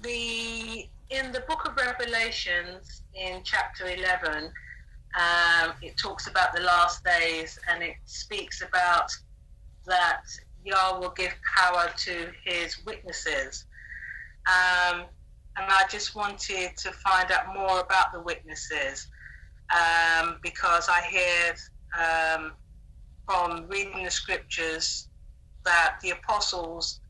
In the book of Revelations, in chapter 11, it talks about the last days, and it speaks about that Yah will give power to his witnesses. And I just wanted to find out more about the witnesses, because I hear from reading the scriptures that the apostles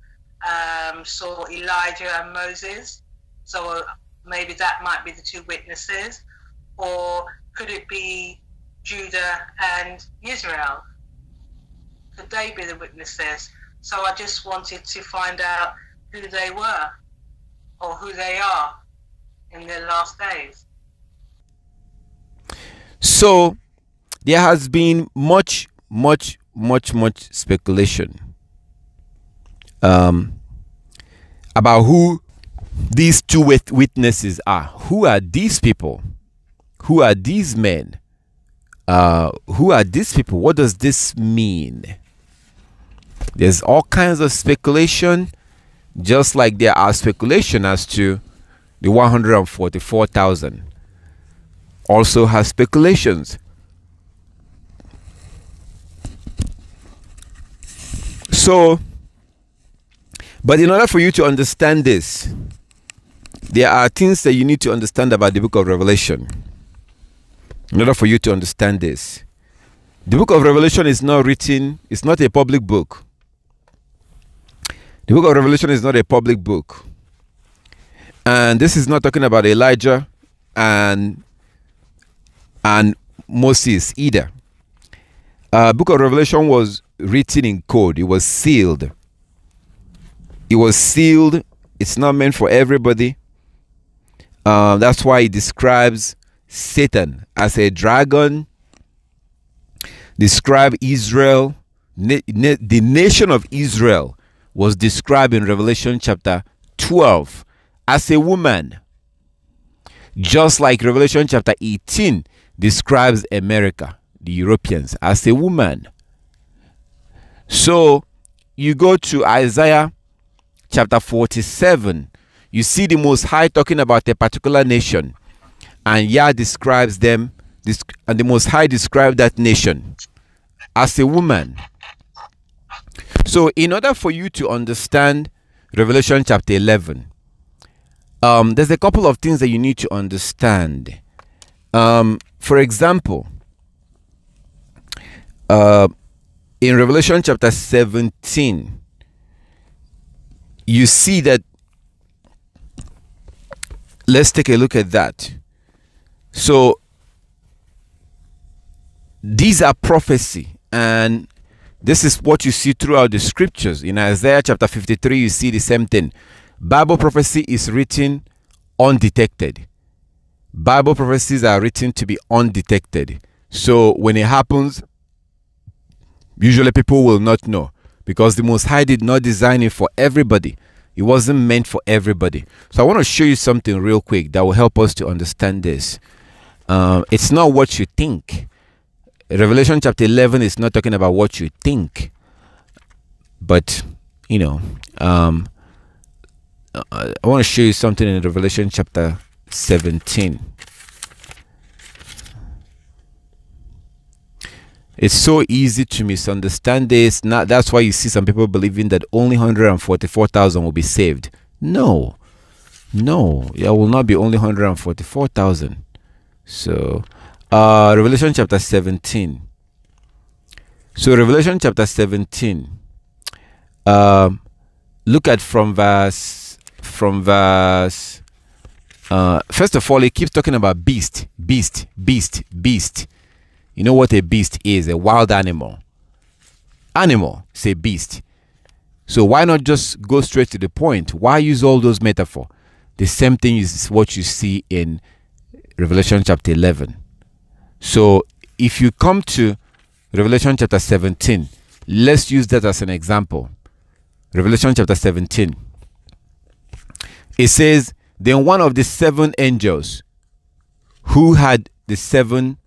saw Elijah and Moses. So maybe that might be the two witnesses. Or could it be Judah and Israel? Could they be the witnesses? So I just wanted to find out who they were or who they are in the last days. So there has been much speculation about who these two witnesses are. Who are these people? Who are these men? Who are these people? What does this mean? There's all kinds of speculation, just like there are speculation as to the 144,000. Also has speculations. So, but in order for you to understand this, there are things that you need to understand about the book of Revelation. In order for you to understand this, the book of Revelation is not written, it's not a public book. The book of Revelation is not a public book. And this is not talking about Elijah and Moses either. Book of Revelation was written in code. It was sealed. It was sealed. It's not meant for everybody. That's why it describes Satan as a dragon. Describe Israel. The nation of Israel was described in Revelation chapter 12 as a woman. Just like Revelation chapter 18 describes America, the Europeans, as a woman. So you go to Isaiah chapter 47, you see the Most High talking about a particular nation, and Yah describes them, and the Most High described that nation as a woman. So in order for you to understand Revelation chapter 11, there's a couple of things that you need to understand. For example, in Revelation chapter 17, you see that. Let's take a look at that. So these are prophecy, and this is what you see throughout the scriptures. In Isaiah chapter 53, you see the same thing. Bible prophecy is written undetected. Bible prophecies are written to be undetected. So when it happens, usually people will not know, because the Most High did not design it for everybody. It wasn't meant for everybody. So I want to show you something real quick that will help us to understand this. It's not what you think. Revelation chapter 11 is not talking about what you think. But, you know, I want to show you something in Revelation chapter 17. It's so easy to misunderstand this. That's why you see some people believing that only 144,000 will be saved. No, it will not be only 144,000. So, Revelation chapter 17. So, Revelation chapter 17. Look at from verse. First of all, it keeps talking about beast. You know what a beast is? A wild animal. Animal, say beast. So why not just go straight to the point? Why use all those metaphors? The same thing is what you see in Revelation chapter 11. So if you come to Revelation chapter 17, let's use that as an example. Revelation chapter 17. It says, then one of the seven angels who had the seven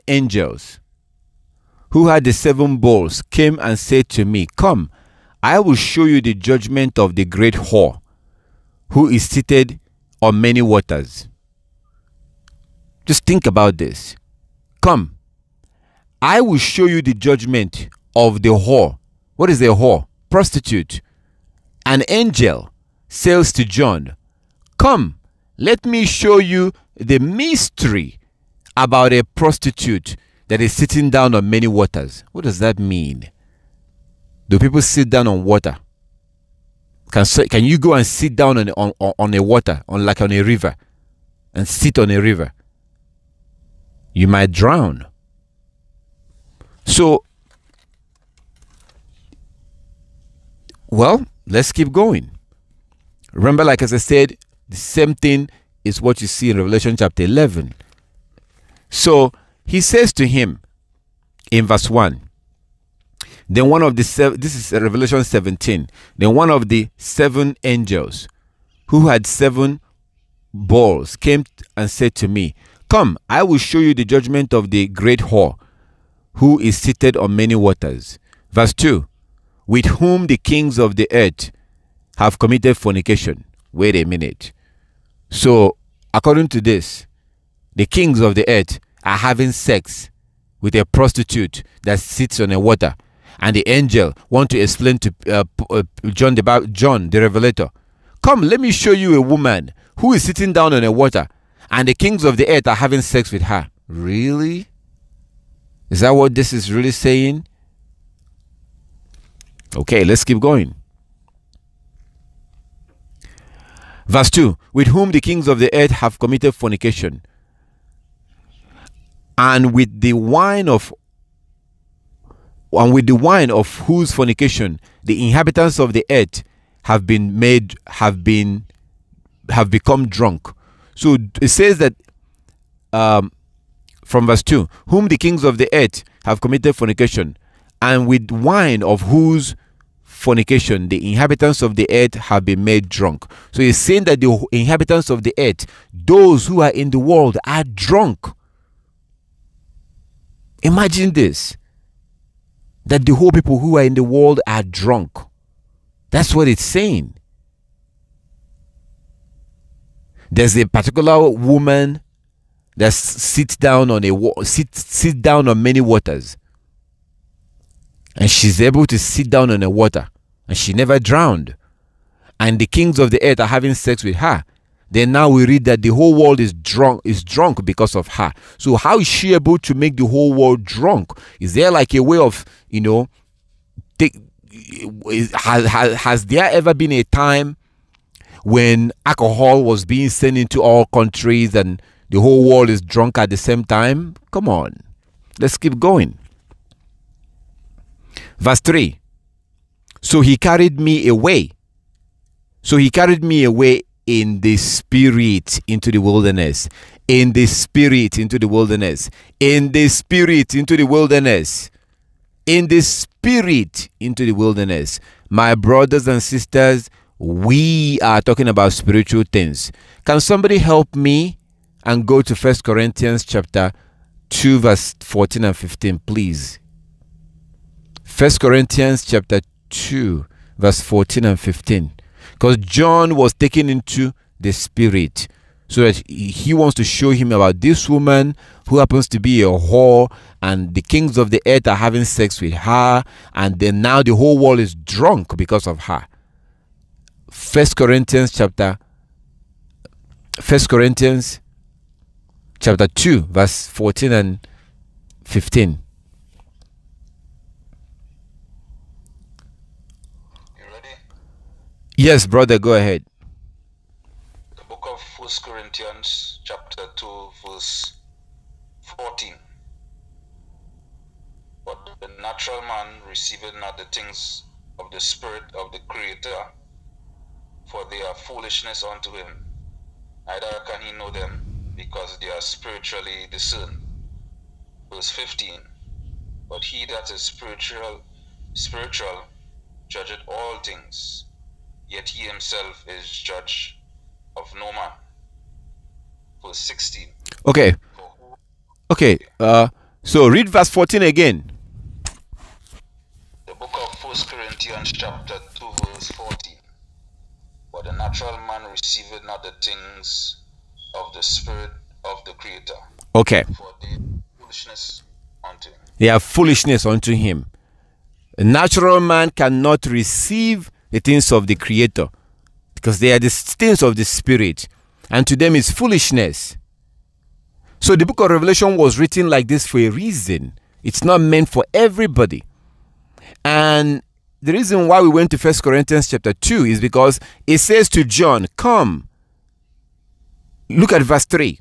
angels who had the seven bowls came and said to me, come, I will show you the judgment of the great whore, who is seated on many waters. Just think about this. Come, I will show you the judgment of the whore. What is a whore? Prostitute. An angel says to John, come, let me show you the mystery about a prostitute that is sitting down on many waters. What does that mean? Do people sit down on water? Can you go and sit down on a water, like on a river, and sit on a river? You might drown. So, well, let's keep going. Remember, like as I said, the same thing is what you see in Revelation chapter 11. So he says to him in verse 1, then one of the seven, this is Revelation 17, then one of the 7 angels who had 7 bowls came and said to me, come, I will show you the judgment of the great whore, who is seated on many waters. Verse 2, with whom the kings of the earth have committed fornication. Wait a minute. So, according to this, the kings of the earth are having sex with a prostitute that sits on a water. And the angel want to explain to John the Revelator, come, let me show you a woman who is sitting down on a water, and the kings of the earth are having sex with her. Really? Is that what this is really saying? Okay, let's keep going. Verse 2, with whom the kings of the earth have committed fornication, and with the wine of whose fornication the inhabitants of the earth have become drunk. So it says that from verse 2, whom the kings of the earth have committed fornication, and with wine of whose fornication the inhabitants of the earth have been made drunk. So he's saying that the inhabitants of the earth, those who are in the world, are drunk. Imagine this, that the whole people who are in the world are drunk. That's what it's saying. There's a particular woman that sits down on many waters, and she's able to sit down on the water, and she never drowned. And the kings of the earth are having sex with her. Then now we read that the whole world is drunk because of her. So how is she able to make the whole world drunk? Is there like a way of, has there ever been a time when alcohol was being sent into all countries and the whole world is drunk at the same time? Come on, let's keep going. Verse 3, so he carried me away in the spirit into the wilderness, in the spirit into the wilderness, in the spirit into the wilderness, in the spirit into the wilderness. My brothers and sisters, we are talking about spiritual things. Can somebody help me and go to 1 Corinthians chapter 2 verse 14 and 15, please? 1 Corinthians chapter 2 verse 14 and 15. Because John was taken into the spirit, so that he wants to show him about this woman who happens to be a whore, and the kings of the earth are having sex with her, and then now the whole world is drunk because of her. 1 Corinthians chapter 2 verse 14 and 15. Yes, brother, go ahead. The book of 1 Corinthians chapter 2 verse 14. But the natural man receiveth not the things of the Spirit of the Creator, for they are foolishness unto him, neither can he know them, because they are spiritually discerned. Verse 15. But he that is spiritual judgeth all things, yet he himself is judge of no man. Verse 16. Okay. So read verse 14 again. The book of 1 Corinthians Corinthians chapter 2 verse 14. For the natural man receiveth not the things of the Spirit of the Creator. Okay. For they foolishness unto him. They are foolishness unto him. A natural man cannot receive the things of the Creator because they are the things of the Spirit, and to them is foolishness. So the book of Revelation was written like this for a reason. It's not meant for everybody. And the reason why we went to 1 Corinthians chapter 2 is because it says to John, come. Look at verse 3.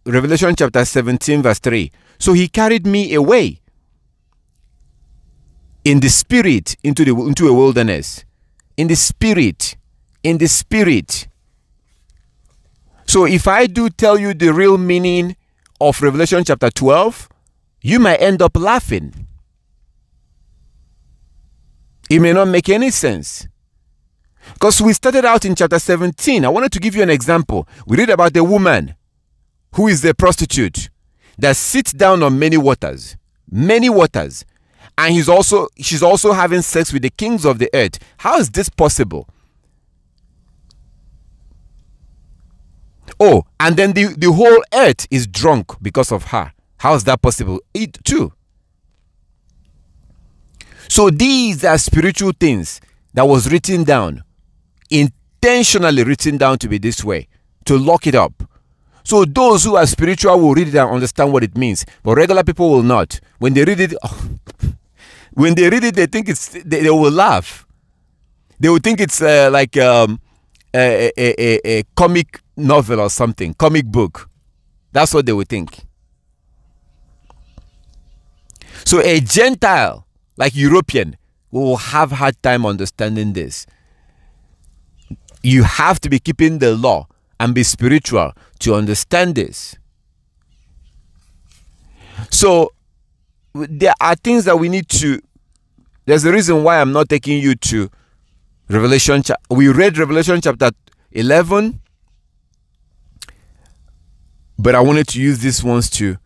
Revelation chapter 17 verse 3. So he carried me away in the spirit into a wilderness. In the spirit. In the spirit. So if I do tell you the real meaning of Revelation chapter 12, you might end up laughing. It may not make any sense. Because we started out in chapter 17. I wanted to give you an example. We read about a woman who is a prostitute that sits down on many waters. Many waters. And she's also having sex with the kings of the earth. How is this possible? Oh, and then the whole earth is drunk because of her. How is that possible? It too. So these are spiritual things that was written down, intentionally written down to be this way, to lock it up. So those who are spiritual will read it and understand what it means, but regular people will not. When they read it, they think they will laugh. They will think it's like a comic novel or something, comic book. That's what they would think. So a Gentile, like European, will have hard time understanding this. You have to be keeping the law and be spiritual to understand this. So there are things that we need to. There's a reason why I'm not taking you to Revelation. We read Revelation chapter 11, but I wanted to use these ones to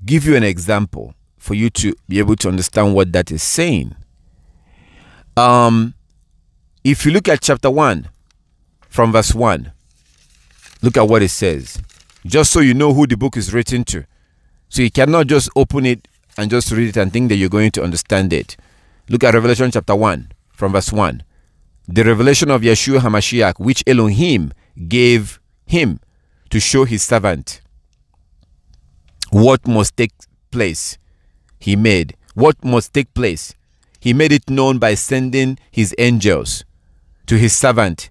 give you an example for you to be able to understand what that is saying. If you look at chapter 1 from verse 1, look at what it says, just so you know who the book is written to. So you cannot just open it and just read it and think that you're going to understand it. Look at Revelation chapter 1 from verse 1. The revelation of Yeshua HaMashiach, which Elohim gave him to show his servant what must take place. He made what must take place. He made it known by sending his angels to his servant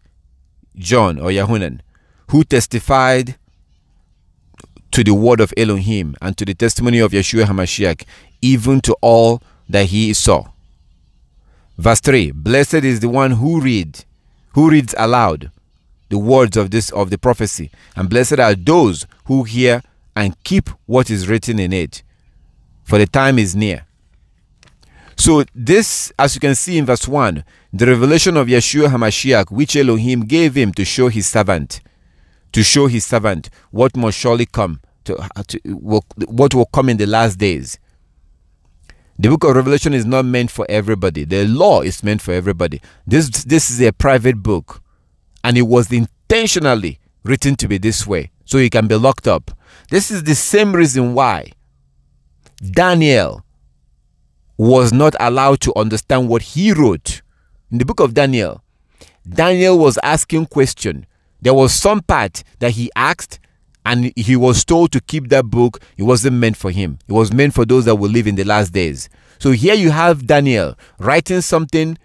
John or Yahunan, who testified to the word of Elohim and to the testimony of Yeshua HaMashiach, even to all that he saw. Verse 3. Blessed is the one who reads aloud the words of the prophecy, and blessed are those who hear and keep what is written in it, for the time is near. So this, as you can see in verse 1, the revelation of Yeshua HaMashiach, which Elohim gave him to show his servant what must surely come, what will come in the last days. The book of Revelation is not meant for everybody. The law is meant for everybody. This is a private book, and it was intentionally written to be this way, so it can be locked up. This is the same reason why Daniel was not allowed to understand what he wrote. In the book of Daniel, Daniel was asking questions. There was some part that he asked, and he was told to keep that book. It wasn't meant for him. It was meant for those that will live in the last days. So here you have Daniel writing something,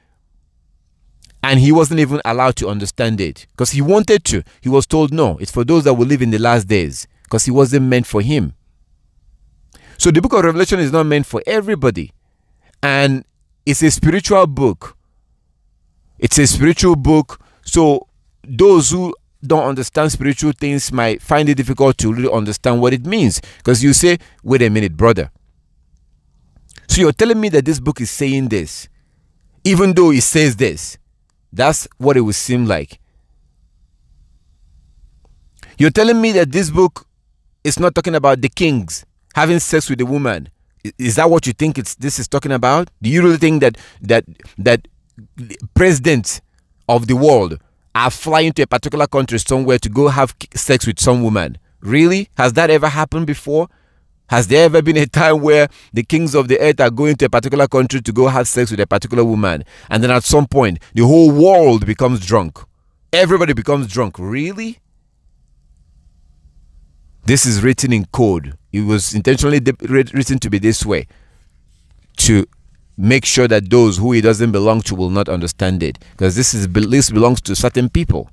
and he wasn't even allowed to understand it because he wanted to. He was told, no, it's for those that will live in the last days, because it wasn't meant for him. So the book of Revelation is not meant for everybody. And it's a spiritual book. It's a spiritual book. So those who don't understand spiritual things might find it difficult to really understand what it means. Because you say, wait a minute, brother. So you're telling me that this book is saying this, even though it says this. That's what it would seem like. You're telling me that this book is not talking about the kings having sex with the woman, Is that what you think this is talking about? Do you really think that presidents of the world are flying to a particular country somewhere to go have sex with some woman? Really? Has that ever happened before? Has there ever been a time where the kings of the earth are going to a particular country to go have sex with a particular woman, and then at some point the whole world becomes drunk? Everybody becomes drunk. Really? This is written in code. It was intentionally written to be this way, to make sure that those who it doesn't belong to will not understand it, because this belongs to certain people.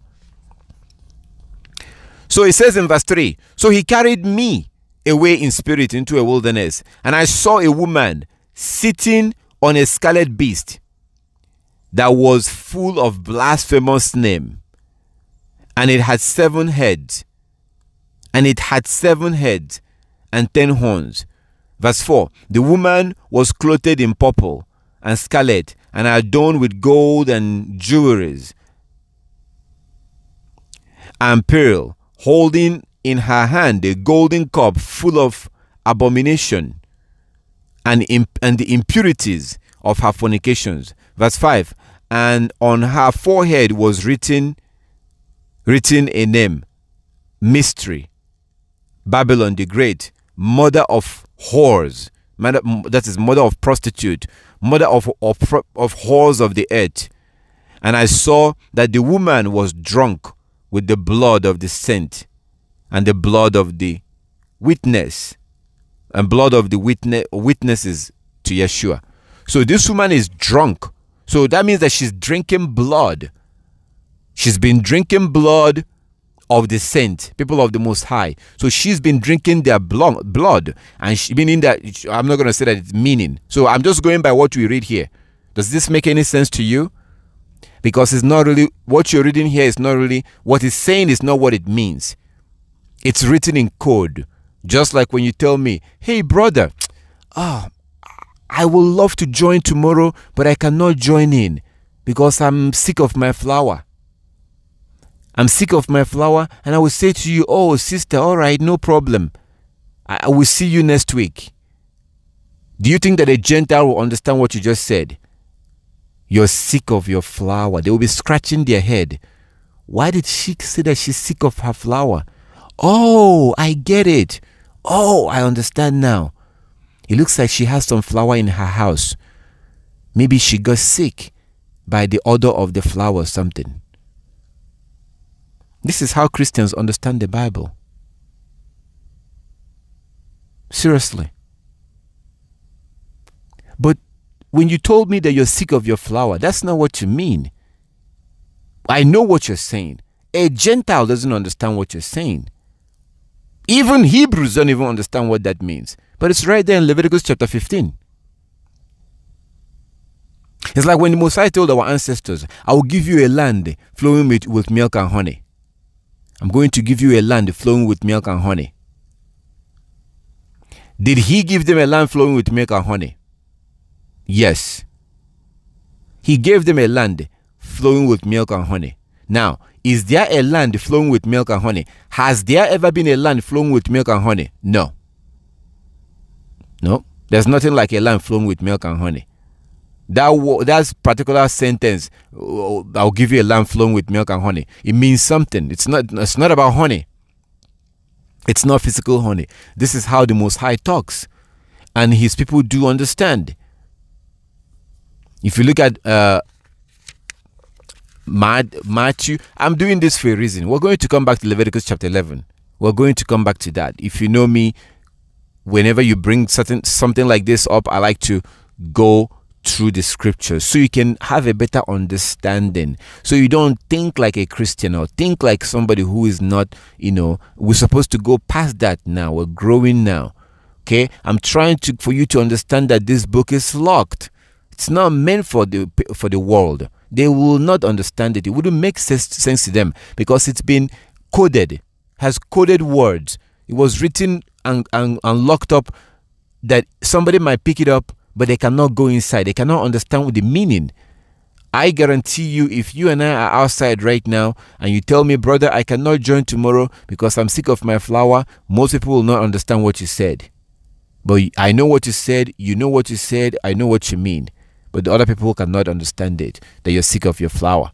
So it says in verse 3, so he carried me away in spirit into a wilderness, and I saw a woman sitting on a scarlet beast that was full of blasphemous name, and it had 7 heads, and 10 horns. Verse 4, the woman was clothed in purple and scarlet, and adorned with gold and jewelries and pearl, holding in her hand a golden cup full of abomination and the impurities of her fornications. Verse 5, and on her forehead was written a name, Mystery, Babylon the Great, mother of whores, that is, mother of prostitute, mother of whores of the earth. And I saw that the woman was drunk with the blood of the saint, and the blood of the witness, and blood of the witnesses to Yeshua. So this woman is drunk. So that means that she's drinking blood. She's been drinking blood of the saint, people of the Most High. So she's been drinking their blood, and meaning that, I'm not going to say that it's meaning. So I'm just going by what we read here. Does this make any sense to you? Because it's not really what you're reading here. Is not really what it's saying. Is not what it means. It's written in code. Just like when you tell me, hey brother, I would love to join tomorrow, but I cannot join in because I'm sick of my flower. I'm sick of my flower, and I will say to you, oh sister, all right, no problem. I will see you next week. Do you think that a Gentile will understand what you just said? You're sick of your flower. They will be scratching their head. Why did she say that she's sick of her flower? Oh, I get it. Oh, I understand now. It looks like she has some flower in her house. Maybe she got sick by the odor of the flower or something. This is how Christians understand the Bible. Seriously. But when you told me that you're sick of your flower, that's not what you mean. I know what you're saying. A Gentile doesn't understand what you're saying. Even Hebrews don't even understand what that means. But it's right there in Leviticus chapter 15. It's like when Mosiah told our ancestors, I will give you a land flowing with milk and honey. I'm going to give you a land flowing with milk and honey. Did he give them a land flowing with milk and honey? Yes. He gave them a land flowing with milk and honey. Now, is there a land flowing with milk and honey? Has there ever been a land flowing with milk and honey? No. No. There's nothing like a land flowing with milk and honey. That particular sentence, I'll give you a land flowing with milk and honey, it means something. It's not about honey. It's not physical honey. This is how the Most High talks, and his people do understand. If you look at Matthew, I'm doing this for a reason. We're going to come back to Leviticus chapter 11. We're going to come back to that. If you know me, whenever you bring something like this up, I like to go through the scriptures so you can have a better understanding, so you don't think like a Christian or think like somebody who is not, we're supposed to go past that now. We're growing now. Okay, I'm trying for you to understand that this book is locked. It's not meant for the world. They will not understand it. It wouldn't make sense to them because it's been coded, has coded words. It was written and locked up that somebody might pick it up, but they cannot go inside. They cannot understand the meaning. I guarantee you, if you and I are outside right now and you tell me, brother, I cannot join tomorrow because I'm sick of my flower, most people will not understand what you said. But I know what you said, you know what you said, I know what you mean. But the other people cannot understand it, that you're sick of your flour.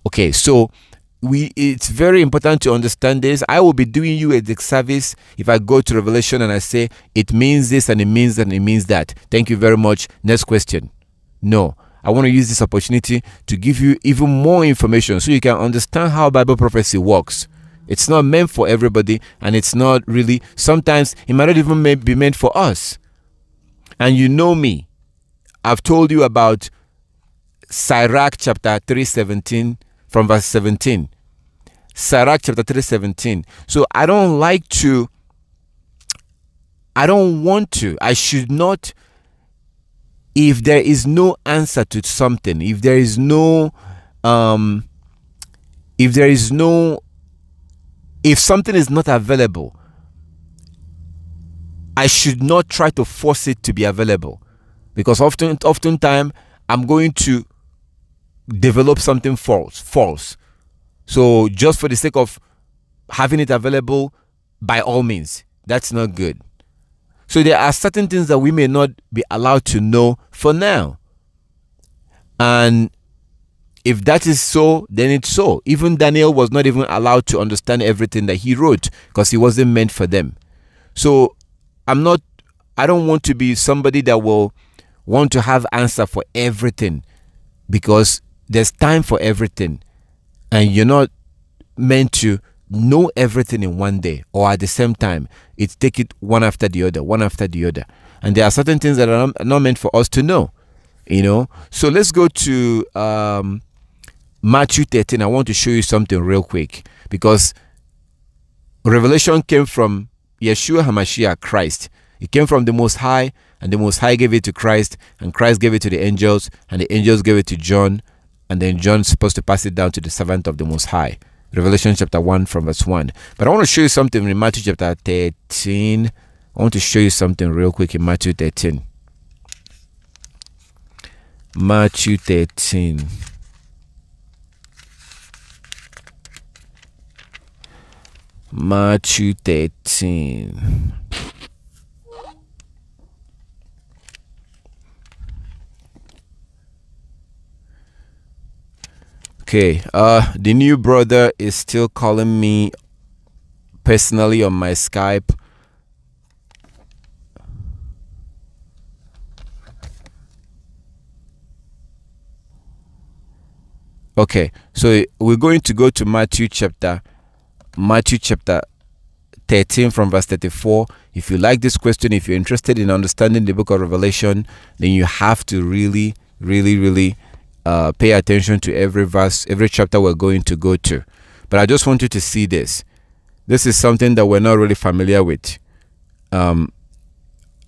Okay, so it's very important to understand this. I will be doing you a disservice if I go to Revelation and I say it means this and it means that and it means that. Thank you very much. Next question. No, I want to use this opportunity to give you even more information so you can understand how Bible prophecy works. It's not meant for everybody, and it's not really, sometimes it might not even be meant for us. And you know me, I've told you about Sirach chapter 3:17 from verse 17. Sirach chapter 3:17. So I should not, if there is no answer to something, if something is not available, I should not try to force it to be available, because oftentimes I'm going to develop something false. So just for the sake of having it available, by all means, that's not good. So there are certain things that we may not be allowed to know for now. And if that is so, then it's so. Even Daniel was not even allowed to understand everything that he wrote, because he wasn't meant for them. So I don't want to be somebody that will want to have answer for everything, because there's time for everything, and you're not meant to know everything in one day or at the same time. It's take it one after the other. And there are certain things that are not meant for us to know, So let's go to Matthew 13. I want to show you something real quick, because revelation came from Yeshua HaMashiach, Christ. It came from the Most High, and the Most High gave it to Christ, and Christ gave it to the angels, and the angels gave it to John, and then John's supposed to pass it down to the servant of the Most High. Revelation chapter 1 from verse 1. But I want to show you something in Matthew chapter 13. I want to show you something real quick in Matthew 13. Matthew 13. Matthew 13. Okay, the new brother is still calling me personally on my Skype. Okay, so we're going to go to Matthew chapter 13 from verse 34. If you like this question, if you're interested in understanding the book of Revelation, then you have to really pay attention to every verse, every chapter we're going to go to. But I just want you to see this. This is something that we're not really familiar with. I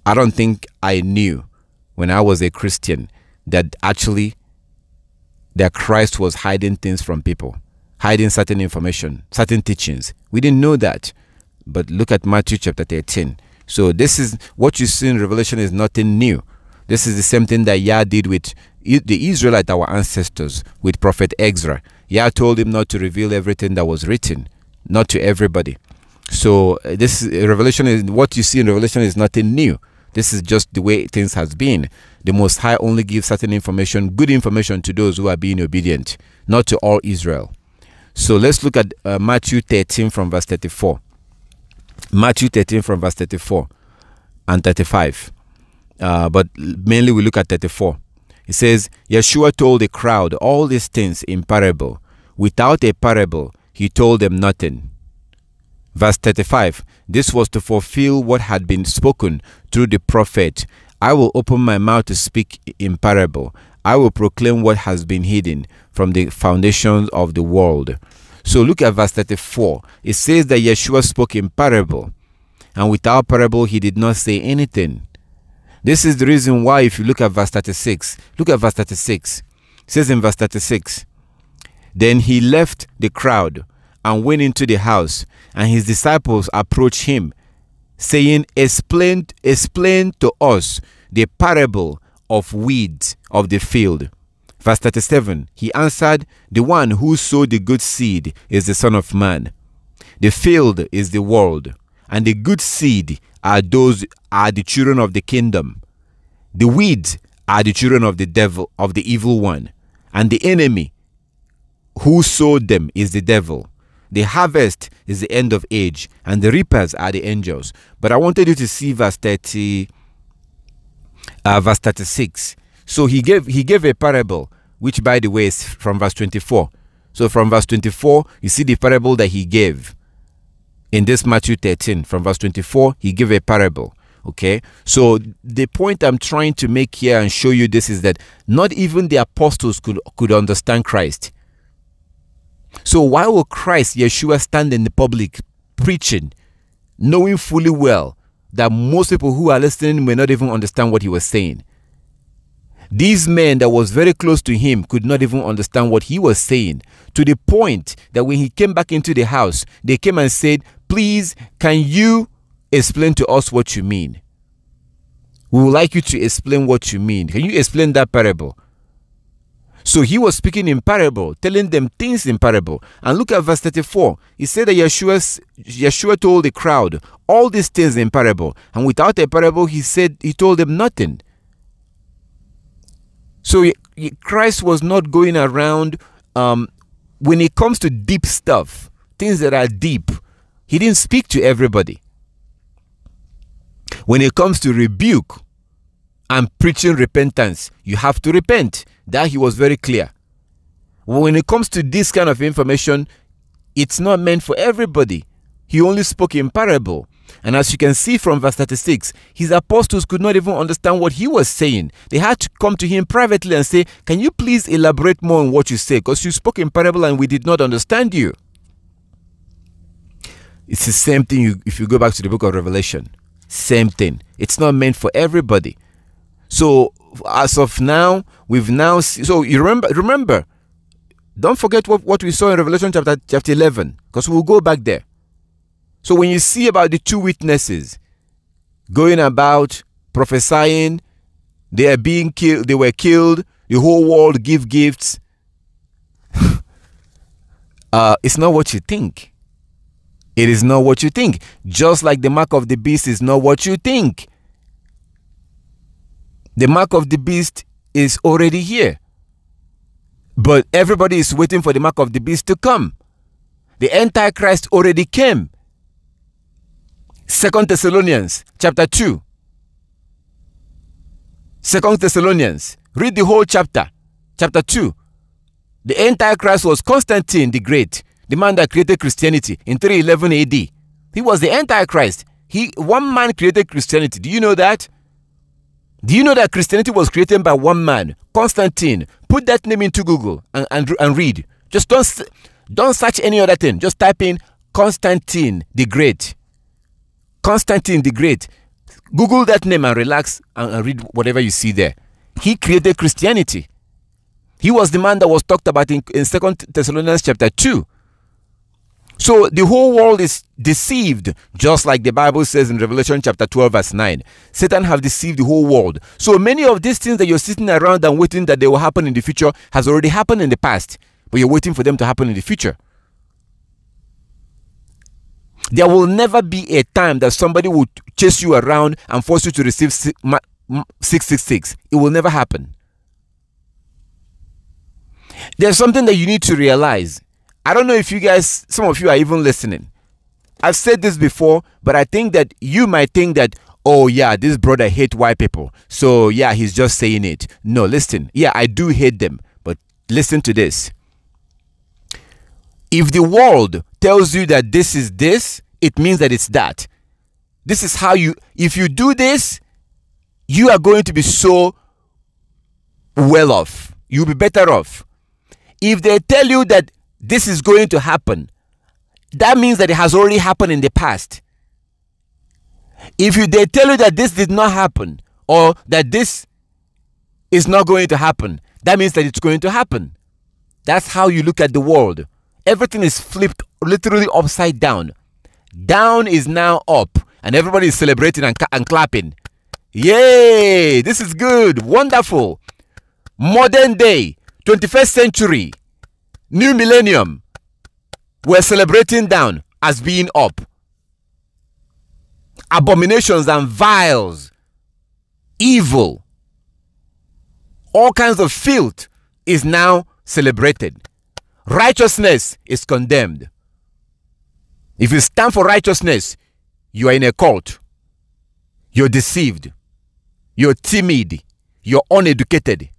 don't think I knew when I was a Christian that actually that Christ was hiding things from people, hiding certain information, certain teachings. We didn't know that. But look at Matthew chapter 13. So this is what you see in Revelation is nothing new. This is the same thing that Yah did with the Israelites, our ancestors, with Prophet Ezra. Yah told him not to reveal everything that was written, not to everybody. So this Revelation is what you see in Revelation is nothing new. This is just the way things has been. The Most High only gives certain information, good information, to those who are being obedient, not to all Israel. So let's look at Matthew 13 from verse 34. Matthew 13 from verse 34 and 35. But mainly we look at 34. It says, Yeshua told the crowd all these things in parable. Without a parable, he told them nothing. Verse 35. This was to fulfill what had been spoken through the prophet. I will open my mouth to speak in parable. I will proclaim what has been hidden from the foundations of the world. So look at verse 34. It says that Yeshua spoke in parable, and without parable he did not say anything. This is the reason why, if you look at verse 36, look at verse 36. It says in verse 36, then he left the crowd and went into the house, and his disciples approached him, saying, Explain to us the parable of weeds of the field. Verse 37, he answered, the one who sowed the good seed is the Son of Man. The field is the world, and the good seed are the children of the kingdom. The weeds are the children of the devil, of the evil one. And the enemy who sowed them is the devil. The harvest is the end of age, and the reapers are the angels. But I wanted you to see verse 36. So he gave a parable, which by the way is from verse 24. So from verse 24, you see the parable that he gave. In this Matthew 13, from verse 24, he gave a parable. Okay, so the point I'm trying to make here and show you this is that not even the apostles could understand Christ. So why will Christ, Yeshua, stand in the public preaching, knowing fully well that most people who are listening may not even understand what he was saying? These men that was very close to him could not even understand what he was saying, to the point that when he came back into the house, they came and said, please, can you explain to us what you mean? We would like you to explain what you mean. Can you explain that parable? So he was speaking in parable, telling them things in parable. And look at verse 34. He said that Yeshua told the crowd all these things in parable. And without a parable, he told them nothing. So Christ was not going around, when it comes to deep stuff, things that are deep, he didn't speak to everybody. When it comes to rebuke and preaching repentance, you have to repent. That he was very clear. When it comes to this kind of information, it's not meant for everybody. He only spoke in parable. And as you can see from verse 36, his apostles could not even understand what he was saying. They had to come to him privately and say, can you please elaborate more on what you say? Because you spoke in parable and we did not understand you. It's the same thing if you go back to the book of Revelation. Same thing. It's not meant for everybody. So as of now, we've now so you remember, don't forget what we saw in Revelation chapter 11, because we'll go back there. So when you see about the two witnesses going about prophesying, they are being killed, they were killed, the whole world give gifts. It's not what you think. It is not what you think. Just like the mark of the beast is not what you think. The mark of the beast is already here. But everybody is waiting for the mark of the beast to come. The Antichrist already came. 2 Thessalonians chapter 2. 2 Thessalonians. Read the whole chapter. Chapter 2. The Antichrist was Constantine the Great, the man that created Christianity in 311 AD. He was the Antichrist. One man created Christianity. Do you know that? Do you know that Christianity was created by one man, Constantine? Put that name into Google and read. Just don't search any other thing. Just type in Constantine the Great. Constantine the Great. Google that name and relax and read whatever you see there. He created Christianity. He was the man that was talked about in 2 Thessalonians chapter 2. So the whole world is deceived, just like the Bible says in Revelation chapter 12 verse 9. Satan have deceived the whole world. So many of these things that you're sitting around and waiting that they will happen in the future has already happened in the past, but you're waiting for them to happen in the future. There will never be a time that somebody will chase you around and force you to receive 666. It will never happen. There's something that you need to realize. I don't know if you guys, some of you are even listening. I've said this before, but I think that you might think that, oh yeah, this brother hates white people, so yeah, he's just saying it. No, listen. Yeah, I do hate them, but listen to this. If the world tells you that this is this, it means that it's that. This is how if you do this, you are going to be so well off. You'll be better off. If they tell you that this is going to happen, that means that it has already happened in the past. If they tell you that this did not happen, or that this is not going to happen, that means that it's going to happen. That's how you look at the world. Everything is flipped literally upside down. Down is now up, and everybody is celebrating and clapping. Yay! This is good. Wonderful. Modern day, 21st century, new millennium. We're celebrating down as being up. abominations and vials, evil, all kinds of filth is now celebrated. Righteousness is condemned. If you stand for righteousness, you are in a cult. You're deceived. You're timid. You're uneducated.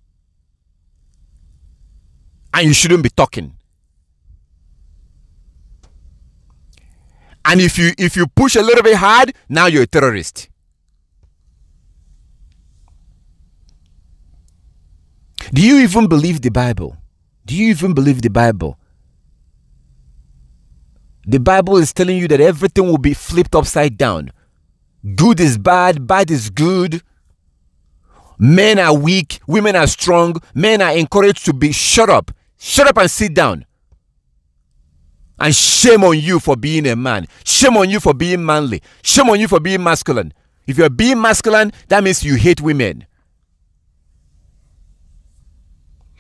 And you shouldn't be talking. And if you push a little bit hard, now you're a terrorist. Do you even believe the Bible? Do you even believe the Bible? The Bible is telling you that everything will be flipped upside down. Good is bad, bad is good. Men are weak, women are strong. Men are encouraged to be shut up. Shut up and sit down. And shame on you for being a man. Shame on you for being manly. Shame on you for being masculine. If you're being masculine, that means you hate women.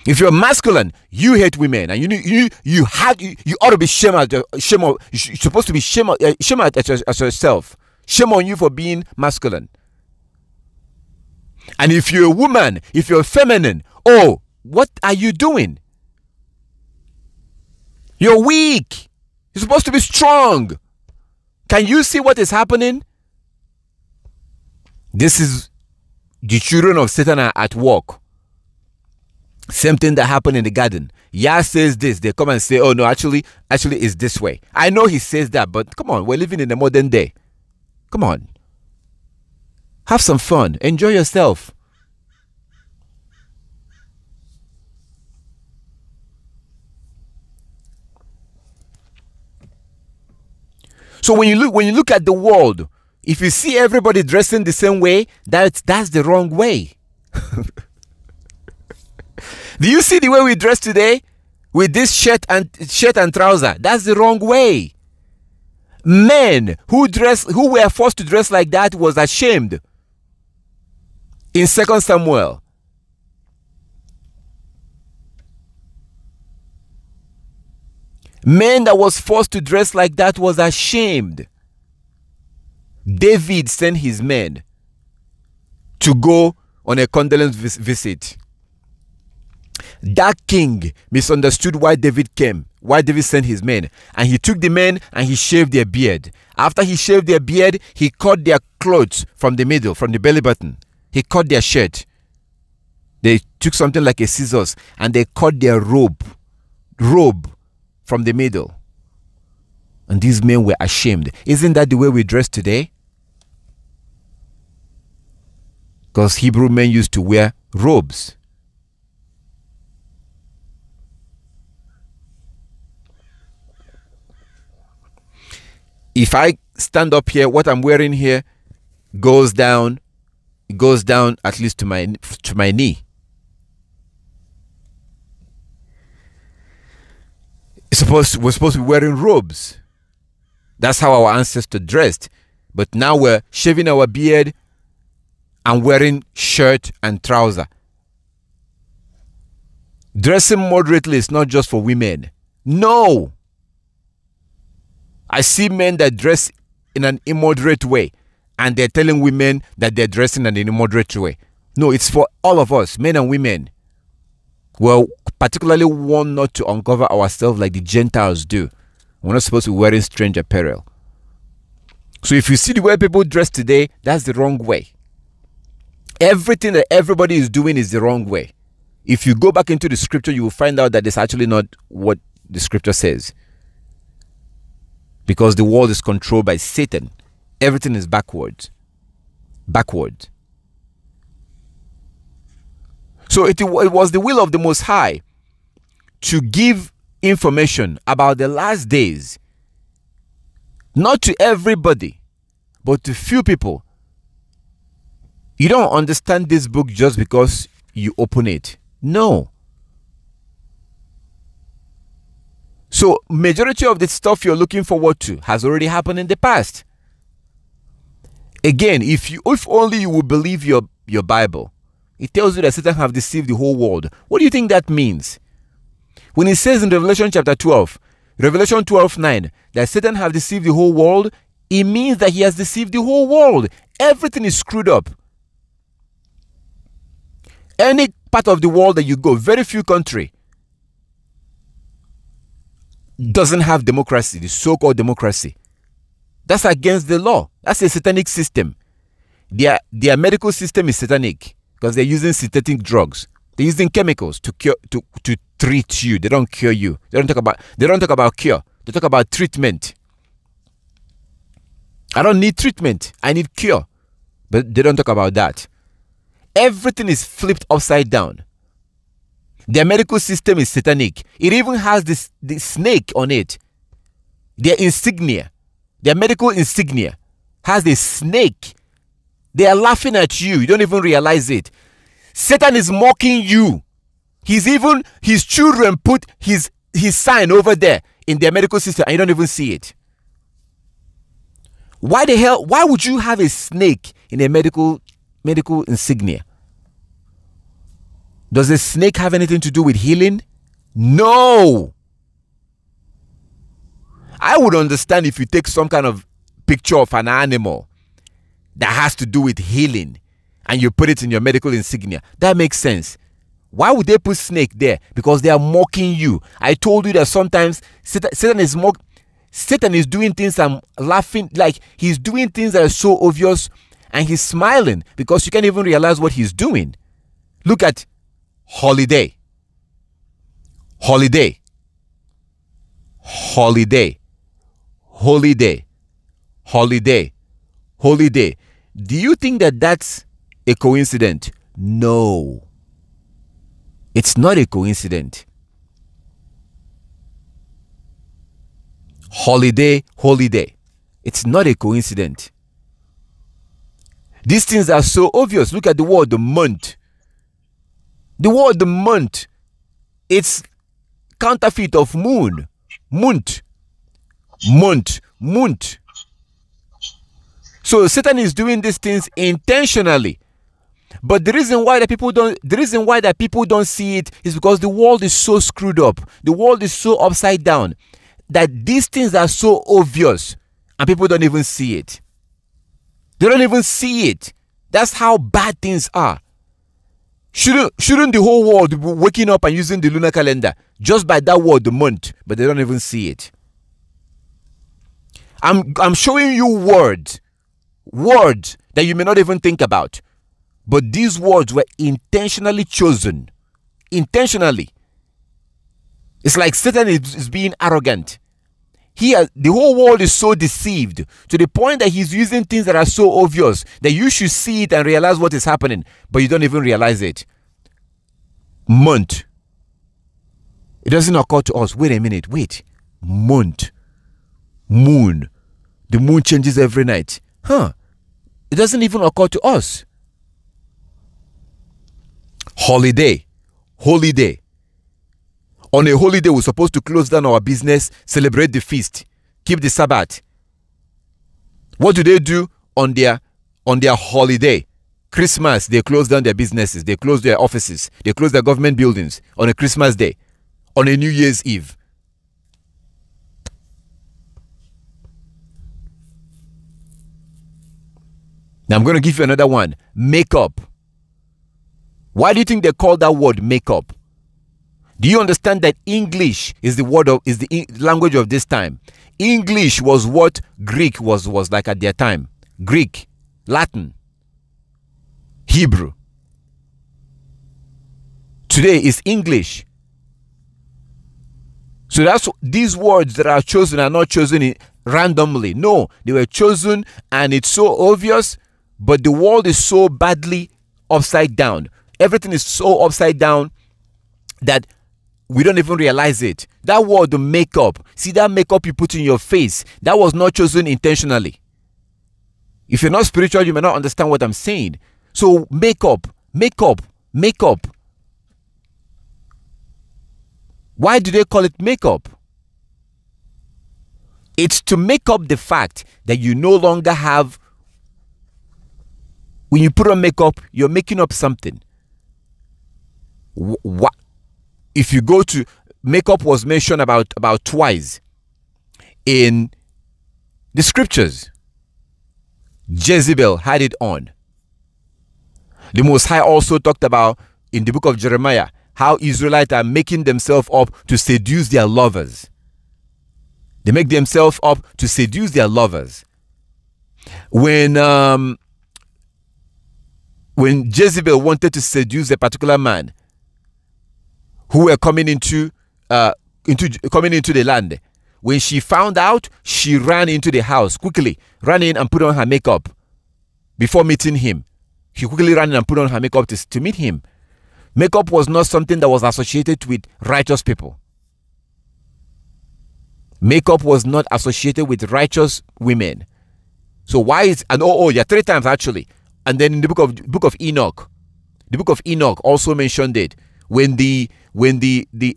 If you're masculine, you hate women, and you ought to be ashamed. You're supposed to be ashamed at yourself. Shame on you for being masculine. And if you're a woman, if you're feminine, oh, what are you doing? You're weak. You're supposed to be strong. Can you see what is happening? This is the children of Satan are at work. Same thing that happened in the garden. Yah says this. They come and say, oh no, actually it's this way. I know he says that, but come on, we're living in the modern day. Come on. Have some fun. Enjoy yourself. So when you look at the world, if you see everybody dressing the same way, that's the wrong way. Do you see the way we dress today? With this shirt and trouser. That's the wrong way. Men who were forced to dress like that was ashamed. In 2 Samuel. Men that was forced to dress like that was ashamed. David sent his men to go on a condolence visit. That king misunderstood why David came, why David sent his men. And he took the men and he shaved their beard. After he shaved their beard, he cut their clothes from the middle, from the belly button. He cut their shirt. They took something like a scissors and they cut their robe from the middle. And these men were ashamed. Isn't that the way we dress today? Because Hebrew men used to wear robes. If I stand up here, what I'm wearing here goes down at least to my knee. We're supposed to be wearing robes. That's how our ancestors dressed. But now we're shaving our beard and wearing shirt and trouser. Dressing moderately is not just for women. No. I see men that dress in an immoderate way and they're telling women that they're dressing in an immoderate way. No, it's for all of us, men and women. We're particularly warned not to uncover ourselves like the Gentiles do. We're not supposed to be wearing strange apparel. So if you see the way people dress today, that's the wrong way. Everything that everybody is doing is the wrong way. If you go back into the scripture, you will find out that it's actually not what the scripture says. Because the world is controlled by Satan. Everything is backwards. Backward. So it was the will of the Most High to give information about the last days. Not to everybody, but to few people. You don't understand this book just because you open it. No. So majority of the stuff you're looking forward to has already happened in the past. Again, if only you would believe your Bible. It tells you that Satan have deceived the whole world. What do you think that means? When it says in Revelation chapter 12, Revelation 12:9, that Satan have deceived the whole world, It means that he has deceived the whole world. Everything is screwed up. Any part of the world that you go, very few countries doesn't have democracy, the so-called democracy. That's against the law. That's a satanic system. Their medical system is satanic because they're using synthetic drugs. They're using chemicals to cure, to treat you. They don't cure you. They don't talk about cure. They talk about treatment. I don't need treatment. I need cure. But they don't talk about that. Everything is flipped upside down. Their medical system is satanic. It even has this snake on it. Their insignia, their medical insignia has a snake. They are laughing at you. You don't even realize it. Satan is mocking you. His children put his sign over there in their medical system and you don't even see it. Why the hell? Why would you have a snake in a medical insignia? Does a snake have anything to do with healing? No. I would understand if you take some kind of picture of an animal that has to do with healing and you put it in your medical insignia. That makes sense. Why would they put snake there? Because they are mocking you. I told you that sometimes Satan is doing things and laughing, like he's doing things that are so obvious and he's smiling because you can't even realize what he's doing. Look at holiday. Holiday. Holiday. Holiday. Holiday. Holiday. Do you think that that's a coincidence? No. It's not a coincidence. Holiday, holiday. It's not a coincidence. These things are so obvious. Look at the word, the month. The word, the month. It's counterfeit of moon. Month. Month. Month. So Satan is doing these things intentionally. But the reason why that people don't see it is because the world is so screwed up. The world is so upside down that these things are so obvious and people don't even see it. They don't even see it. That's how bad things are. Shouldn't the whole world be waking up and using the lunar calendar just by that word, the month, but they don't even see it. I'm showing you words that you may not even think about. But these words were intentionally chosen. Intentionally. It's like Satan is being arrogant. The whole world is so deceived to the point that he's using things that are so obvious that you should see it and realize what is happening, but you don't even realize it. Month. It doesn't occur to us. Wait a minute. Wait. Month. Moon. The moon changes every night. It doesn't even occur to us. Holiday. Holiday. On a holiday, we're supposed to close down our business, celebrate the feast, keep the Sabbath. What do they do on their holiday? Christmas, they close down their businesses, they close their offices, they close their government buildings on a Christmas day, on a New Year's Eve. Now I'm going to give you another one. Makeup. Why do you think they call that word makeup? Do you understand that English is the language of this time? English was what Greek was like at their time. Greek, Latin, Hebrew. Today is English. So that's these words that are chosen are not chosen randomly. No, they were chosen and it's so obvious, but the world is so badly upside down. Everything is so upside down that we don't even realize it. That word, the makeup. See that makeup you put in your face? That was not chosen intentionally. If you're not spiritual, you may not understand what I'm saying. So makeup, makeup, makeup. Why do they call it makeup? It's to make up the fact that you no longer have. When you put on makeup, you're making up something. What? If you go to makeup was mentioned about twice in the scriptures. Jezebel had it on. The Most High also talked about in the book of Jeremiah how Israelites are making themselves up to seduce their lovers. They make themselves up to seduce their lovers. When Jezebel wanted to seduce a particular man who were coming into the land, when she found out, she ran into the house quickly, ran in and put on her makeup before meeting him. She quickly ran in and put on her makeup to meet him. Makeup was not something that was associated with righteous people. Makeup was not associated with righteous women. So why is, and yeah, 3 times actually. And then in the book of Enoch, the book of Enoch also mentioned it. When the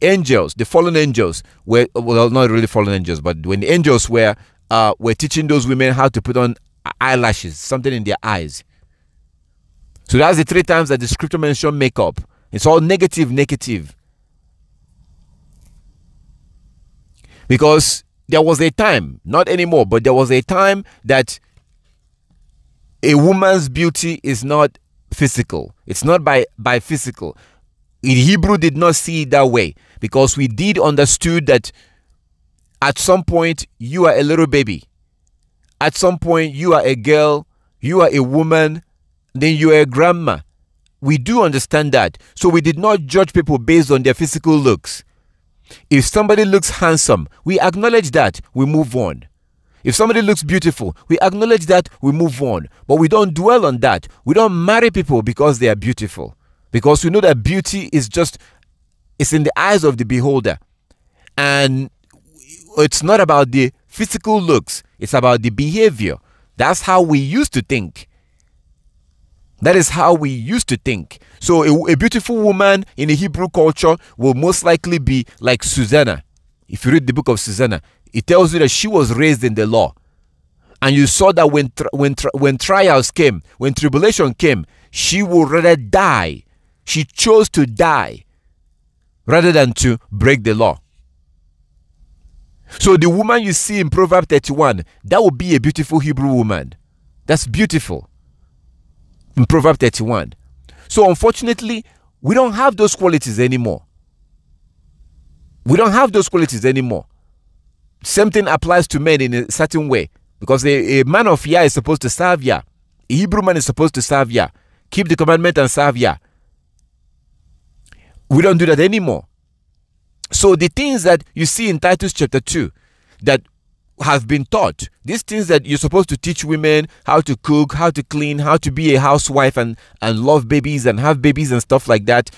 angels, the fallen angels were, well, not really fallen angels, but when the angels were teaching those women how to put on eyelashes, something in their eyes. So that's the 3 times that the scripture mentioned makeup. It's all negative. Because there was a time, not anymore, but there was a time that a woman's beauty is not physical. It's not by physical. In Hebrew did not see it that way, because we did understood that at some point you are a little baby. At some point you are a girl, you are a woman, then you are a grandma. We do understand that. So we did not judge people based on their physical looks. If somebody looks handsome, we acknowledge that, we move on. If somebody looks beautiful, we acknowledge that, we move on. But we don't dwell on that. We don't marry people because they are beautiful. Because we know that beauty is it's in the eyes of the beholder. And it's not about the physical looks. It's about the behavior. That's how we used to think. That is how we used to think. So a beautiful woman in a Hebrew culture will most likely be like Susanna. If you read the book of Susanna, it tells you that she was raised in the law. And you saw that when trials came, when tribulation came, she would rather die. She chose to die rather than to break the law. So the woman you see in Proverbs 31, that would be a beautiful Hebrew woman. That's beautiful. In Proverbs 31. So unfortunately, we don't have those qualities anymore. We don't have those qualities anymore. Same thing applies to men in a certain way. Because a man of Yah is supposed to serve Yah. A Hebrew man is supposed to serve Yah. Keep the commandment and serve Yah. We don't do that anymore. So the things that you see in Titus chapter 2 that have been taught, these things that you're supposed to teach women, how to cook, how to clean, how to be a housewife and love babies and have babies and stuff like that,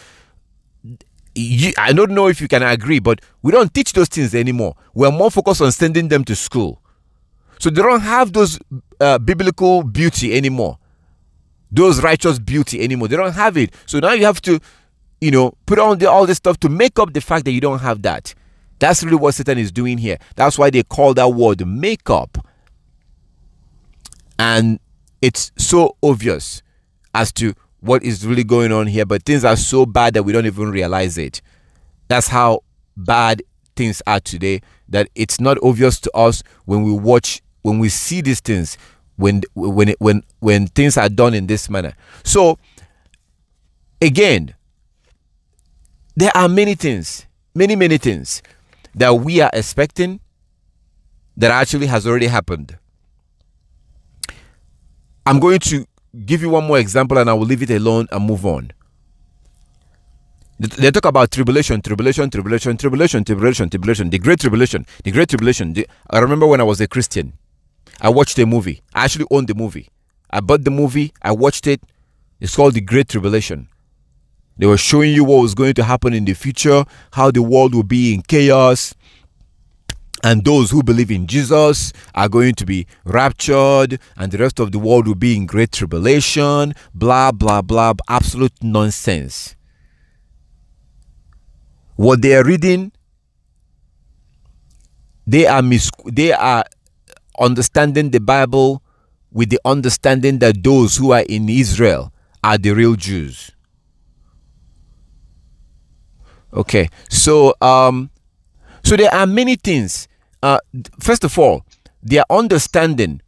I don't know if you can agree, but we don't teach those things anymore. We're more focused on sending them to school. So they don't have those biblical beauty anymore, those righteous beauty anymore. They don't have it. So now you have to, put on all this stuff to make up the fact that you don't have that. That's really what Satan is doing here. That's why they call that word makeup. And it's so obvious as to what is really going on here. But things are so bad that we don't even realize it. That's how bad things are today, that it's not obvious to us when we see these things, when things are done in this manner. So, again, there are many things, many things that we are expecting that actually has already happened. I'm going to give you one more example and I will leave it alone and move on. They talk about tribulation, the great tribulation. I remember when I was a Christian, I watched a movie. I actually owned the movie. I bought the movie, I watched it. It's called The Great Tribulation. They were showing you what was going to happen in the future, how the world will be in chaos, and those who believe in Jesus are going to be raptured, and the rest of the world will be in great tribulation, blah, blah, blah, absolute nonsense. What they are reading, they are understanding the Bible with the understanding that those who are in Israel are the real Jews. Okay, so there are many things. First of all, their understanding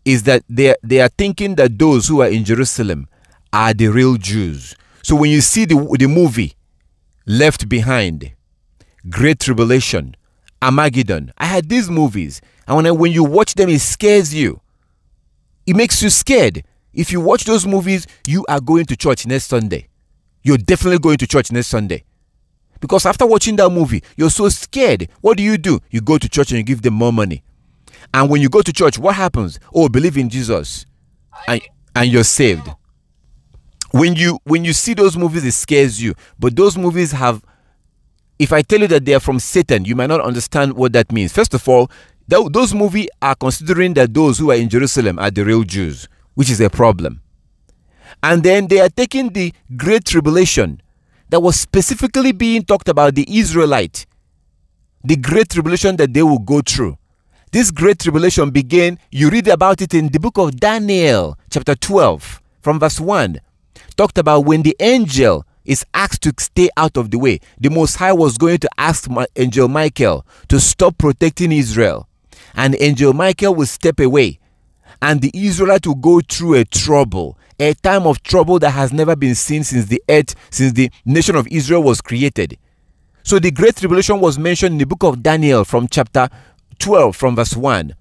is that they are thinking that those who are in Jerusalem are the real Jews. So when you see the movie Left Behind, Great Tribulation, Armageddon, I had these movies, and when you watch them, it scares you. It makes you scared. If you watch those movies, you are going to church next Sunday. You're definitely going to church next Sunday. Because after watching that movie, you're so scared. What do? You go to church and you give them more money. And when you go to church, what happens? Oh, believe in Jesus and you're saved. When you see those movies, it scares you. But those movies have, if I tell you that they are from Satan, you might not understand what that means. First of all, those movies are considering that those who are in Jerusalem are the real Jews, which is a problem. And then they are taking the Great Tribulation that was specifically being talked about the Israelite, the Great Tribulation that they will go through. This Great Tribulation began, you read about it in the book of Daniel, chapter 12, from verse 1. Talked about when the angel is asked to stay out of the way. The Most High was going to ask Angel Michael to stop protecting Israel. And Angel Michael will step away. And the Israelites will go through a time of trouble that has never been seen since the nation of Israel was created. So the Great Tribulation was mentioned in the book of Daniel from chapter 12 from verse 1.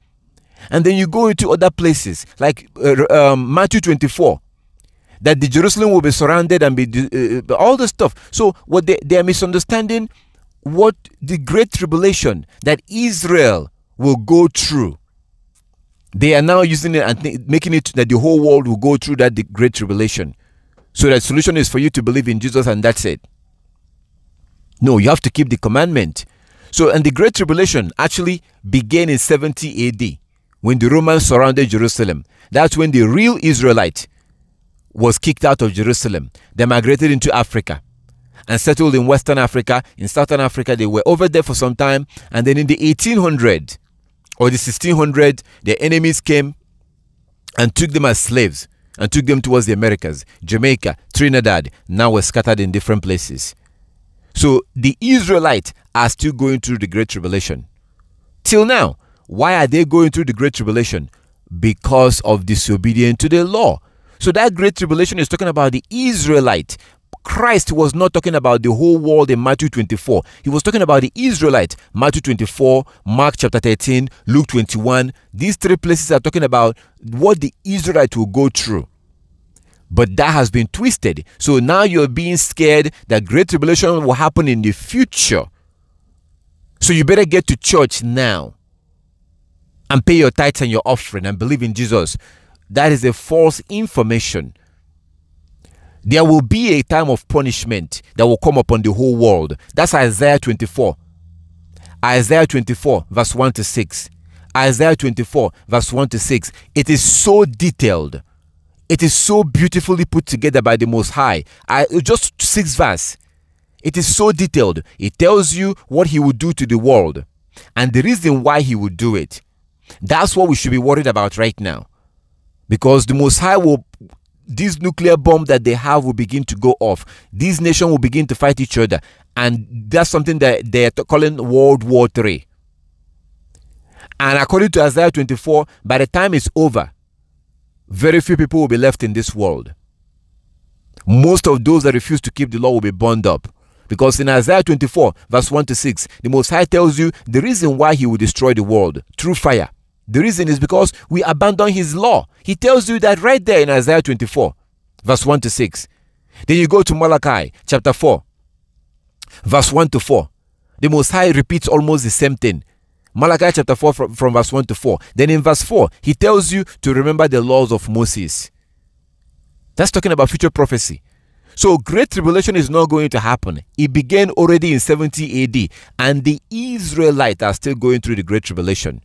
And then you go into other places like Matthew 24. That the Jerusalem will be surrounded and be all the stuff. So what they are misunderstanding what the Great Tribulation that Israel will go through. They are now using it and making it that the whole world will go through that the Great Tribulation. So the solution is for you to believe in Jesus and that's it. No, you have to keep the commandment. So, and the Great Tribulation actually began in 70 AD when the Romans surrounded Jerusalem. That's when the real Israelite was kicked out of Jerusalem. They migrated into Africa and settled in Western Africa. In Southern Africa, they were over there for some time. And then in the 1800s or the 1600s, their enemies came and took them as slaves and took them towards the Americas. Jamaica, Trinidad, now were scattered in different places. So the Israelites are still going through the Great Tribulation. Till now, why are they going through the Great Tribulation? Because of disobedience to the law. So that Great Tribulation is talking about the Israelite. Christ was not talking about the whole world in Matthew 24. He was talking about the Israelite. Matthew 24, Mark chapter 13, Luke 21. These three places are talking about what the Israelite will go through. But that has been twisted. So now you're being scared that Great Tribulation will happen in the future. So you better get to church now and pay your tithes and your offering and believe in Jesus. That is a false information. There will be a time of punishment that will come upon the whole world. That's Isaiah 24. Isaiah 24 verse 1 to 6. Isaiah 24 verse 1 to 6. It is so detailed. It is so beautifully put together by the Most High. Just 6 verse. It is so detailed. It tells you what he will do to the world and the reason why he will do it. That's what we should be worried about right now. Because the Most High will, this nuclear bomb that they have will begin to go off. These nations will begin to fight each other. And that's something that they're calling World War III. And according to Isaiah 24, by the time it's over, very few people will be left in this world. Most of those that refuse to keep the law will be burned up. Because in Isaiah 24, verse 1 to 6, the Most High tells you the reason why he will destroy the world through fire. The reason is because we abandon his law. He tells you that right there in Isaiah 24, verse 1 to 6. Then you go to Malachi chapter 4, verse 1 to 4. The Most High repeats almost the same thing. Malachi chapter 4 from verse 1 to 4. Then in verse 4, he tells you to remember the laws of Moses. That's talking about future prophecy. So Great Tribulation is not going to happen. It began already in 70 AD. And the Israelites are still going through the Great Tribulation.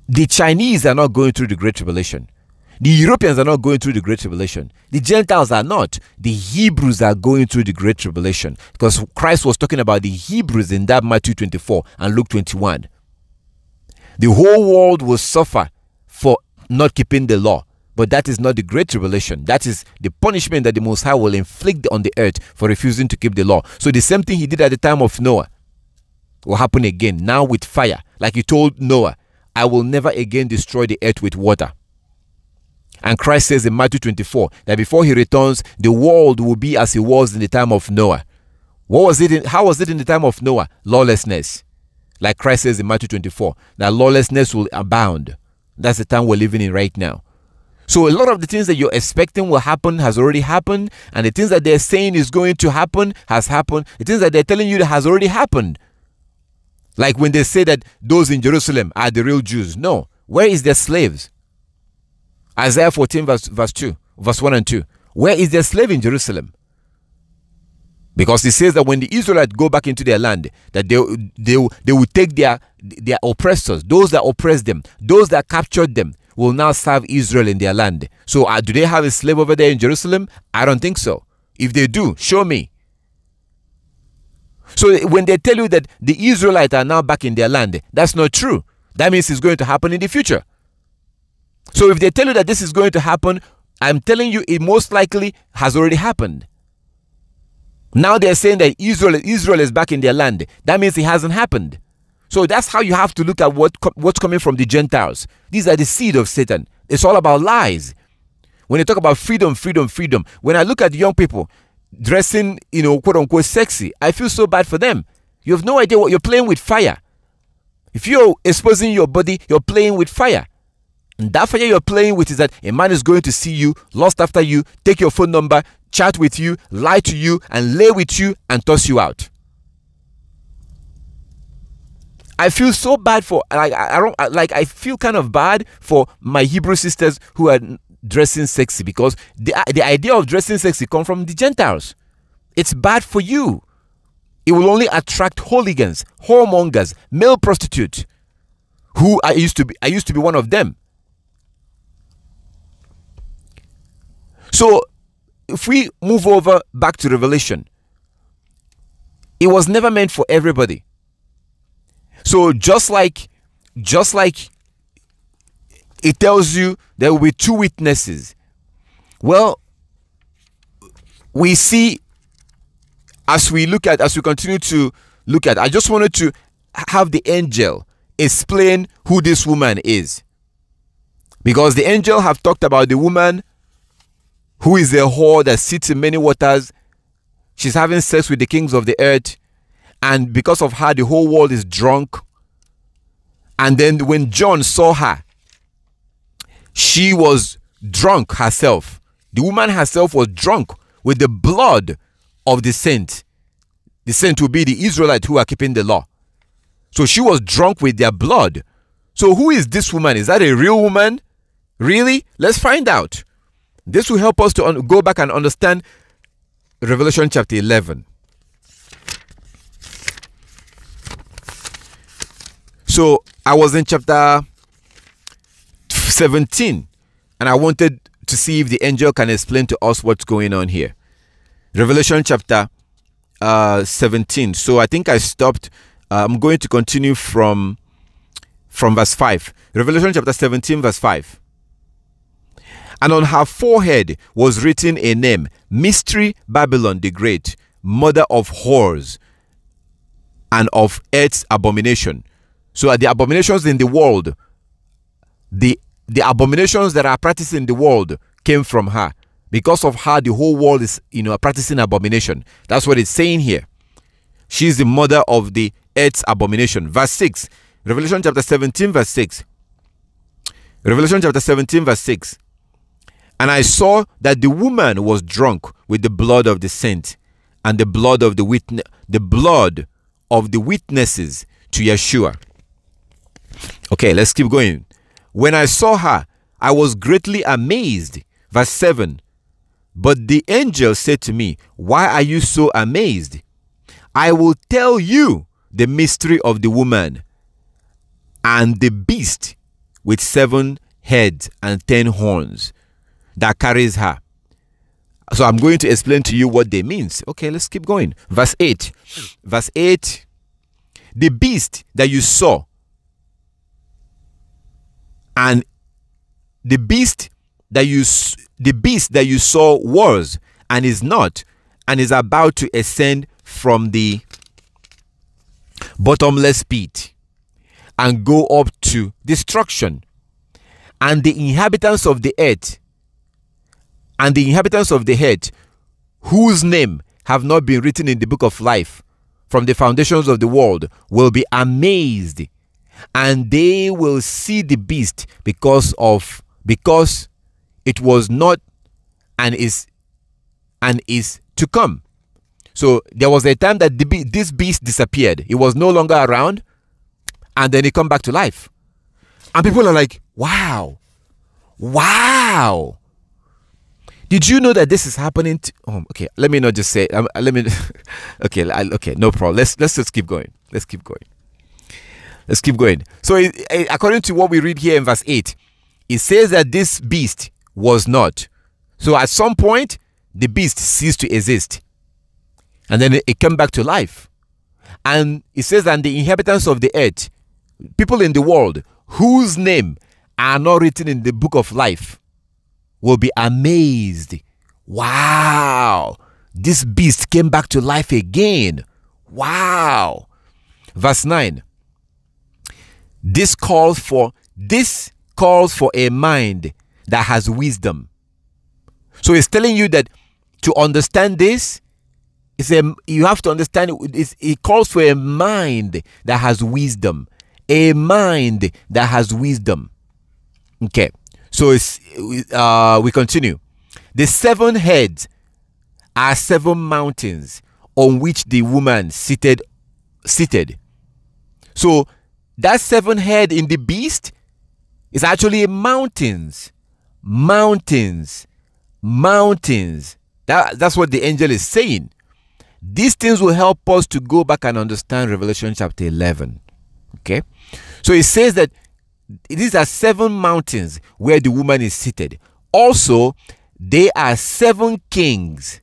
The Chinese are not going through the Great Tribulation. The Europeans are not going through the Great Tribulation. The Gentiles are not. The Hebrews are going through the Great Tribulation. Because Christ was talking about the Hebrews in that Matthew 24 and Luke 21. The whole world will suffer for not keeping the law. But that is not the Great Tribulation. That is the punishment that the Most High will inflict on the earth for refusing to keep the law. So the same thing he did at the time of Noah will happen again, now with fire. Like he told Noah, I will never again destroy the earth with water. And Christ says in Matthew 24 that before he returns, the world will be as it was in the time of Noah. How was it in the time of Noah? Lawlessness. Like Christ says in Matthew 24, that lawlessness will abound. That's the time we're living in right now. So a lot of the things that you're expecting will happen has already happened. And the things that they're saying is going to happen has happened. The things that they're telling you that has already happened. Like when they say that those in Jerusalem are the real Jews. No. Where is their slaves? Isaiah 14 verse 1 and 2. Where is their slave in Jerusalem? Because it says that when the Israelites go back into their land, that they will take their oppressors, those that oppressed them, those that captured them, will now serve Israel in their land. So do they have a slave over there in Jerusalem? I don't think so. If they do, show me. So when they tell you that the Israelites are now back in their land, that's not true. That means it's going to happen in the future. So if they tell you that this is going to happen, I'm telling you it most likely has already happened. Now they're saying that Israel is back in their land. That means it hasn't happened. So that's how you have to look at what's coming from the Gentiles. These are the seed of Satan. It's all about lies. When you talk about freedom, when I look at young people dressing, quote unquote sexy, I feel so bad for them. You have no idea what you're playing with fire. If you're exposing your body, you're playing with fire. And that fire you're playing with is that a man is going to see you, lust after you, take your phone number, chat with you, lie to you, and lay with you and toss you out. I feel so bad for, I feel kind of bad for my Hebrew sisters who are dressing sexy, because the idea of dressing sexy comes from the Gentiles. It's bad for you. It will only attract hooligans, whoremongers, male prostitutes, who I used to be one of them. So if we move over back to Revelation, it was never meant for everybody. So just like it tells you there will be two witnesses. Well, we see as we continue to look at, I just wanted to have the angel explain who this woman is. Because the angel have talked about the woman who is a whore that sits in many waters. She's having sex with the kings of the earth. And because of her, the whole world is drunk. And then when John saw her, she was drunk herself. The woman herself was drunk with the blood of the saint. The saint will be the Israelites who are keeping the law. So she was drunk with their blood. So who is this woman? Is that a real woman? Really? Let's find out. This will help us to go back and understand Revelation chapter 11. So I was in chapter 17 and I wanted to see if the angel can explain to us what's going on here. Revelation chapter 17. So I think I stopped. I'm going to continue from verse 5. Revelation chapter 17 verse 5. And on her forehead was written a name, Mystery Babylon the Great, mother of whores and of earth's abomination. So the abominations in the world, the abominations that are practiced in the world came from her. Because of her, the whole world is, practicing abomination. That's what it's saying here. She's the mother of the earth's abomination. Verse 6. Revelation chapter 17 verse 6. Revelation chapter 17 verse 6. And I saw that the woman was drunk with the blood of the saint and the blood of the witnesses to Yeshua. Okay, let's keep going. When I saw her, I was greatly amazed. Verse 7. But the angel said to me, why are you so amazed? I will tell you the mystery of the woman and the beast with 7 heads and 10 horns that carries her. So I'm going to explain to you what they means. Okay, let's keep going. Verse 8. Verse 8. The beast that you saw, and the beast that you saw was and is not, and is about to ascend from the bottomless pit. and go up to destruction. And the inhabitants of the earth, whose name have not been written in the book of life from the foundations of the world, will be amazed, and they will see the beast because it was not and is to come. So there was a time that this beast disappeared. It was no longer around, and then it come back to life. And people are like, wow. Did you know that this is happening okay, let me not just say okay, no problem. Let's just keep going. Let's keep going. So according to what we read here in verse 8, it says that this beast was not. So at some point, the beast ceased to exist. And then it came back to life. And it says that the inhabitants of the earth, people in the world, whose name are not written in the book of life, will be amazed. Wow. This beast came back to life again. Wow. Verse 9. This calls for a mind that has wisdom. So it's telling you that to understand this, you have to understand it calls for a mind that has wisdom. A mind that has wisdom. Okay. So we continue. The 7 heads are 7 mountains on which the woman seated. So that 7 head in the beast is actually mountains. That's what the angel is saying. These things will help us to go back and understand Revelation chapter 11. Okay? So it says that these are 7 mountains where the woman is seated. Also, they are 7 kings.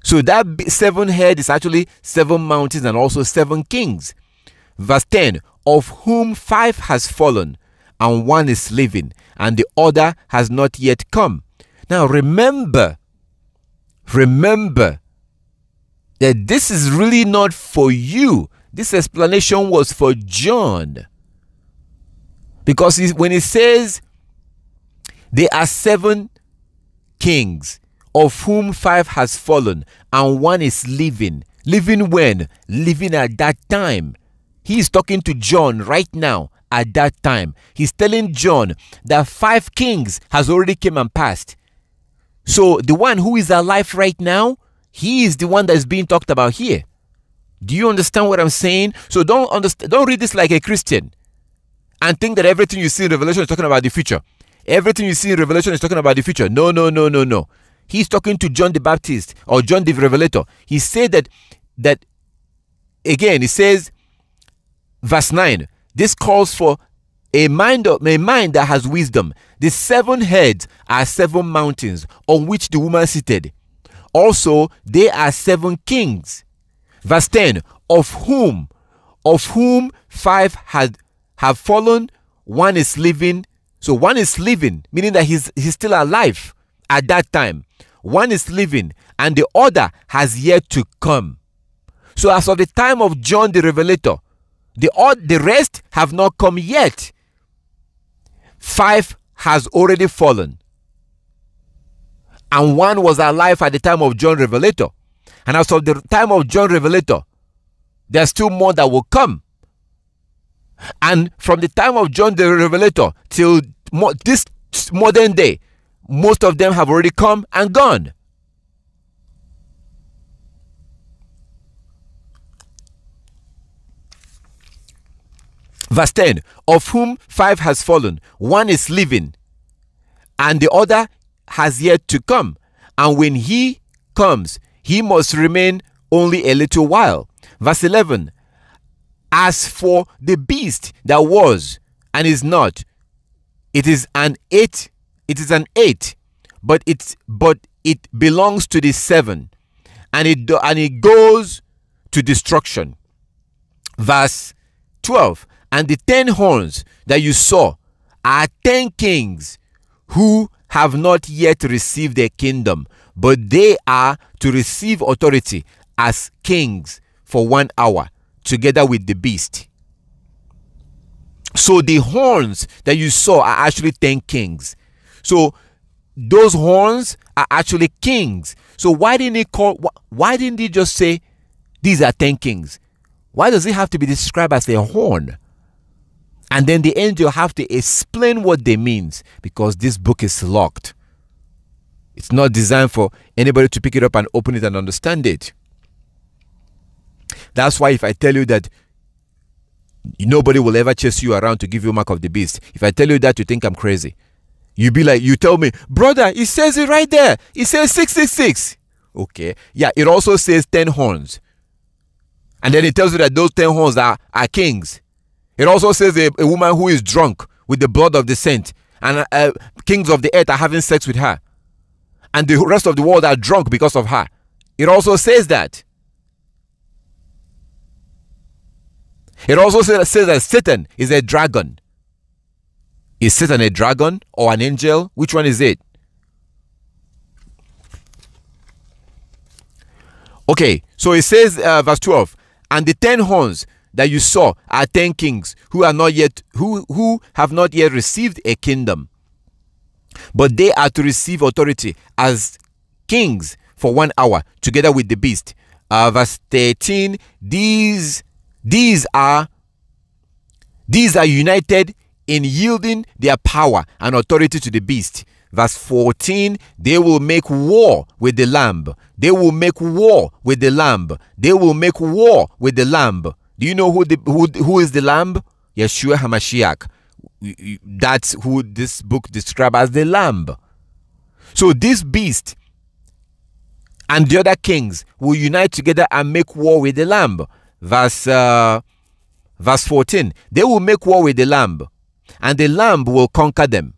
So that 7 head is actually 7 mountains and also 7 kings. Verse 10, of whom 5 has fallen and 1 is living, and the other has not yet come. Now remember that this is really not for you. This explanation was for John. Because when it says there are 7 kings, of whom 5 has fallen and 1 is living. Living when? Living at that time. He is talking to John right now at that time. He's telling John that 5 kings has already come and passed. So the one who is alive right now, he is the one that is being talked about here. Do you understand what I'm saying? So don't read this like a Christian and think that everything you see in Revelation is talking about the future. Everything you see in Revelation is talking about the future. No. He's talking to John the Baptist or John the Revelator. He said that again, he says, verse 9, this calls for a mind that has wisdom. The 7 heads are 7 mountains on which the woman seated. Also, they are 7 kings. Verse 10, of whom 5 have fallen, 1 is living. So 1 is living, meaning that he's still alive at that time. 1 is living, and the other has yet to come. So as of the time of John the Revelator, the rest have not come yet. 5 has already fallen, and 1 was alive at the time of John Revelator. And as of the time of John Revelator, there's still more that will come. And from the time of John the Revelator till this modern day, most of them have already come and gone. Verse 10, of whom 5 has fallen, 1 is living, and the other has yet to come. And when he comes, he must remain only a little while. Verse 11, as for the beast that was and is not, it is an 8, but it belongs to the 7, and it goes to destruction. Verse 12, and the 10 horns that you saw are 10 kings who have not yet received their kingdom, but they are to receive authority as kings for 1 hour, together with the beast. So the horns that you saw are actually 10 kings. So those horns are actually kings. So why didn't he just say these are 10 kings? Why does it have to be described as a horn? And then the angel have to explain what they means, because this book is locked. It's not designed for anybody to pick it up and open it and understand it. That's why if I tell you that nobody will ever chase you around to give you a mark of the beast, if I tell you that, you think I'm crazy. You be like, you tell me, brother, it says it right there. It says 666. Okay. Yeah, it also says 10 horns. And then it tells you that those 10 horns are kings. It also says a woman who is drunk with the blood of the saint, and kings of the earth are having sex with her, and the rest of the world are drunk because of her. It also says that. It also says that Satan is a dragon. Is Satan a dragon or an angel? Which one is it? Okay, so it says, verse 12, and the 10 horns that you saw are 10 kings who have not yet received a kingdom, but they are to receive authority as kings for 1 hour together with the beast. Verse 13, these are united in yielding their power and authority to the beast. Verse 14, they will make war with the Lamb. They will make war with the Lamb. They will make war with the Lamb. Do you know who is the Lamb? Yeshua HaMashiach. That's who this book describes as the Lamb. So this beast and the other kings will unite together and make war with the Lamb. Verse 14, they will make war with the Lamb, and the Lamb will conquer them.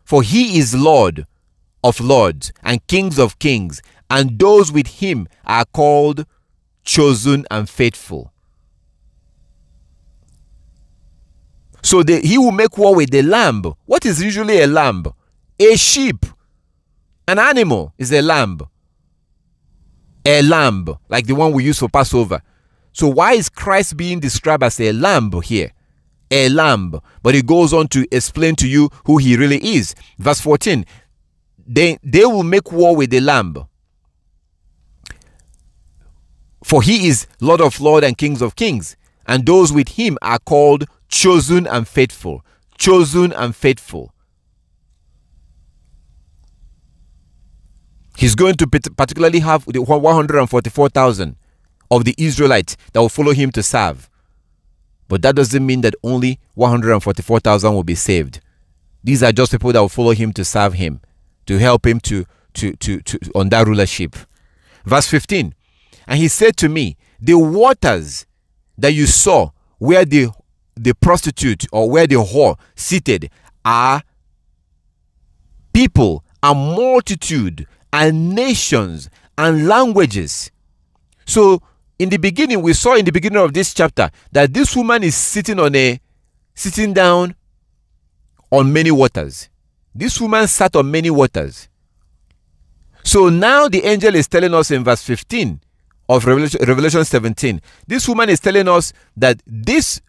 For he is Lord of lords and kings of kings, and those with him are called chosen and faithful. So he will make war with the lamb. What is usually a lamb? A sheep. An animal is a lamb. A lamb, like the one we use for Passover. So why is Christ being described as a lamb here? A lamb. But it goes on to explain to you who he really is. Verse 14. They will make war with the lamb. For he is Lord of lords and kings of kings, and those with him are called chosen and faithful. Chosen and faithful. He's going to particularly have the 144,000 of the Israelites that will follow him to serve. But that doesn't mean that only 144,000 will be saved. These are just people that will follow him to serve him, to help him to on that rulership. Verse 15. And he said to me, the waters that you saw where the prostitute or where the whore seated are people and multitude and nations and languages. So in the beginning, we saw in the beginning of this chapter that this woman is sitting down on many waters. This woman sat on many waters. So now the angel is telling us in verse 15 of Revelation 17, this woman is telling us that this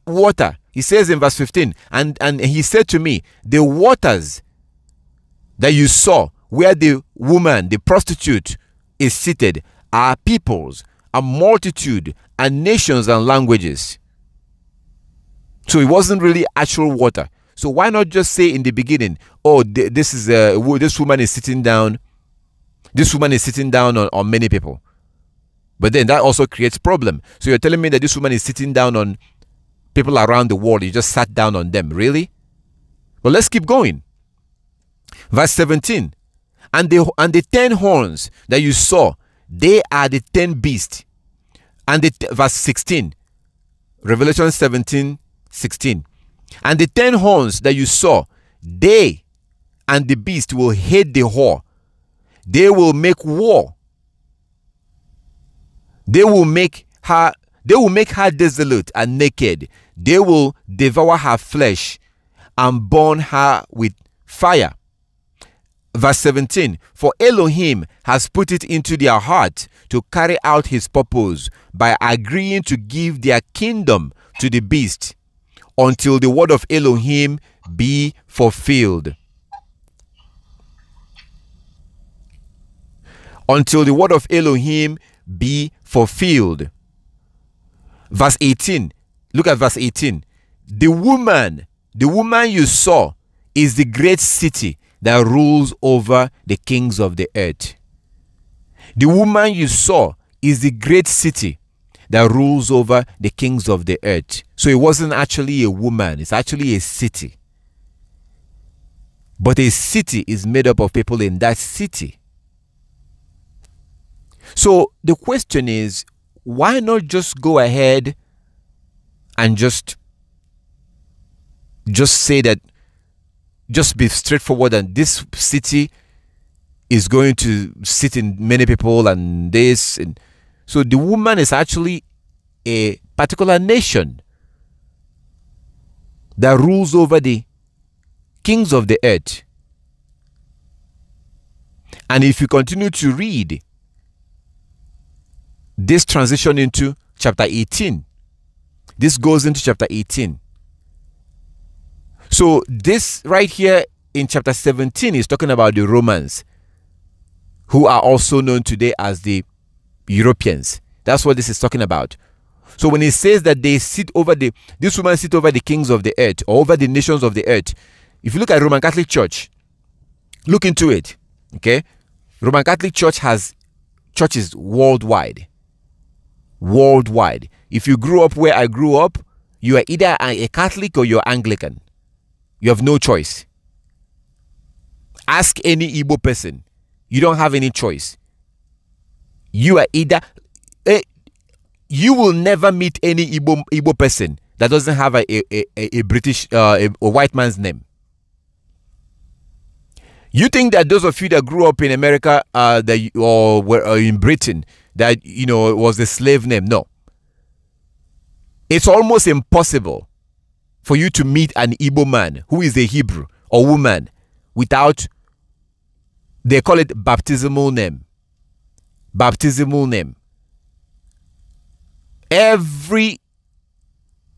water, he says in verse 15, and he said to me, the waters that you saw where the woman, the prostitute, is seated are peoples, a multitude, and nations and languages. So it wasn't really actual water. So why not just say in the beginning, oh, this woman is sitting down. This woman is sitting down on many people. But then that also creates problem. So you're telling me that this woman is sitting down on people around the world. You just sat down on them. Really? But let's keep going. Verse 17. And the 10 horns that you saw, they are the 10 beasts. And verse 16. Revelation 17:16. And the 10 horns that you saw, they and the beast will hate the whore. They will make war. They will make her desolate and naked. They will devour her flesh and burn her with fire. Verse 17. For Elohim has put it into their heart to carry out his purpose by agreeing to give their kingdom to the beast, until the word of Elohim be fulfilled. Until the word of Elohim be fulfilled. Verse 18. Look at verse 18. The woman you saw is the great city that rules over the kings of the earth. The woman you saw is the great city that rules over the kings of the earth. So it wasn't actually a woman, it's actually a city. But a city is made up of people in that city. So the question is, why not just go ahead and just say that, just be straightforward, and this city is going to sit in many people and this. And so the woman is actually a particular nation that rules over the kings of the earth. And if you continue to read, this transition into chapter 18. This goes into chapter 18. So this right here in chapter 17 is talking about the Romans, who are also known today as the Europeans. That's what this is talking about. So when it says that they sit over this woman sit over the kings of the earth, or over the nations of the earth, if you look at Roman Catholic Church, look into it. Okay, Roman Catholic Church has churches worldwide. Worldwide. If you grew up where I grew up, you are either a Catholic or you're Anglican. You have no choice. Ask any Igbo person. You don't have any choice. You are either you will never meet any Igbo person that doesn't have a British a white man's name. You think that those of you that grew up in America or were in Britain, that it was a slave name? No. It's almost impossible for you to meet an Igbo man who is a Hebrew or woman without, they call it baptismal name. Baptismal name. Every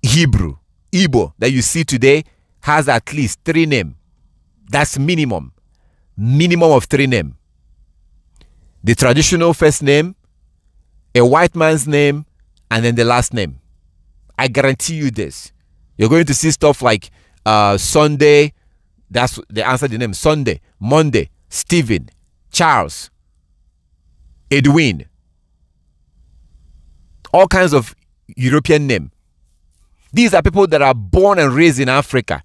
Igbo that you see today has at least 3 names. That's minimum. Minimum of 3 names. The traditional first name, a white man's name, and then the last name. I guarantee you this. You're going to see stuff like Sunday. That's the answer to the name. Sunday, Monday, Stephen, Charles, Edwin. All kinds of European names. These are people that are born and raised in Africa.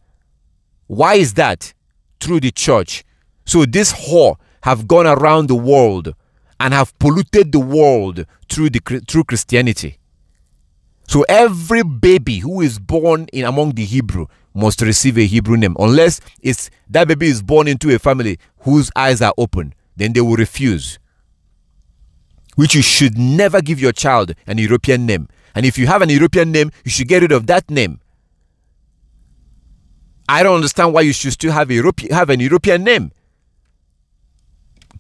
Why is that? Through the church. So this whore have gone around the world and have polluted the world through Christianity. So every baby who is born in among the Hebrew must receive a Hebrew name, unless that baby is born into a family whose eyes are open. Then they will refuse. Which you should never give your child an European name. And if you have an European name, you should get rid of that name. I don't understand why you should still have an European name.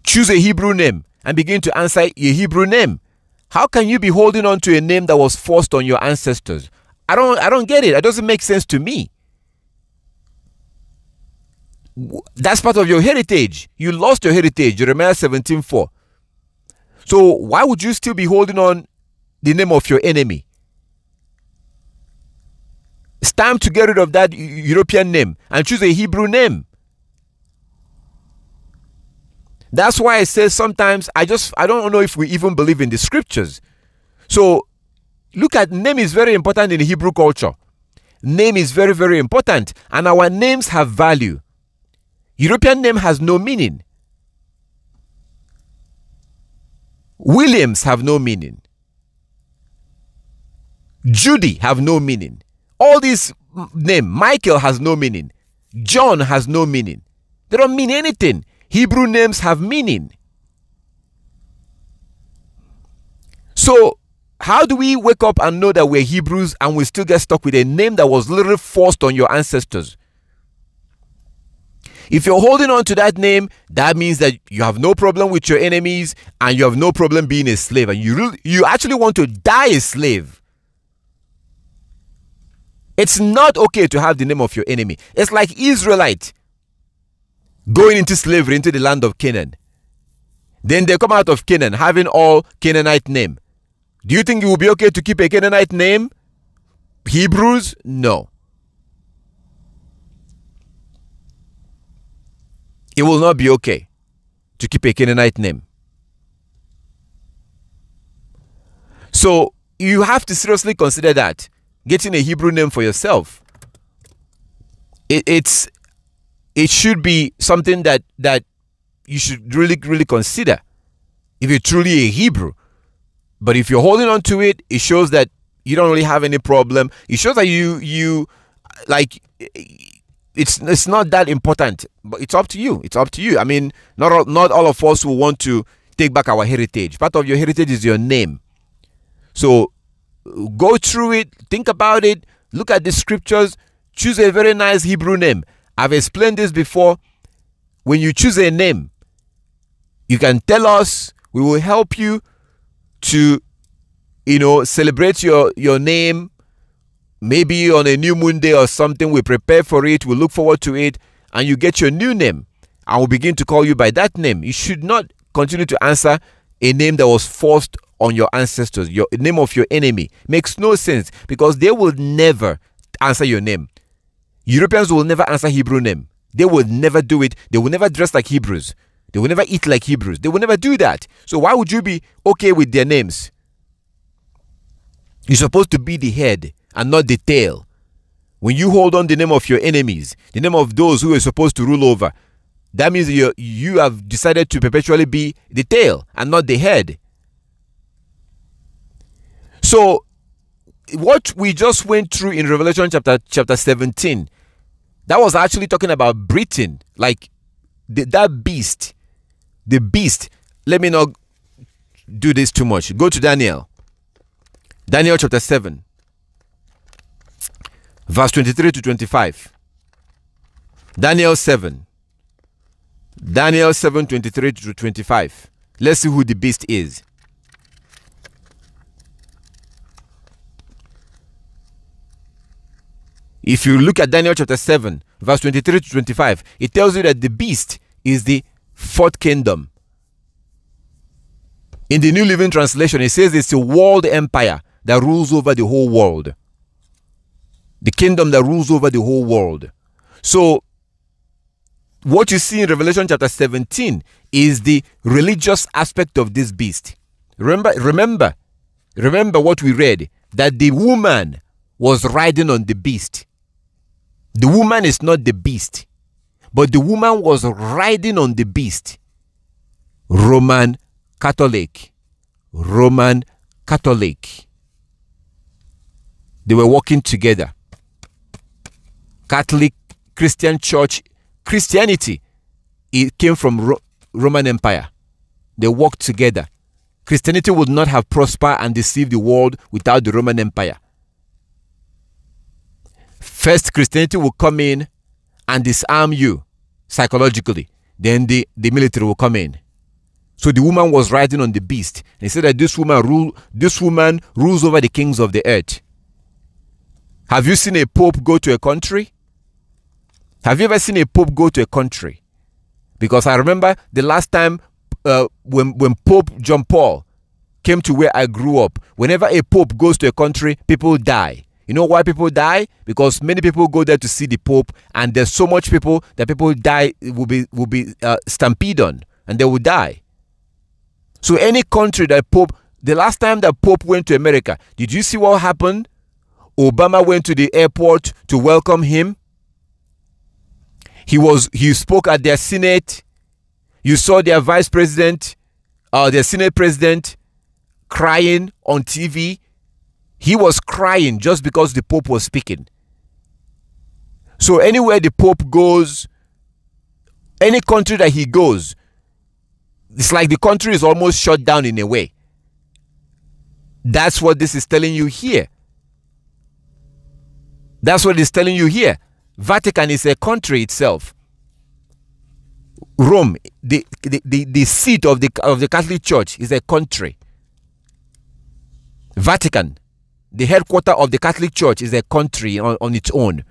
Choose a Hebrew name and begin to answer a Hebrew name. How can you be holding on to a name that was forced on your ancestors? I don't get it. It doesn't make sense to me. That's part of your heritage. You lost your heritage. Jeremiah 17:4. So why would you still be holding on the name of your enemy? It's time to get rid of that European name and choose a Hebrew name. That's why I say sometimes I don't know if we even believe in the scriptures. So look at, name is very important in the Hebrew culture. Name is very, very important, and our names have value. European name has no meaning. Williams have no meaning. Judy have no meaning. All these names, Michael has no meaning. John has no meaning. They don't mean anything. Hebrew names have meaning. So how do we wake up and know that we're Hebrews and we still get stuck with a name that was literally forced on your ancestors? If you're holding on to that name, that means that you have no problem with your enemies and you have no problem being a slave, and you actually want to die a slave. It's not okay to have the name of your enemy. It's like Israelite going into slavery into the land of Canaan. Then they come out of Canaan having all Canaanite name. Do you think it will be okay to keep a Canaanite name? Hebrews? No. It will not be okay to keep a Canaanite name. So you have to seriously consider that. Getting a Hebrew name for yourself. It should be something that you should really consider if you're truly a Hebrew. But if you're holding on to it, it shows that you don't really have any problem. It shows that you like it's not that important. But it's up to you. It's up to you. I mean, not all of us will want to take back our heritage. Part of your heritage is your name. So go through it, think about it, look at the scriptures, choose a very nice Hebrew name. I've explained this before. When you choose a name, you can tell us. We will help you to, celebrate your name. Maybe on a new moon day or something, we prepare for it, we look forward to it, and you get your new name. And we'll begin to call you by that name. You should not continue to answer a name that was forced on your ancestors. Your name of your enemy makes no sense, because they will never answer your name. Europeans will never answer Hebrew name. They will never do it. They will never dress like Hebrews. They will never eat like Hebrews. They will never do that. So why would you be okay with their names? You're supposed to be the head and not the tail. When you hold on the name of your enemies, the name of those who are supposed to rule over, that means you have decided to perpetually be the tail and not the head. So what we just went through in Revelation chapter 17, that was actually talking about Britain, like that beast, the beast. Let me not do this too much. Go to Daniel chapter 7, verse 23 to 25. Daniel 7, 23 to 25. Let's see who the beast is. If you look at Daniel chapter 7, verse 23 to 25, it tells you that the beast is the fourth kingdom. In the New Living Translation, it says it's a world empire that rules over the whole world. The kingdom that rules over the whole world. So, what you see in Revelation chapter 17 is the religious aspect of this beast. Remember what we read, that the woman was riding on the beast. The woman is not the beast, but the woman was riding on the beast. Roman Catholic. They were walking together. Catholic, Christian church, Christianity, it came from Roman Empire. They walked together. Christianity would not have prospered and deceived the world without the Roman Empire. First, Christianity will come in and disarm you psychologically. Then the military will come in. So the woman was riding on the beast. They said that this woman rules over the kings of the earth. Have you seen a pope go to a country? Have you ever seen a pope go to a country? Because I remember the last time when Pope John Paul came to where I grew up, whenever a pope goes to a country, people die. You know why people die? Because many people go there to see the Pope, and there's so much people that people die will be stampede on, and they will die. So any country that Pope, the last time that Pope went to America, did you see what happened? Obama went to the airport to welcome him. He spoke at their Senate. You saw their vice president, their Senate president, crying on TV. He was crying just because the Pope was speaking. So anywhere the Pope goes, any country that he goes, it's like the country is almost shut down in a way. That's what this is telling you here. That's what it's telling you here. Vatican is a country itself. Rome, the seat of the Catholic Church, is a country. Vatican The headquarter of the Catholic Church is a country on its own.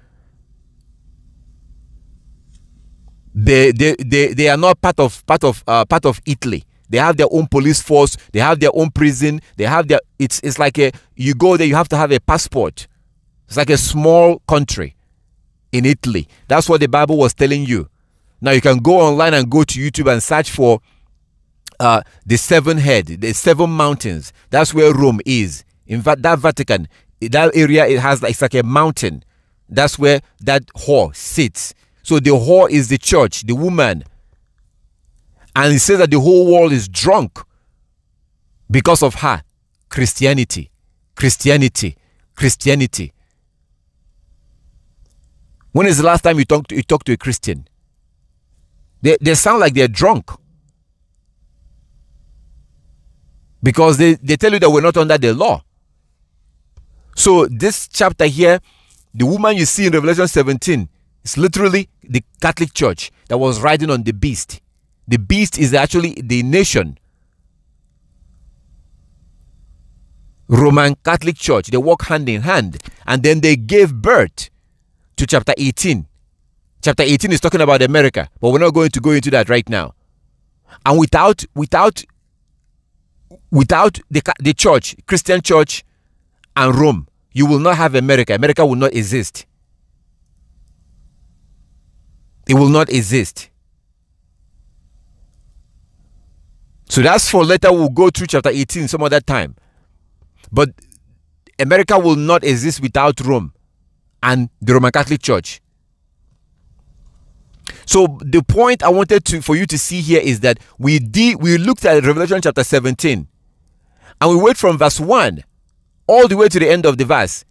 They are not part of Italy. They have their own police force. They have their own prison. They have their. It's like you go there. You have to have a passport. It's like a small country in Italy. That's what the Bible was telling you. Now you can go online and go to YouTube and search for the seven head, the seven mountains. That's where Rome is. In fact, that Vatican, that area, it's like a mountain. That's where that whore sits. So the whore is the church, the woman. And it says that the whole world is drunk because of her. Christianity. Christianity. Christianity. When is the last time you talked to a Christian? They sound like they're drunk. Because they tell you that we're not under the law. So this chapter here, the woman you see in Revelation 17, is literally the Catholic Church that was riding on the beast. The beast is actually the nation. Roman Catholic Church. They walk hand in hand. And then they gave birth to chapter 18. Chapter 18 is talking about America. But we're not going to go into that right now. And without the church, Christian church and Rome, you will not have America. America will not exist. It will not exist. So that's for later. We'll go through chapter 18 some other time. But America will not exist without Rome and the Roman Catholic Church. So the point I wanted for you to see here is that we looked at Revelation chapter 17 and we went from verse 1 all the way to the end of the verse.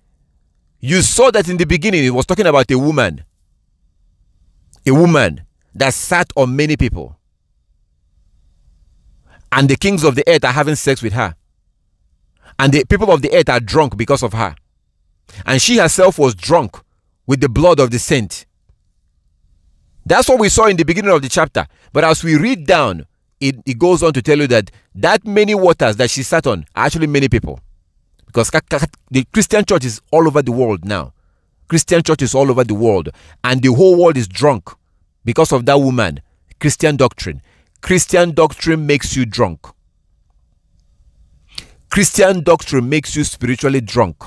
You saw that in the beginning it was talking about a woman that sat on many people. And the kings of the earth are having sex with her. And the people of the earth are drunk because of her. And she herself was drunk with the blood of the saint. That's what we saw in the beginning of the chapter. But as we read down, it goes on to tell you that many waters that she sat on are actually many people. Because the Christian church is all over the world now. Christian church is all over the world. And the whole world is drunk because of that woman. Christian doctrine. Christian doctrine makes you drunk. Christian doctrine makes you spiritually drunk.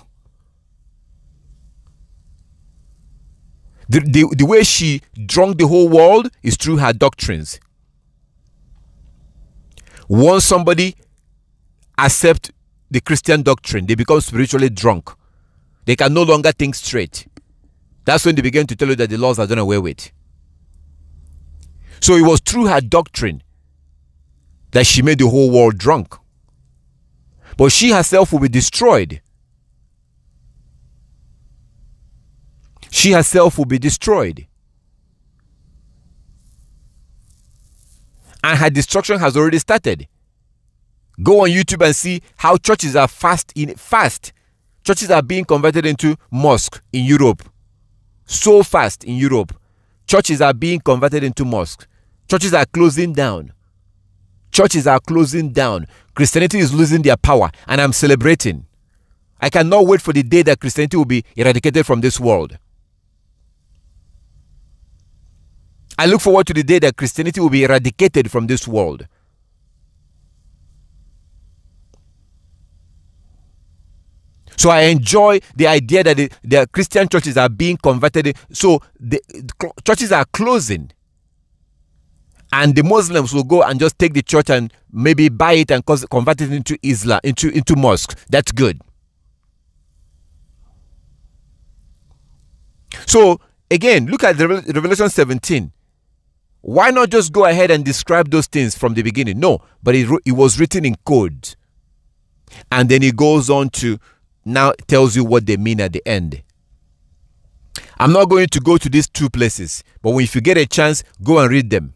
The way she drunk the whole world is through her doctrines. Once somebody accepts the Christian doctrine, they become spiritually drunk. They can no longer think straight. That's when they begin to tell you that the laws are done away with. So it was through her doctrine that she made the whole world drunk. But she herself will be destroyed. She herself will be destroyed. And her destruction has already started. Go on YouTube and see how churches are fast. Churches are being converted into mosques in Europe. So fast in Europe. Churches are being converted into mosques. Churches are closing down. Churches are closing down. Christianity is losing their power, and I'm celebrating. I cannot wait for the day that Christianity will be eradicated from this world. I look forward to the day that Christianity will be eradicated from this world. So I enjoy the idea that the Christian churches are being converted. So the churches are closing. And the Muslims will go and just take the church and maybe buy it and convert it into Islam, into mosques. That's good. So again, look at Revelation 17. Why not just go ahead and describe those things from the beginning? No, but it was written in code. And then it goes on to now tells you what they mean at the end. I'm not going to go to these two places, but if you get a chance, go and read them.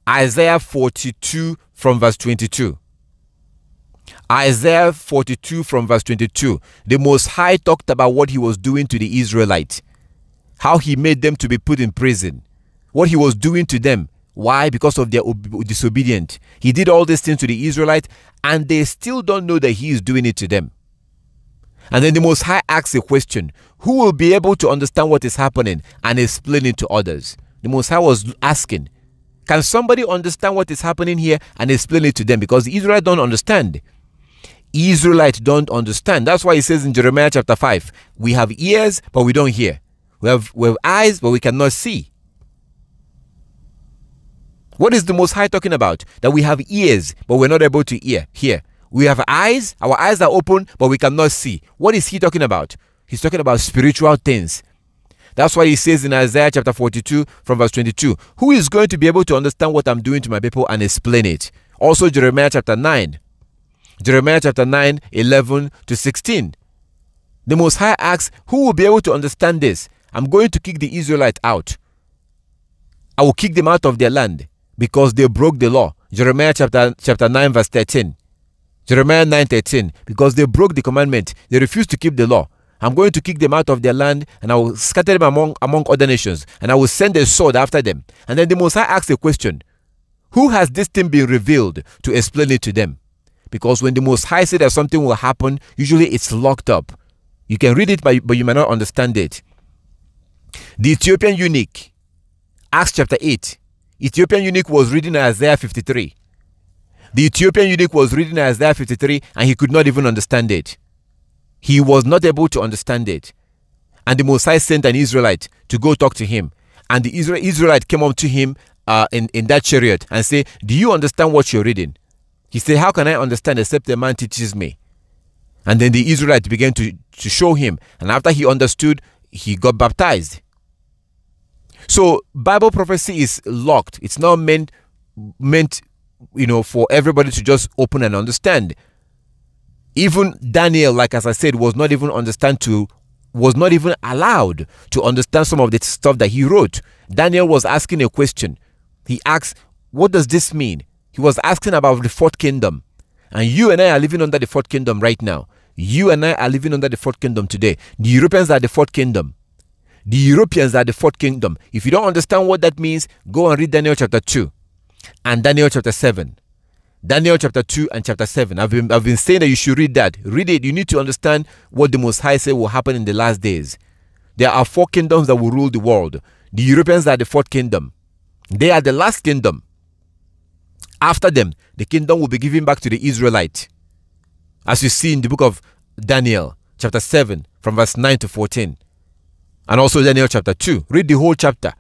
Isaiah 42 from verse 22. Isaiah 42 from verse 22. The Most High talked about what he was doing to the Israelites. How he made them to be put in prison. What he was doing to them. Why? Because of their disobedience. He did all these things to the Israelites and they still don't know that he is doing it to them. And then the Most High asks a question. Who will be able to understand what is happening and explain it to others? The Most High was asking, can somebody understand what is happening here and explain it to them? Because the Israelites don't understand. Israelites don't understand. That's why he says in Jeremiah chapter 5, we have ears, but we don't hear. We have eyes, but we cannot see. What is the Most High talking about? That we have ears, but we're not able to hear. We have eyes, our eyes are open, but we cannot see. What is he talking about? He's talking about spiritual things. That's why he says in Isaiah chapter 42 from verse 22, who is going to be able to understand what I'm doing to my people and explain it? Also Jeremiah chapter 9. Jeremiah chapter 9, 11 to 16. The Most High asks, who will be able to understand this? I'm going to kick the Israelites out. I will kick them out of their land because they broke the law. Jeremiah chapter 9 verse 13. Jeremiah 9:13, because they broke the commandment. They refused to keep the law. I'm going to kick them out of their land, and I will scatter them among other nations, and I will send a sword after them. And then the Most High asks a question. Who has this thing been revealed to explain it to them? Because when the Most High said that something will happen, usually it's locked up. You can read it, but you may not understand it. The Ethiopian eunuch, Acts chapter 8. Ethiopian eunuch was reading Isaiah 53. The Ethiopian eunuch was reading Isaiah 53 and he could not even understand it. He was not able to understand it. And the Most High sent an Israelite to go talk to him. And the Israelite came up to him in that chariot and said, do you understand what you're reading? He said, how can I understand except a man teaches me? And then the Israelite began to show him. And after he understood, he got baptized. So Bible prophecy is locked. It's not meant for everybody to just open and understand. Even Daniel, like as I said, was not even allowed to understand some of the stuff that he wrote. Daniel was asking a question. He asked, what does this mean? He was asking about the fourth kingdom. And you and I are living under the fourth kingdom right now. You and I are living under the fourth kingdom today. The Europeans are the fourth kingdom. The Europeans are the fourth kingdom. If you don't understand what that means, go and read Daniel chapter 2 and Daniel chapter 7. Daniel chapter 2 and chapter 7. I've been saying that you should read that. Read it. You need to understand what the Most High said will happen in the last days. There are four kingdoms that will rule the world. The Europeans are the fourth kingdom. They are the last kingdom. After them, the kingdom will be given back to the Israelites. As you see in the book of Daniel chapter 7 from verse 9 to 14. And also Daniel chapter 2. Read the whole chapter.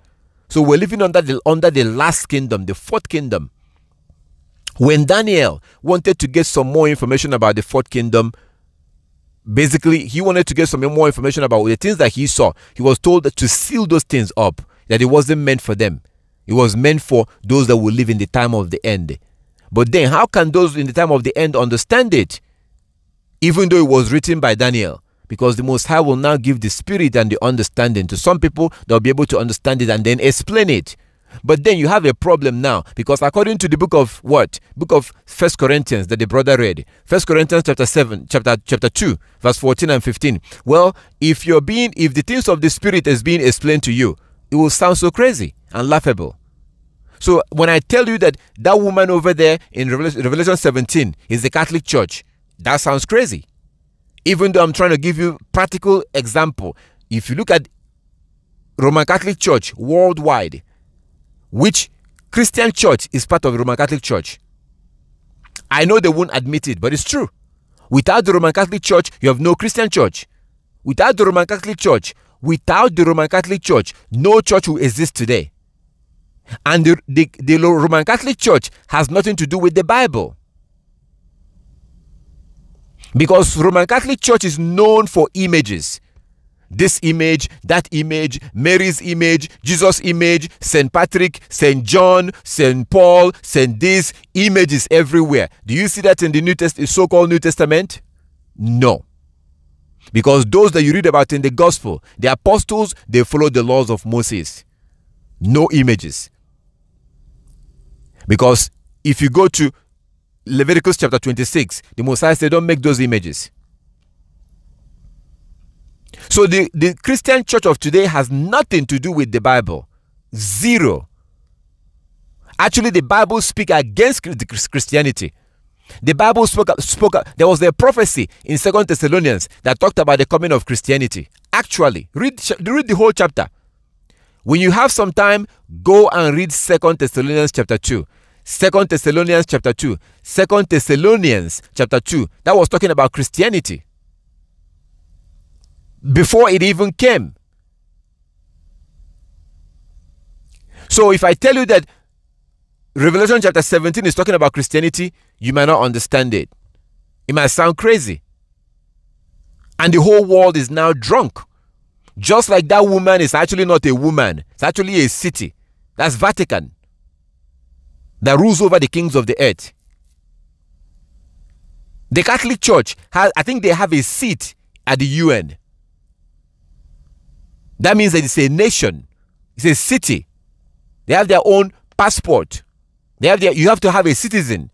So we're living under the last kingdom, the fourth kingdom. When Daniel wanted to get some more information about the fourth kingdom, basically he wanted to get some more information about the things that he saw. He was told to seal those things up, that it wasn't meant for them. It was meant for those that will live in the time of the end. But then how can those in the time of the end understand it? Even though it was written by Daniel. Because the Most High will now give the spirit and the understanding to some people. They'll be able to understand it and then explain it. But then you have a problem now, because according to the book of what? Book of 1 Corinthians that the brother read. 1 Corinthians chapter 2, verse 14 and 15. Well, if the things of the spirit is being explained to you, it will sound so crazy and laughable. So when I tell you that woman over there in Revelation 17 is the Catholic Church, that sounds crazy. Even though I'm trying to give you practical example. If you look at Roman Catholic Church worldwide, which Christian church is part of the Roman Catholic Church? I know they won't admit it, but it's true. Without the Roman Catholic Church, you have no Christian church. Without the Roman Catholic Church, no church will exist today. And the Roman Catholic Church has nothing to do with the Bible. Because Roman Catholic Church is known for images. This image, that image, Mary's image, Jesus' image, St. Patrick, St. John, St. Paul, St. this, images everywhere. Do you see that in the so-called New Testament? No. Because those that you read about in the gospel, the apostles, they followed the laws of Moses. No images. Because if you go to Leviticus chapter 26, the Most High said, don't make those images. So the Christian church of today has nothing to do with the Bible. Zero. Actually, the Bible speaks against Christianity. The Bible spoke. There was a prophecy in 2 Thessalonians that talked about the coming of Christianity. Actually, read the whole chapter. When you have some time, go and read 2 Thessalonians chapter 2. 2 Thessalonians chapter 2. 2 Thessalonians chapter 2. That was talking about Christianity. Before it even came. So if I tell you that Revelation chapter 17 is talking about Christianity, you might not understand it. It might sound crazy. And the whole world is now drunk. Just like that woman is actually not a woman. It's actually a city. That's Vatican. That rules over the kings of the earth. The Catholic Church has, I think they have a seat at the UN. That means that it's a nation. It's a city. They have their own passport. You have to have a citizen.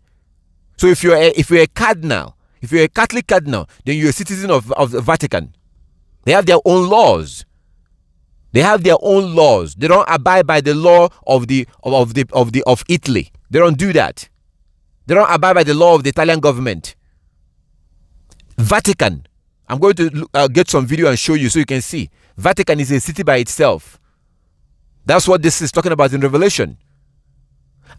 So if you're a cardinal, if you're a Catholic cardinal, then you're a citizen of the Vatican. They have their own laws. They have their own laws. They don't abide by the law of Italy. They don't do that. They don't abide by the law of the Italian government. Vatican. I'm going to get some video and show you so you can see. Vatican is a city by itself. That's what this is talking about in Revelation.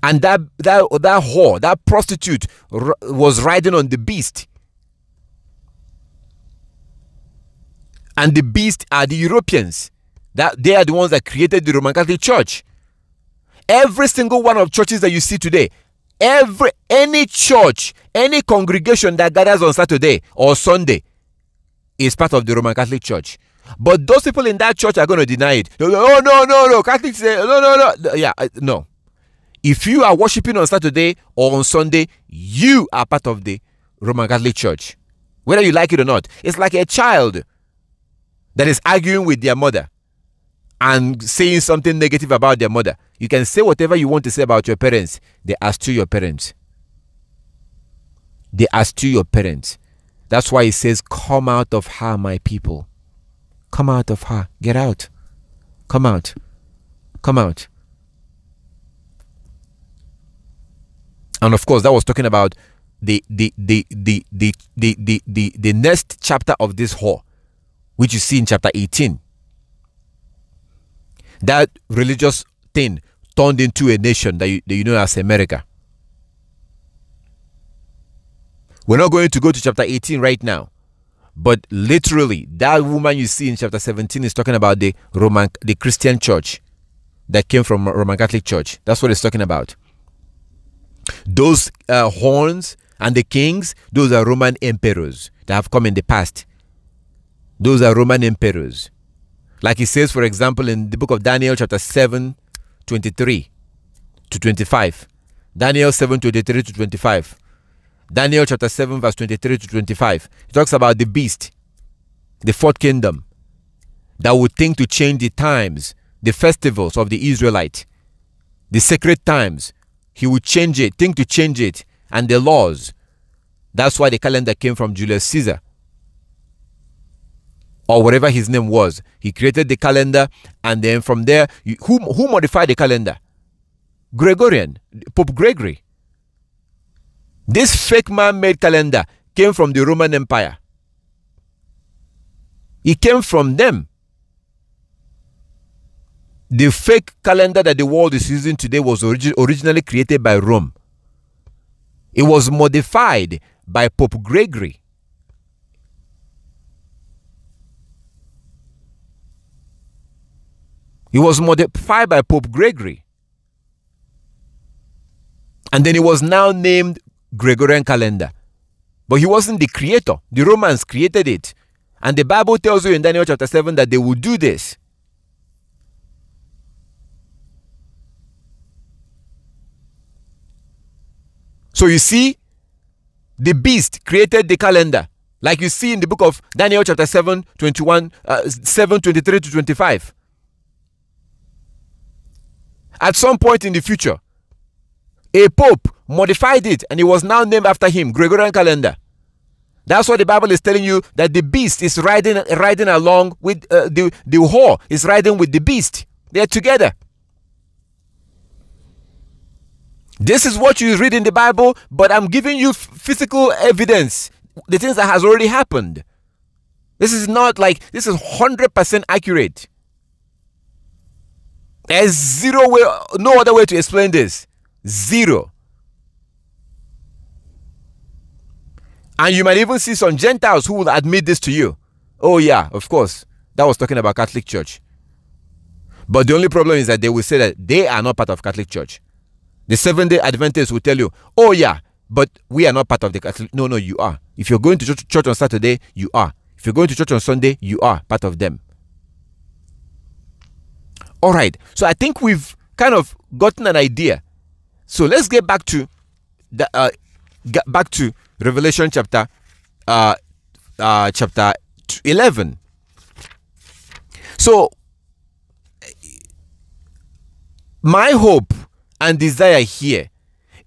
And that whore, that prostitute was riding on the beast. And the beast are the Europeans. That they are the ones that created the Roman Catholic Church. Every single one of churches that you see today, any church, any congregation that gathers on Saturday or Sunday is part of the Roman Catholic Church. But those people in that church are going to deny it. Oh, no. Catholics say, no. Yeah, no. If you are worshiping on Saturday or on Sunday, you are part of the Roman Catholic Church. Whether you like it or not. It's like a child that is arguing with their mother and saying something negative about their mother. You can say whatever you want to say about your parents. They are still your parents. They are still your parents. That's why it says, come out of her, my people. Come out of her. Get out. Come out. Come out. And of course, that was talking about the next chapter of this whore, which you see in chapter 18. That religious thing turned into a nation that you know as America. We're not going to go to chapter 18 right now. But literally, that woman you see in chapter 17 is talking about the Christian church that came from Roman Catholic Church. That's what it's talking about. Those horns and the kings, those are Roman emperors that have come in the past. Those are Roman emperors. Like it says, for example, in the book of Daniel, chapter 7, 23 to 25. Daniel 7, 23 to 25. Daniel chapter 7, verse 23 to 25. It talks about the beast, the fourth kingdom, that would think to change the times, the festivals of the Israelite, the sacred times. He would change it, think to change it, and the laws. That's why the calendar came from Julius Caesar, or whatever his name was. He created the calendar, and then from there, who modified the calendar? Gregorian, Pope Gregory. This fake man-made calendar came from the Roman Empire. It came from them. The fake calendar that the world is using today was originally created by Rome. It was modified by Pope Gregory. It was modified by Pope Gregory. And then it was now named Gregorian calendar. But he wasn't the creator. The Romans created it. And the Bible tells you in Daniel chapter 7 that they will do this. So you see, the beast created the calendar. Like you see in the book of Daniel chapter 7, 23 to 25. At some point in the future, a pope modified it and it was now named after him, Gregorian calendar. That's what the Bible is telling you, that the beast is riding along with the whore is riding with the beast. They are together. This is what you read in the Bible, but I'm giving you physical evidence, the things that has already happened. This is not like, this is 100% accurate. There's zero way, no other way to explain this. Zero. And you might even see some Gentiles who will admit this to you. Oh yeah, of course. That was talking about Catholic Church. But the only problem is that they will say that they are not part of Catholic Church. The Seventh-day Adventists will tell you, oh yeah, but we are not part of the Catholic. No, you are. If you're going to church on Saturday, you are. If you're going to church on Sunday, you are part of them. All right. So I think we've kind of gotten an idea. So let's get back to Revelation chapter 11. So my hope and desire here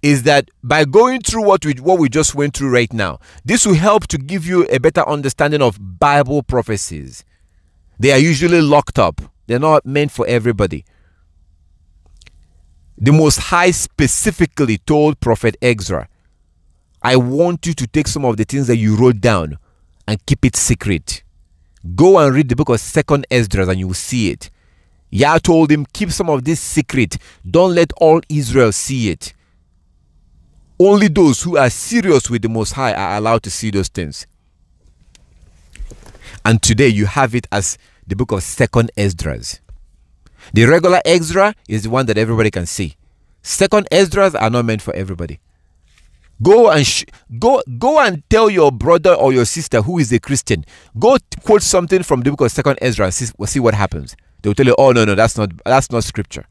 is that by going through what we just went through right now, this will help to give you a better understanding of Bible prophecies. They are usually locked up. They're not meant for everybody. The Most High specifically told Prophet Ezra, I want you to take some of the things that you wrote down and keep it secret. Go and read the book of 2nd Esdras and you will see it. Yah told him, keep some of this secret. Don't let all Israel see it. Only those who are serious with the Most High are allowed to see those things. And today you have it as the book of 2nd Esdras. The regular Ezra is the one that everybody can see. 2nd Esdras are not meant for everybody. Go and tell your brother or your sister who is a Christian. Go quote something from the book of 2nd Ezra and see what happens. They will tell you, oh no, that's not scripture.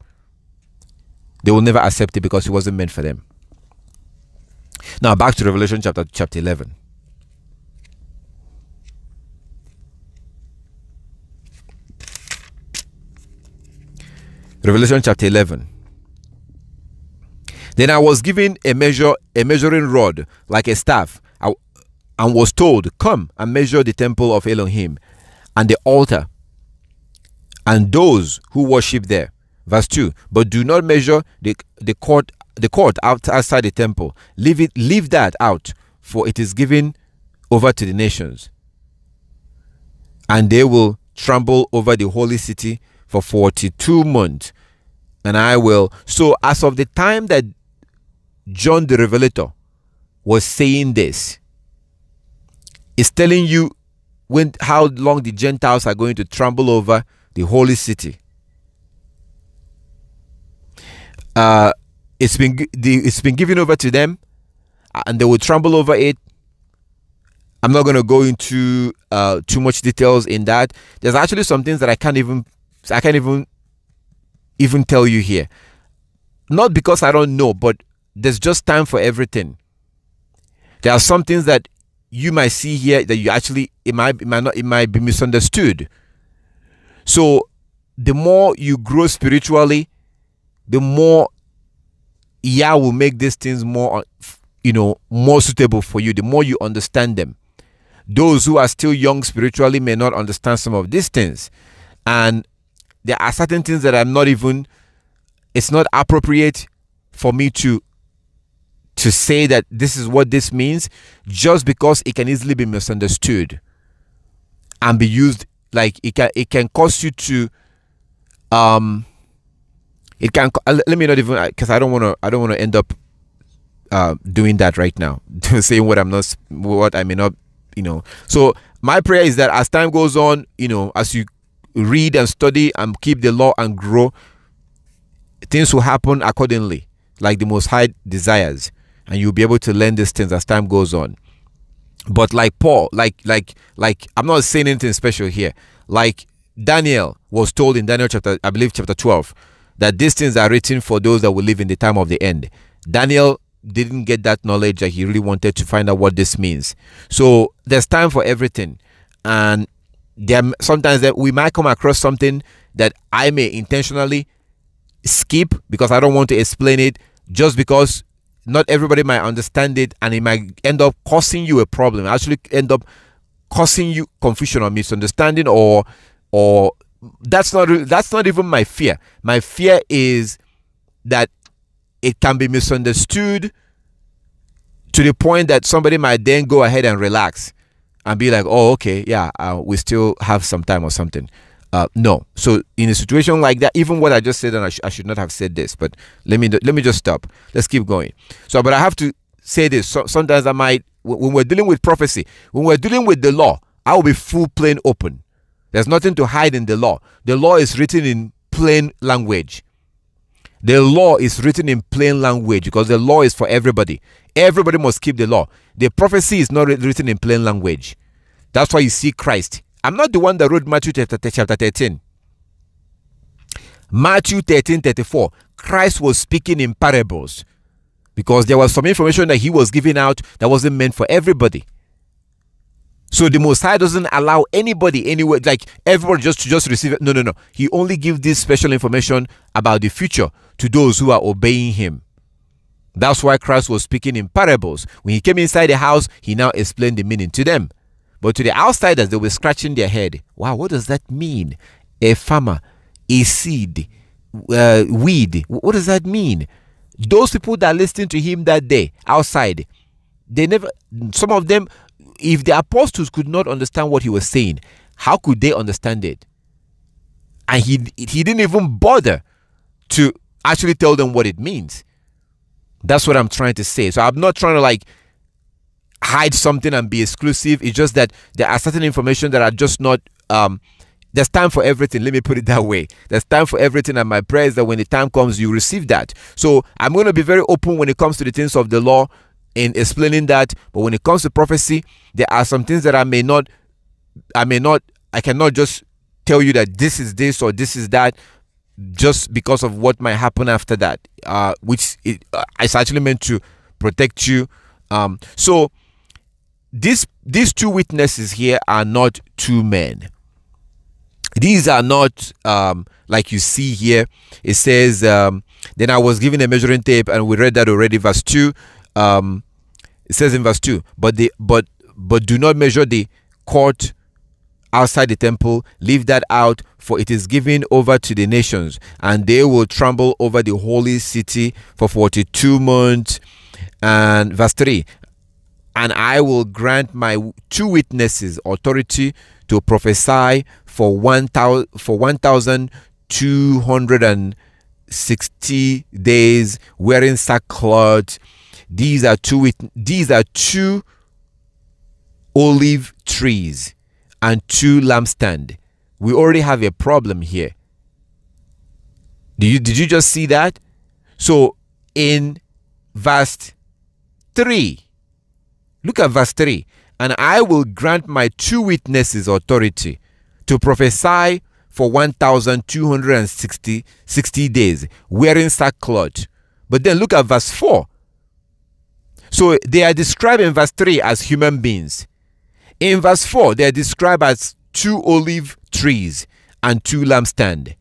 They will never accept it because it wasn't meant for them. Now back to Revelation chapter 11. Revelation chapter 11. Then I was given a measuring rod like a staff, and was told, come and measure the temple of Elohim and the altar and those who worship there. Verse 2. But do not measure the court outside the temple. Leave that out, for it is given over to the nations, and they will trample over the holy city for 42 months. And I will. So as of the time that John the Revelator was saying this, it's telling you how long the Gentiles are going to trample over the holy city. It's been given over to them, and they will trample over it. I'm not going to go into too much details in that. There's actually some things that I can't even tell you here. Not because I don't know, but there's just time for everything. There are some things that you might see here that you actually it might be misunderstood. So the more you grow spiritually, the more Yah will make these things more suitable for you. The more you understand them. Those who are still young spiritually may not understand some of these things, and there are certain things that it's not appropriate for me to say that this is what this means, just because it can easily be misunderstood and be used, like it can cause you to it can let me not even, because I don't want to end up doing that right now, saying what I may not, So my prayer is that as time goes on, as you read and study and keep the law and grow, things will happen accordingly, like the Most High desires, and you'll be able to learn these things as time goes on. But like Paul, like I'm not saying anything special here. Like Daniel was told in Daniel chapter 12, that these things are written for those that will live in the time of the end. Daniel didn't get that knowledge that he really wanted to find out what this means. So there's time for everything, and sometimes that we might come across something that I may intentionally skip because I don't want to explain it, just because not everybody might understand it, and it might end up causing you a problem, actually end up causing you confusion or misunderstanding, or that's not even my fear. My fear is that it can be misunderstood to the point that somebody might then go ahead and relax and be like, oh, okay, yeah, we still have some time or something. No. So in a situation like that, even what I just said, and I should not have said this, but let me just stop. Let's keep going. So, but I have to say this. Sometimes I might, when we're dealing with prophecy, when we're dealing with the law, I will be full plain open. There's nothing to hide in the law. The law is written in plain language. The law is written in plain language because the law is for everybody. Everybody must keep the law. The prophecy is not written in plain language. That's why you see Christ. I'm not the one that wrote Matthew chapter 13. Matthew 13:34. Christ was speaking in parables because there was some information that he was giving out that wasn't meant for everybody. So the Most High doesn't allow anybody anywhere, like everybody just receive it. No. He only gives this special information about the future to those who are obeying him. That's why Christ was speaking in parables. When he came inside the house, he now explained the meaning to them. But to the outsiders, they were scratching their head. Wow, what does that mean? A farmer, a seed, weed. What does that mean? Those people that listened to him that day outside, some of them, if the apostles could not understand what he was saying, how could they understand it? And he didn't even bother to actually tell them what it means. That's what I'm trying to say. So I'm not trying to hide something and be exclusive. It's just that there are certain information that are just not, there's time for everything. Let me put it that way. There's time for everything, and my prayer is that when the time comes, you receive that. So I'm going to be very open when it comes to the things of the law in explaining that. But when it comes to prophecy, there are some things that I cannot just tell you that this is this or this is that just because of what might happen after that, which is actually meant to protect you. So these two witnesses here are not two men. These are not like you see here. It says, then I was given a measuring tape, and we read that already, verse 2. It says in verse 2, but do not measure the court outside the temple. Leave that out, for it is given over to the nations, and they will trample over the holy city for 42 months. And verse 3, and I will grant my two witnesses authority to prophesy for 1,260 days, wearing sackcloth. These are two olive trees and two lampstands. We already have a problem here. Did you just see that? So in verse 3, look at verse 3. And I will grant my two witnesses authority to prophesy for 1,260 days, wearing sackcloth. But then look at verse 4. So they are described in verse 3 as human beings. In verse 4, they are described as two olive trees and two lampstands.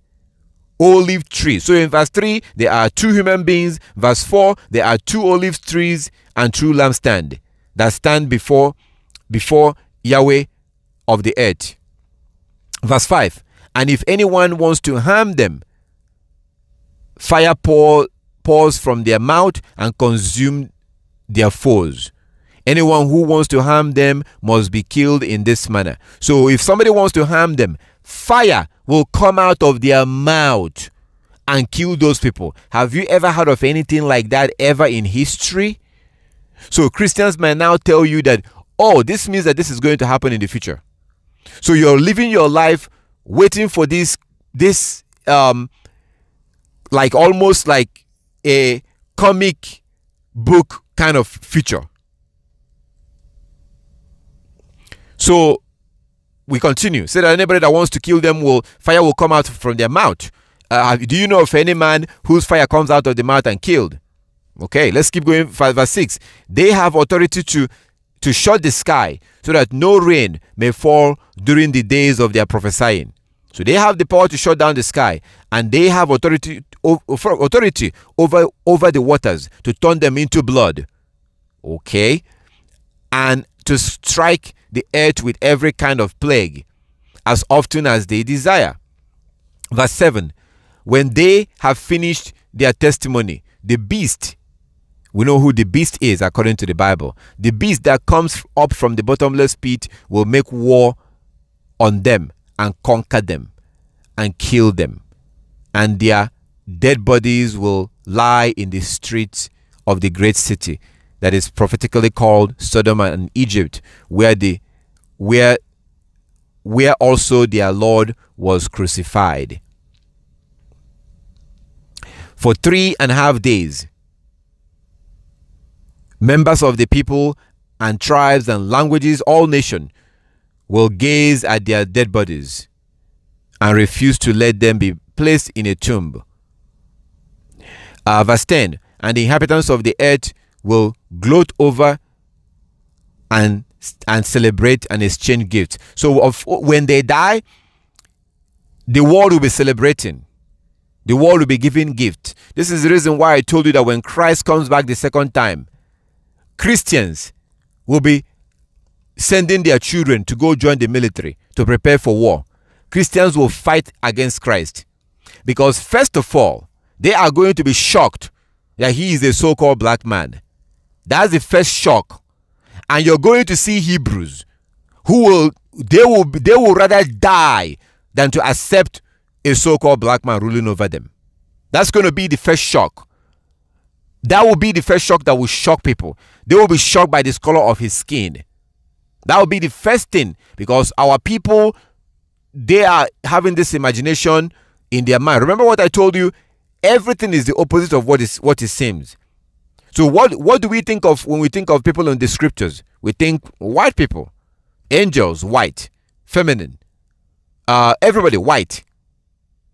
Olive trees. So in verse 3, there are two human beings. Verse 4, there are two olive trees and two lampstands that stand before Yahweh of the earth. Verse 5, and if anyone wants to harm them, fire pours from their mouth and consume their foes. Anyone who wants to harm them must be killed in this manner. So if somebody wants to harm them, fire will come out of their mouth and kill those people. Have you ever heard of anything like that ever in history? So Christians may now tell you that, oh, this means that this is going to happen in the future. So you're living your life waiting for this like almost like a comic book kind of future. So we continue. Say that anybody that wants to kill them, fire will come out from their mouth. Do you know of any man whose fire comes out of the mouth and killed? Okay, let's keep going. Verse 6. They have authority to shut the sky so that no rain may fall during the days of their prophesying. So they have the power to shut down the sky, and they have authority over the waters to turn them into blood. Okay, and to strike the earth with every kind of plague as often as they desire. Verse 7. When they have finished their testimony, the beast, we know who the beast is according to the Bible. The beast that comes up from the bottomless pit will make war on them and conquer them and kill them. And their dead bodies will lie in the streets of the great city that is prophetically called Sodom and Egypt, where also their Lord was crucified. For 3.5 days, members of the people and tribes and languages, all nations, will gaze at their dead bodies and refuse to let them be placed in a tomb. Verse 10, and the inhabitants of the earth will gloat over and celebrate and exchange gifts. So when they die, the world will be celebrating. The world will be giving gifts. This is the reason why I told you that when Christ comes back the second time, Christians will be sending their children to go join the military to prepare for war. Christians will fight against Christ because, first of all, they are going to be shocked that he is a so-called black man. That's the first shock. And you're going to see Hebrews who will rather die than to accept a so-called black man ruling over them. That's going to be the first shock. That will be the first shock that will shock people. They will be shocked by the color of his skin. That will be the first thing, because our people, they are having this imagination in their mind. Remember what I told you? Everything is the opposite of what it seems. So what do we think of when we think of people in the scriptures? We think white people, angels, white, feminine, everybody white.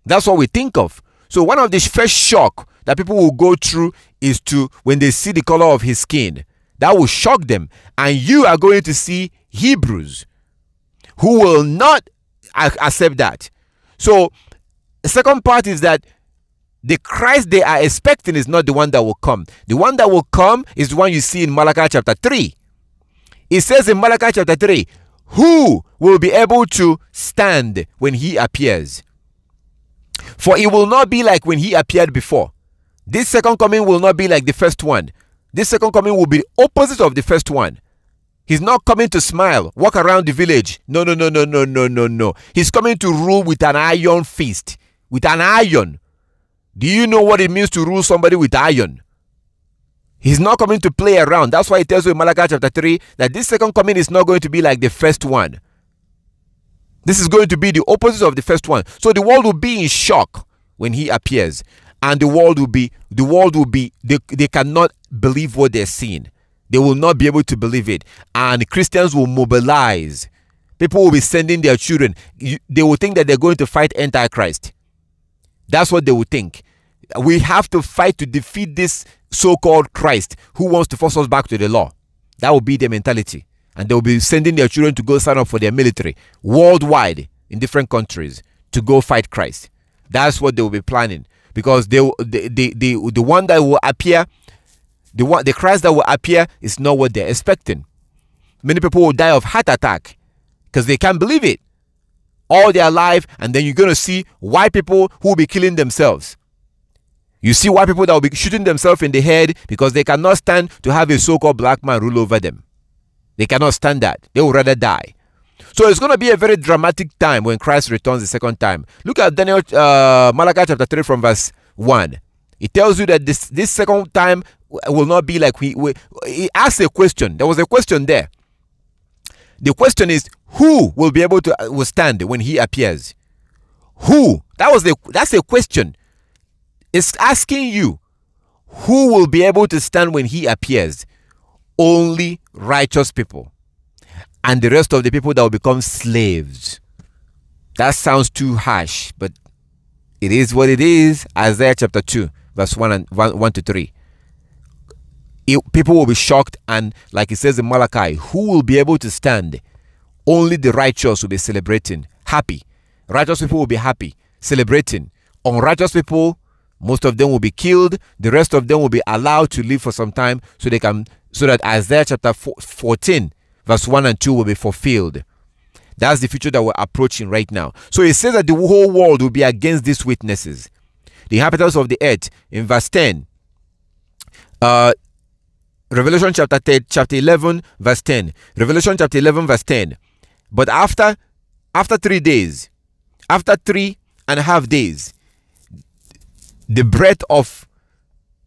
That's what we think of. So one of the first shock that people will go through is when they see the color of his skin. That will shock them. And you are going to see Hebrews who will not accept that. So the second part is that the Christ they are expecting is not the one that will come. The one that will come is the one you see in Malachi chapter 3. It says in Malachi chapter 3, who will be able to stand when he appears? For it will not be like when he appeared before. This second coming will not be like the first one. This second coming will be opposite of the first one. He's not coming to smile, walk around the village. No. He's coming to rule with an iron fist. With an iron. Do you know what it means to rule somebody with iron? He's not coming to play around. That's why it tells you in Malachi chapter 3 that this second coming is not going to be like the first one. This is going to be the opposite of the first one. So the world will be in shock when he appears. And the world will be, they cannot believe what they're seeing. They will not be able to believe it. And Christians will mobilize. People will be sending their children. They will think that they're going to fight Antichrist. That's what they will think. We have to fight to defeat this so-called Christ who wants to force us back to the law. That will be their mentality. And they will be sending their children to go sign up for their military worldwide in different countries to go fight Christ. That's what they will be planning. Because the one that will appear, the Christ that will appear is not what they're expecting. Many people will die of heart attack because they can't believe it all their life. And then you're going to see white people who will be killing themselves. You see white people that will be shooting themselves in the head because they cannot stand to have a so-called black man rule over them. They cannot stand that. They will rather die. So it's going to be a very dramatic time when Christ returns the second time. Look at Malachi chapter 3 from verse 1. It tells you that this second time will not be like he asks a question. There was a question there. The question is, who will be able to withstand when he appears? Who? That's a question. It's asking you, who will be able to stand when he appears? Only righteous people. And the rest of the people that will become slaves. That sounds too harsh, but it is what it is. Isaiah chapter 2, verse 1 to 3. People will be shocked, and like it says in Malachi, who will be able to stand? Only the righteous will be celebrating, happy. Righteous people will be happy, celebrating. Unrighteous people, most of them will be killed. The rest of them will be allowed to live for some time so that Isaiah chapter 14 verse 1 and 2 will be fulfilled. That's the future that we're approaching right now. So it says that the whole world will be against these witnesses. The inhabitants of the earth, in verse 10, Revelation chapter 11 verse 10. Revelation chapter 11 verse 10. But after 3 days, after 3.5 days, the breath of,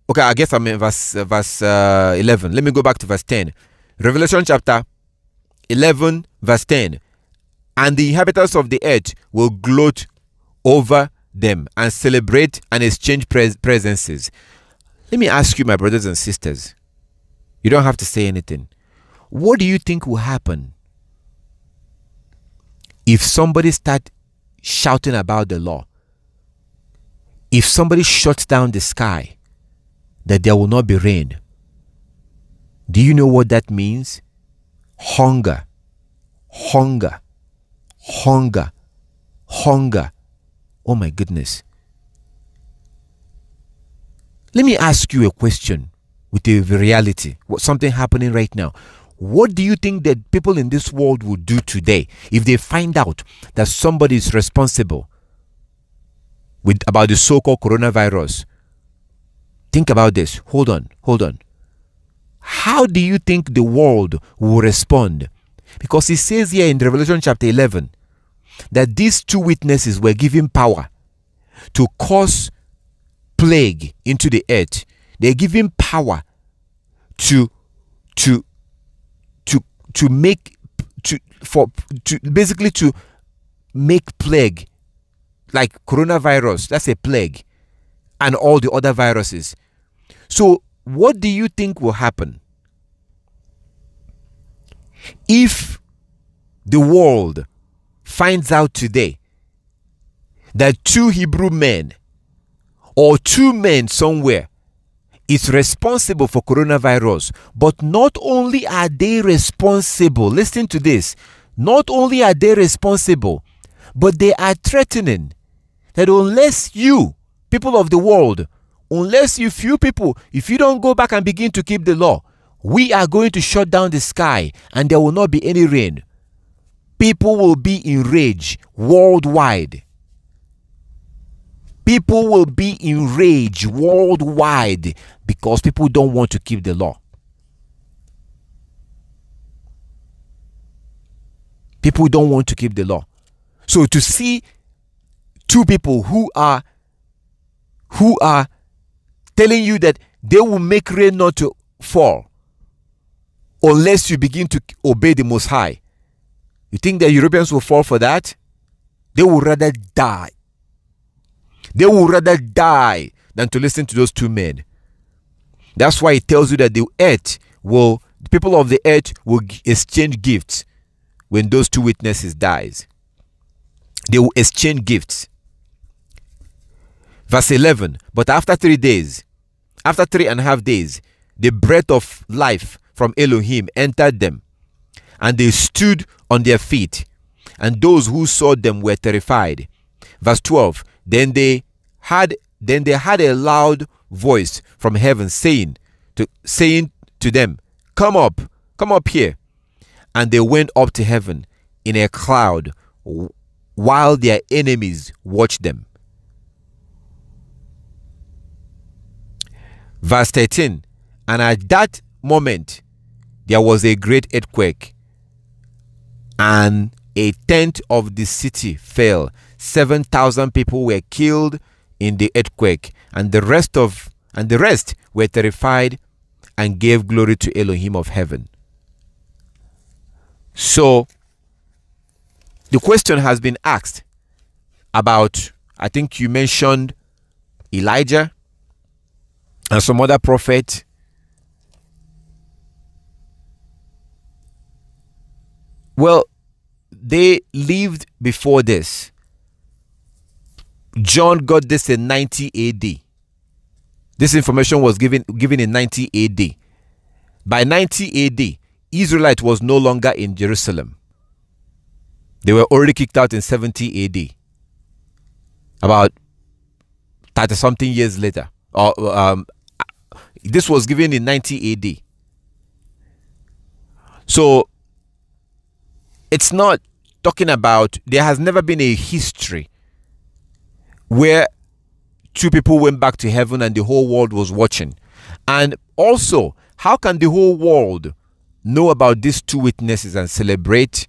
okay, I guess I'm in verse 11. Let me go back to verse 10. Revelation chapter 11 verse 10. And the inhabitants of the earth will gloat over them and celebrate and exchange presences. Let me ask you, my brothers and sisters, you don't have to say anything. What do you think will happen if somebody start shouting about the law? If somebody shuts down the sky, that there will not be rain? Do you know what that means? Hunger, hunger, hunger, hunger. Oh my goodness. Let me ask you a question with a reality. Something happening right now. What do you think that people in this world would do today if they find out that somebody is responsible about the so-called coronavirus? Think about this. Hold on. How do you think the world will respond? Because it says here in Revelation chapter 11 that these two witnesses were given power to cause plague into the earth. They're given power to make plague, like coronavirus. That's a plague, and all the other viruses. So what do you think will happen if the world finds out today that 2 Hebrew men or 2 men somewhere is responsible for coronavirus? But not only are they responsible, listen to this, not only are they responsible, but they are threatening that unless you, people of the world, unless you few people, if you don't go back and begin to keep the law, we are going to shut down the sky and there will not be any rain. People will be enraged worldwide. People will be enraged worldwide because people don't want to keep the law. People don't want to keep the law. So to see 2 people who are telling you that they will make rain not to fall unless you begin to obey the Most High, you think the Europeans will fall for that? They will rather die. They will rather die than to listen to those 2 men. That's why it tells you that the people of the earth will exchange gifts when those 2 witnesses dies. They will exchange gifts. Verse 11, but after 3 days, after 3.5 days, the breath of life from Elohim entered them, and they stood on their feet, and those who saw them were terrified. Verse 12, then they had a loud voice from heaven saying to them, come up here. And they went up to heaven in a cloud while their enemies watched them. Verse 13, and at that moment there was a great earthquake, and a tenth of the city fell. 7,000 people were killed in the earthquake, and the rest were terrified and gave glory to Elohim of heaven. So the question has been asked about, I think you mentioned Elijah and some other prophet. Well, they lived before this. John got this in 90 AD. This information was given in 90 AD. By 90 AD, Israelite was no longer in Jerusalem. They were already kicked out in 70 AD. About 30-something years later. This was given in 90 AD. So, it's not talking about, there has never been a history where 2 people went back to heaven and the whole world was watching. And also, how can the whole world know about these two witnesses and celebrate?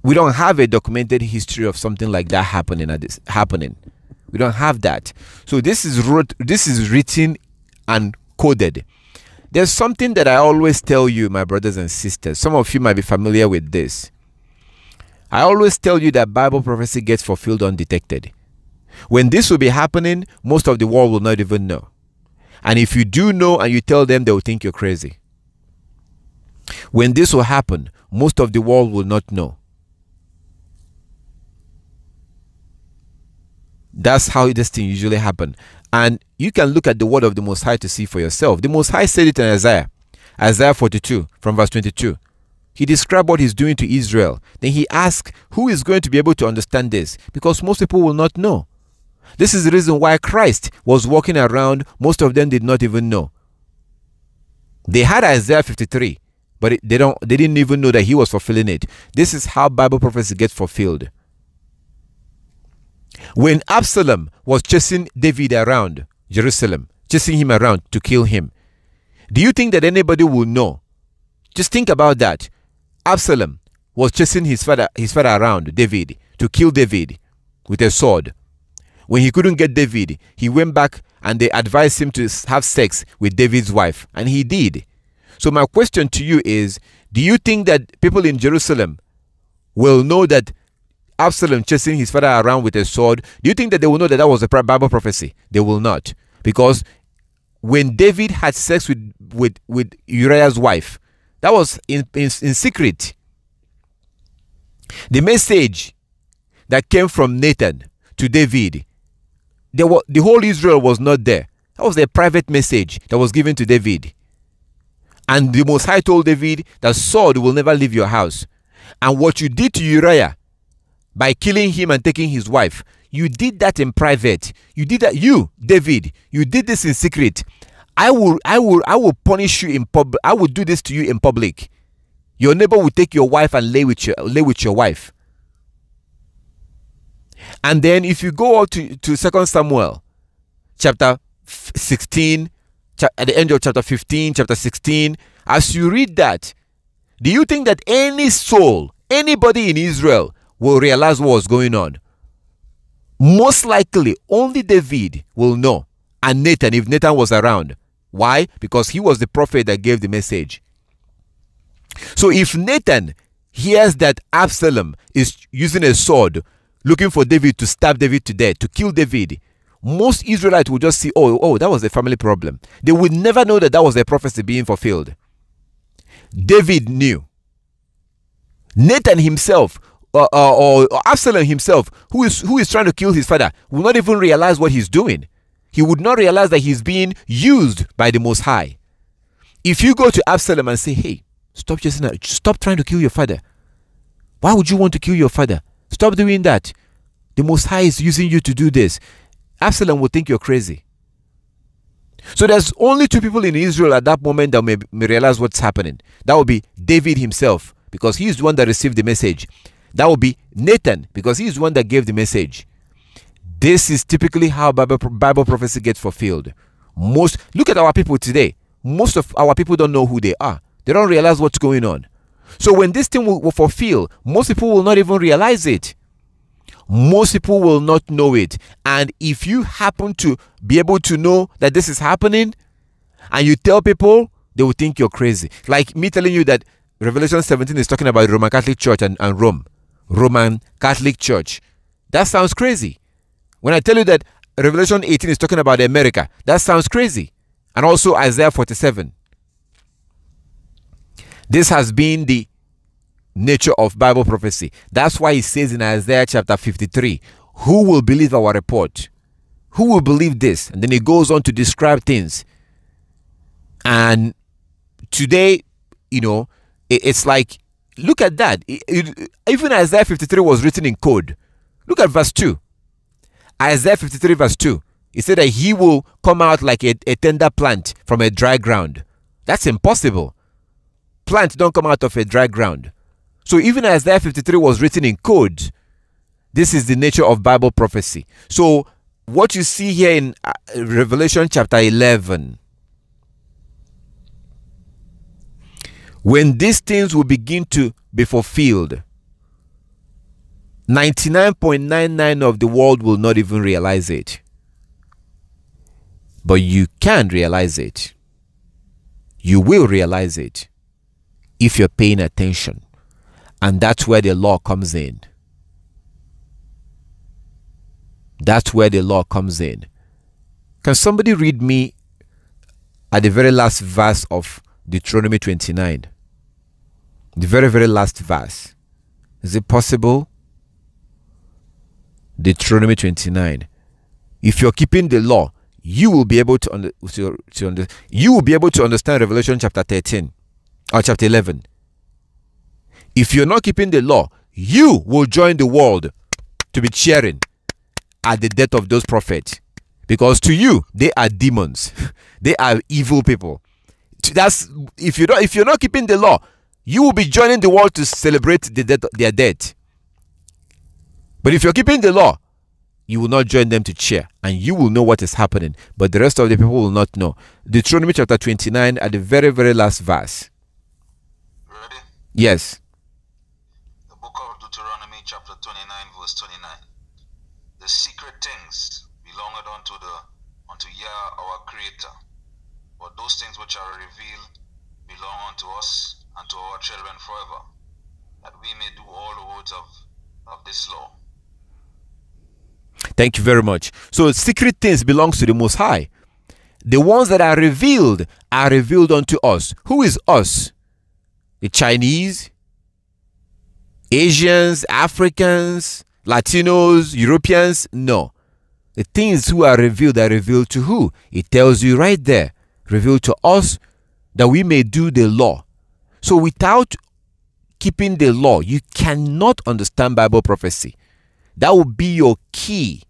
We don't have a documented history of something like that happening. We don't have that. So this is written and coded. There's something that I always tell you, my brothers and sisters. Some of you might be familiar with this. I always tell you that Bible prophecy gets fulfilled undetected. When this will be happening, most of the world will not even know. And if you do know and you tell them, they will think you're crazy. When this will happen, most of the world will not know. That's how this thing usually happens. And you can look at the word of the Most High to see for yourself. The Most High said it in Isaiah 42 from verse 22. He described what he's doing to Israel. Then he asked, who is going to be able to understand this? Because most people will not know. This is the reason why Christ was walking around. Most of them did not even know. They had Isaiah 53, but they didn't even know that he was fulfilling it. This is how Bible prophecy gets fulfilled. When Absalom was chasing David around Jerusalem, chasing him around to kill him, do you think that anybody will know? Just think about that. Absalom was chasing his father around, David, to kill David with a sword. When he couldn't get David, he went back and they advised him to have sex with David's wife, and he did. So my question to you is, do you think that people in Jerusalem will know that Absalom chasing his father around with a sword? Do you think that they will know that that was a Bible prophecy? They will not. Because when David had sex with Uriah's wife, that was in secret. The message that came from Nathan to David, the whole Israel was not there. That was a private message that was given to David. And the Most High told David that sword will never leave your house. And what you did to Uriah by killing him and taking his wife, you did that in private. You did that, David, you did this in secret. I will punish you in public. I will do this to you in public. Your neighbor will take your wife and lay with your wife. And then if you go out to 2 Samuel chapter 16, at the end of chapter 15, chapter 16, as you read that, do you think that any soul, anybody in Israel will realize what was going on? Most likely only David will know, and Nathan, if Nathan was around. Why? Because he was the prophet that gave the message. So if Nathan hears that Absalom is using a sword looking for David to stab David to death, to kill David, most Israelites will just see, oh, that was a family problem. They would never know that that was a prophecy being fulfilled. David knew. Nathan himself, or Absalom himself, who is trying to kill his father, will not even realize what he's doing. He would not realize that he's being used by the Most High. If you go to Absalom and say, hey, stop trying to kill your father. Why would you want to kill your father? Stop doing that. The Most High is using you to do this. Absalom will think you're crazy. So there's only two people in Israel at that moment that may realize what's happening. That would be David himself, because he is the one that received the message. That would be Nathan, because he is the one that gave the message. This is typically how Bible prophecy gets fulfilled. Look at our people today. Most of our people don't know who they are. They don't realize what's going on. So when this thing will fulfill, most people will not even realize it. Most people will not know it. And if you happen to be able to know that this is happening, and you tell people, they will think you're crazy. Like me telling you that Revelation 17 is talking about Roman Catholic Church and Rome. Roman Catholic Church. That sounds crazy. When I tell you that Revelation 18 is talking about America, that sounds crazy. And also Isaiah 47. This has been the nature of Bible prophecy. That's why it says in Isaiah chapter 53, who will believe our report? Who will believe this? And then it goes on to describe things. And today, it's like, look at that. Even Isaiah 53 was written in code. Look at verse 2. Isaiah 53 verse 2. It said that he will come out like a tender plant from a dry ground. That's impossible. Plants don't come out of a dry ground. So even Isaiah 53 was written in code. This is the nature of Bible prophecy. So what you see here in Revelation chapter 11, when these things will begin to be fulfilled, 99.99% of the world will not even realize it. But you can realize it. You will realize it if you're paying attention. And that's where the law comes in. That's where the law comes in. Can somebody read me at the very last verse of Deuteronomy 29? The very, very last verse. Is it possible? Deuteronomy 29. If you're keeping the law, you will be able to you will be able to understand Revelation chapter 13 or chapter 11. If you're not keeping the law, you will join the world to be cheering at the death of those prophets, because to you they are demons. They are evil people. That's if you're not keeping the law, you will be joining the world to celebrate their death. But if you're keeping the law, you will not join them to cheer, and you will know what is happening, but the rest of the people will not know. Deuteronomy chapter 29 at the very, very last verse. Ready? Yes. The book of Deuteronomy chapter 29 verse 29. The secret things belongeth unto Yah our Creator, but those things which are revealed belong unto us and to our children forever, that we may do all the words of this law. Thank you very much. So secret things belongs to the Most High. The ones that are revealed unto us. Who is us? The Chinese, Asians, Africans, Latinos, Europeans? No. The things who are revealed to who? It tells you right there. Revealed to us that we may do the law. So without keeping the law, you cannot understand Bible prophecy. That will be your key.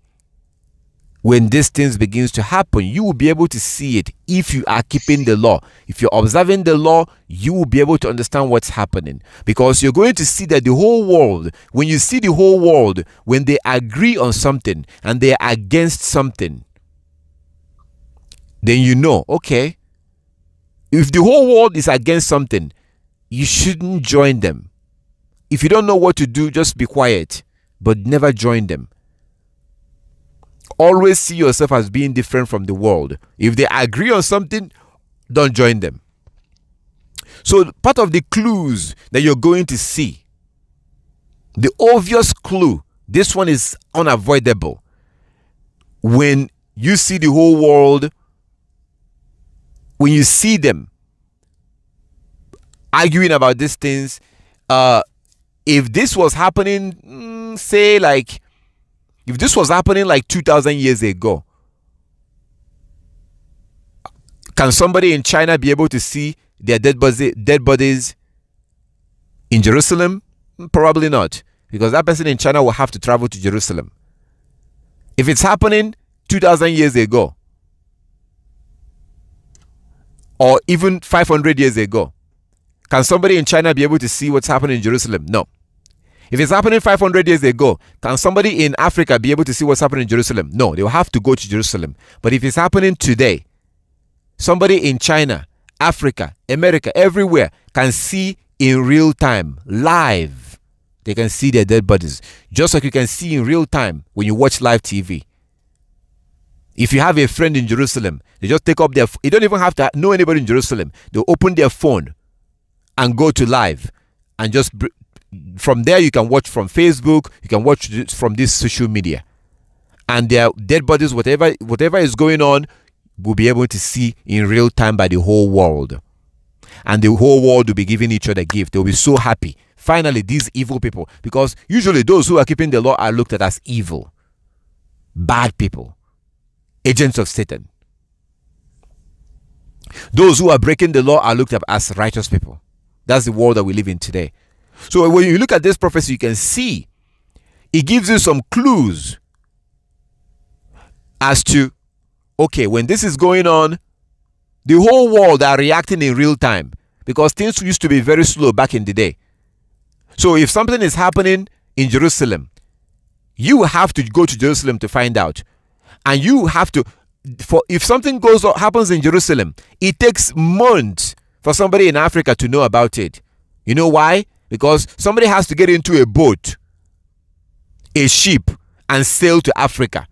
When these things begins to happen, you will be able to see it if you are keeping the law. If you're observing the law, you will be able to understand what's happening. Because you're going to see that the whole world, when you see the whole world, when they agree on something and they are against something, then you know, okay, if the whole world is against something, you shouldn't join them. If you don't know what to do, just be quiet, but never join them. Always see yourself as being different from the world. If they agree on something, don't join them. So part of the clues that you're going to see, the obvious clue, this one is unavoidable. When you see the whole world, when you see them arguing about these things, if this was happening, say like, if this was happening like 2,000 years ago, can somebody in China be able to see their dead bodies in Jerusalem? Probably not, because that person in China will have to travel to Jerusalem. If it's happening 2,000 years ago, or even 500 years ago, can somebody in China be able to see what's happening in Jerusalem? No. If it's happening 500 years ago, can somebody in Africa be able to see what's happening in Jerusalem? No, they will have to go to Jerusalem. But if it's happening today, somebody in China, Africa, America, everywhere can see in real time, live. They can see their dead bodies. Just like you can see in real time when you watch live TV. If you have a friend in Jerusalem, they just take up their, you don't even have to know anybody in Jerusalem. They'll open their phone and go to live, and just from there you can watch from Facebook, you can watch from this social media, and their dead bodies, whatever is going on, will be able to see in real time by the whole world, and the whole world will be giving each other gifts. They'll be so happy. Finally, these evil people, because usually those who are keeping the law are looked at as evil, bad people, agents of Satan. Those who are breaking the law are looked at as righteous people. That's the world that we live in today. So when you look at this prophecy, you can see it gives you some clues as to, okay, when this is going on, the whole world are reacting in real time, because things used to be very slow back in the day. So if something is happening in Jerusalem, you have to go to Jerusalem to find out. And you have to, if something happens in Jerusalem, it takes months for somebody in Africa to know about it. You know why? Because somebody has to get into a boat, a ship, and sail to Africa.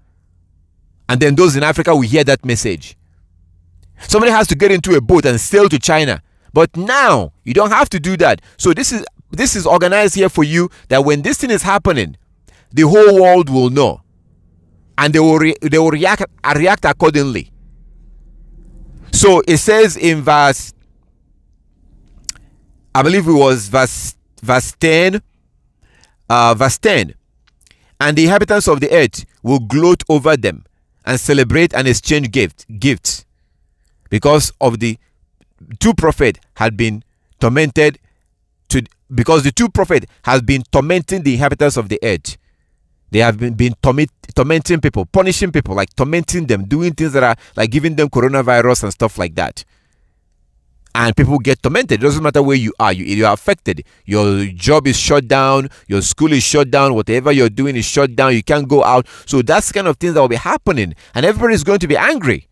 And then those in Africa will hear that message. Somebody has to get into a boat and sail to China. But now you don't have to do that. So this is organized here for you, that when this thing is happening, the whole world will know, and they will react accordingly. So it says in verse, I believe it was verse 10, verse 10, and the inhabitants of the earth will gloat over them and celebrate and exchange gifts, because of the two prophets had been tormented, because the two prophets has been tormenting the inhabitants of the earth. They have been tormenting people, punishing people, like tormenting them, doing things that are like giving them coronavirus and stuff like that. And people get tormented. It doesn't matter where you are. You are affected. Your job is shut down. Your school is shut down. Whatever you're doing is shut down. You can't go out. So that's the kind of things that will be happening. And everybody is going to be angry.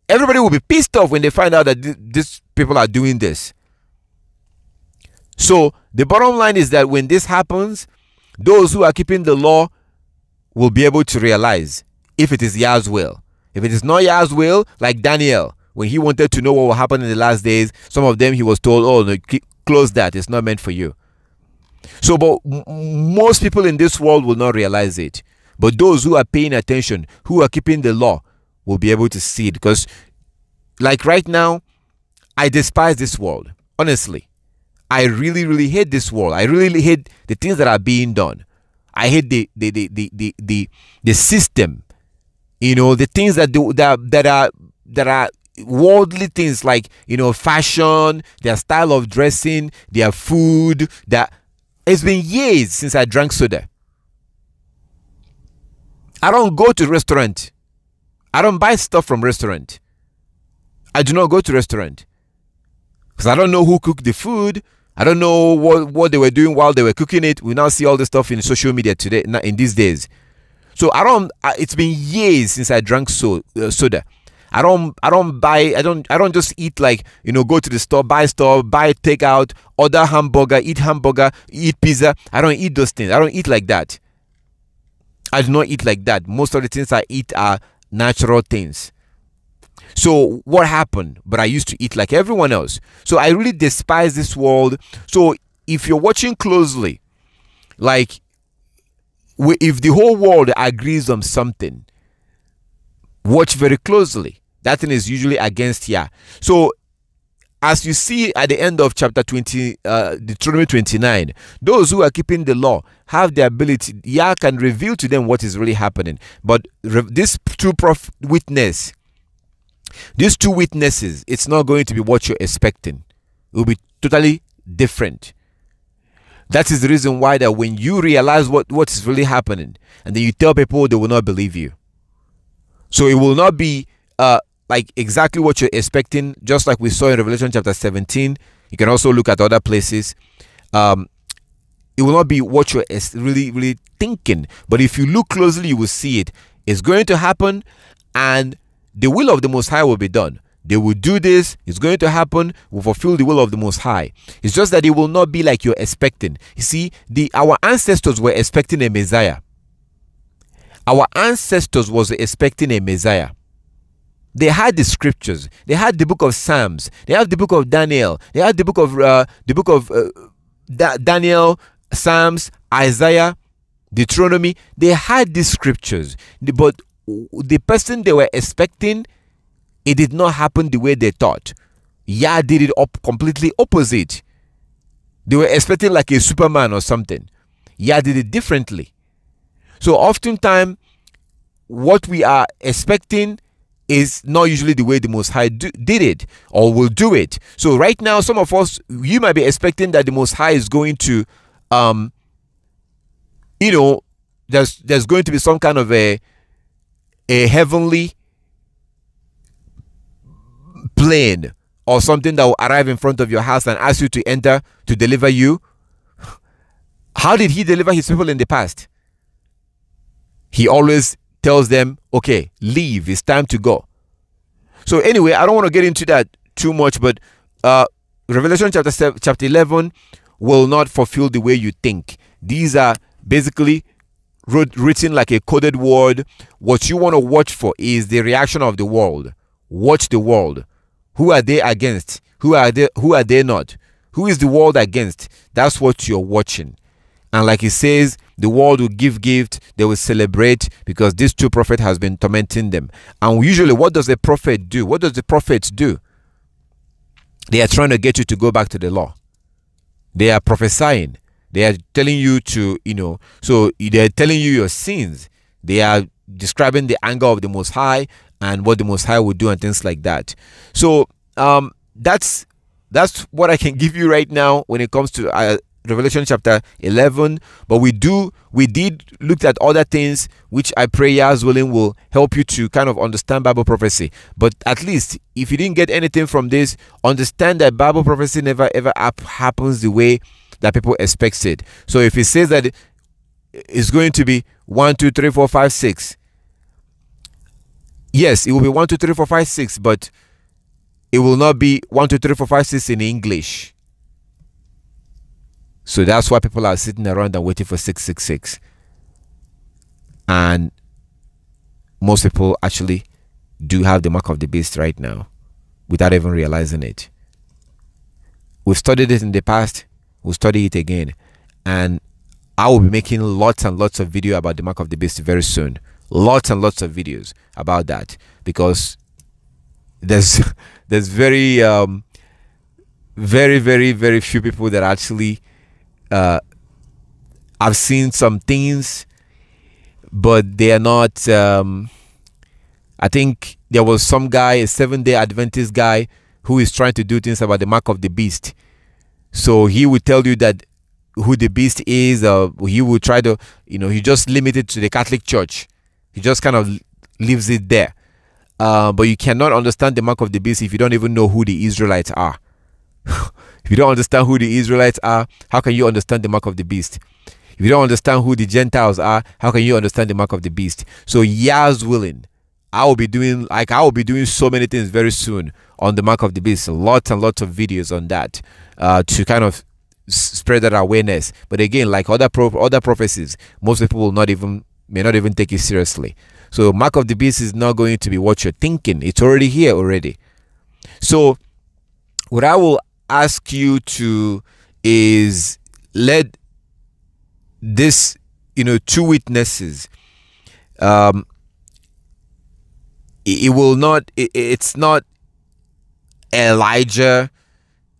Everybody will be pissed off when they find out that these people are doing this. So the bottom line is that when this happens, those who are keeping the law will be able to realize if it is Yah's will. If it is not Yah's will, like Daniel, when he wanted to know what will happen in the last days, some of them he was told, oh, no, close that, it's not meant for you. So, but most people in this world will not realize it. But those who are paying attention, who are keeping the law, will be able to see it. Because, like right now, I despise this world. Honestly, I really, really hate this world. I really hate the things that are being done. I hate the system. You know, the things that are worldly things, like, you know, fashion, their style of dressing, their food. That it's been years since I drank soda. I don't go to restaurant. I don't buy stuff from restaurant. I do not go to restaurant because I don't know who cooked the food. I don't know what they were doing while they were cooking it. We now see all this stuff in social media today, in these days. So it's been years since I drank soda. I don't just eat, like, you know, go to the store, buy takeout, order hamburger, eat pizza. I don't eat those things. I don't eat like that. I do not eat like that. Most of the things I eat are natural things. So what happened? But I used to eat like everyone else. So I really despise this world. So if you're watching closely, like, if the whole world agrees on something, watch very closely. That thing is usually against Yah. So as you see at the end of chapter 20, Deuteronomy 29, those who are keeping the law have the ability, Yah can reveal to them what is really happening. But these two witnesses, it's not going to be what you're expecting. It will be totally different. That is the reason why that when you realize what is really happening, and then you tell people, they will not believe you. So it will not be like exactly what you're expecting, just like we saw in Revelation chapter 17. You can also look at other places. It will not be what you're really thinking. But if you look closely, you will see it. It's going to happen, and the will of the Most High will be done. They will do this. It's going to happen. We'll fulfill the will of the Most High. It's just that it will not be like you're expecting. You see, our ancestors were expecting a Messiah. Our ancestors was expecting a Messiah. They had the scriptures. They had the book of Psalms. They had the book of Daniel. They had the book of Daniel, Psalms, Isaiah, Deuteronomy. They had these scriptures, but the person they were expecting, it did not happen the way they thought. Yah did it completely opposite. They were expecting like a Superman or something. Yah did it differently. So oftentimes, what we are expecting is not usually the way the Most High did it or will do it. So right now, some of us, you might be expecting that the Most High is going to, you know, there's going to be some kind of a heavenly plane or something that will arrive in front of your house and ask you to enter to deliver you. How did he deliver his people in the past? He always tells them, okay, leave, it's time to go. So anyway, I don't want to get into that too much, but Revelation chapter 11 will not fulfill the way you think. These are basically written like a coded word. What you want to watch for is the reaction of the world. Watch the world. Who are they against? Who are they not? Who is the world against? That's what you're watching. And like it says, the world will give gift, they will celebrate because this true prophet has been tormenting them. And usually, what does a prophet do? What does the prophets do? They are trying to get you to go back to the law. They are prophesying. They are telling you to, so they are telling you your sins. They are describing the anger of the Most High and what the Most High will do and things like that. So that's what I can give you right now when it comes to Revelation chapter 11. But we did look at other things which I pray Yah's willing will help you to kind of understand Bible prophecy. But at least if you didn't get anything from this, understand that Bible prophecy never ever happens the way that people expect it. So if it says that it's going to be 1, 2, 3, 4, 5, 6, yes, it will be 1, 2, 3, 4, 5, 6, but it will not be 1, 2, 3, 4, 5, 6 in English. So that's why people are sitting around and waiting for 666. And most people actually do have the mark of the beast right now without even realizing it. We've studied it in the past. We'll study it again. And I will be making lots and lots of video about the mark of the beast very soon. Lots and lots of videos about that, because there's very very few people that actually I've seen some things, but they are not I think there was some guy, a Seventh-day Adventist guy, who is trying to do things about the mark of the beast. So he would tell you that who the beast is. He would try to, he just limited to the Catholic Church. He just kind of leaves it there. But you cannot understand the mark of the beast if you don't even know who the Israelites are. If you don't understand who the Israelites are, how can you understand the mark of the beast? If you don't understand who the Gentiles are, how can you understand the mark of the beast? So Yah's willing, I will be doing so many things very soon on the mark of the beast. Lots and lots of videos on that to kind of spread that awareness. But again, like other prophecies, most people may not even take it seriously. So mark of the beast is not going to be what you're thinking. It's already here already. So what I will ask you to is let this, two witnesses, it's not Elijah,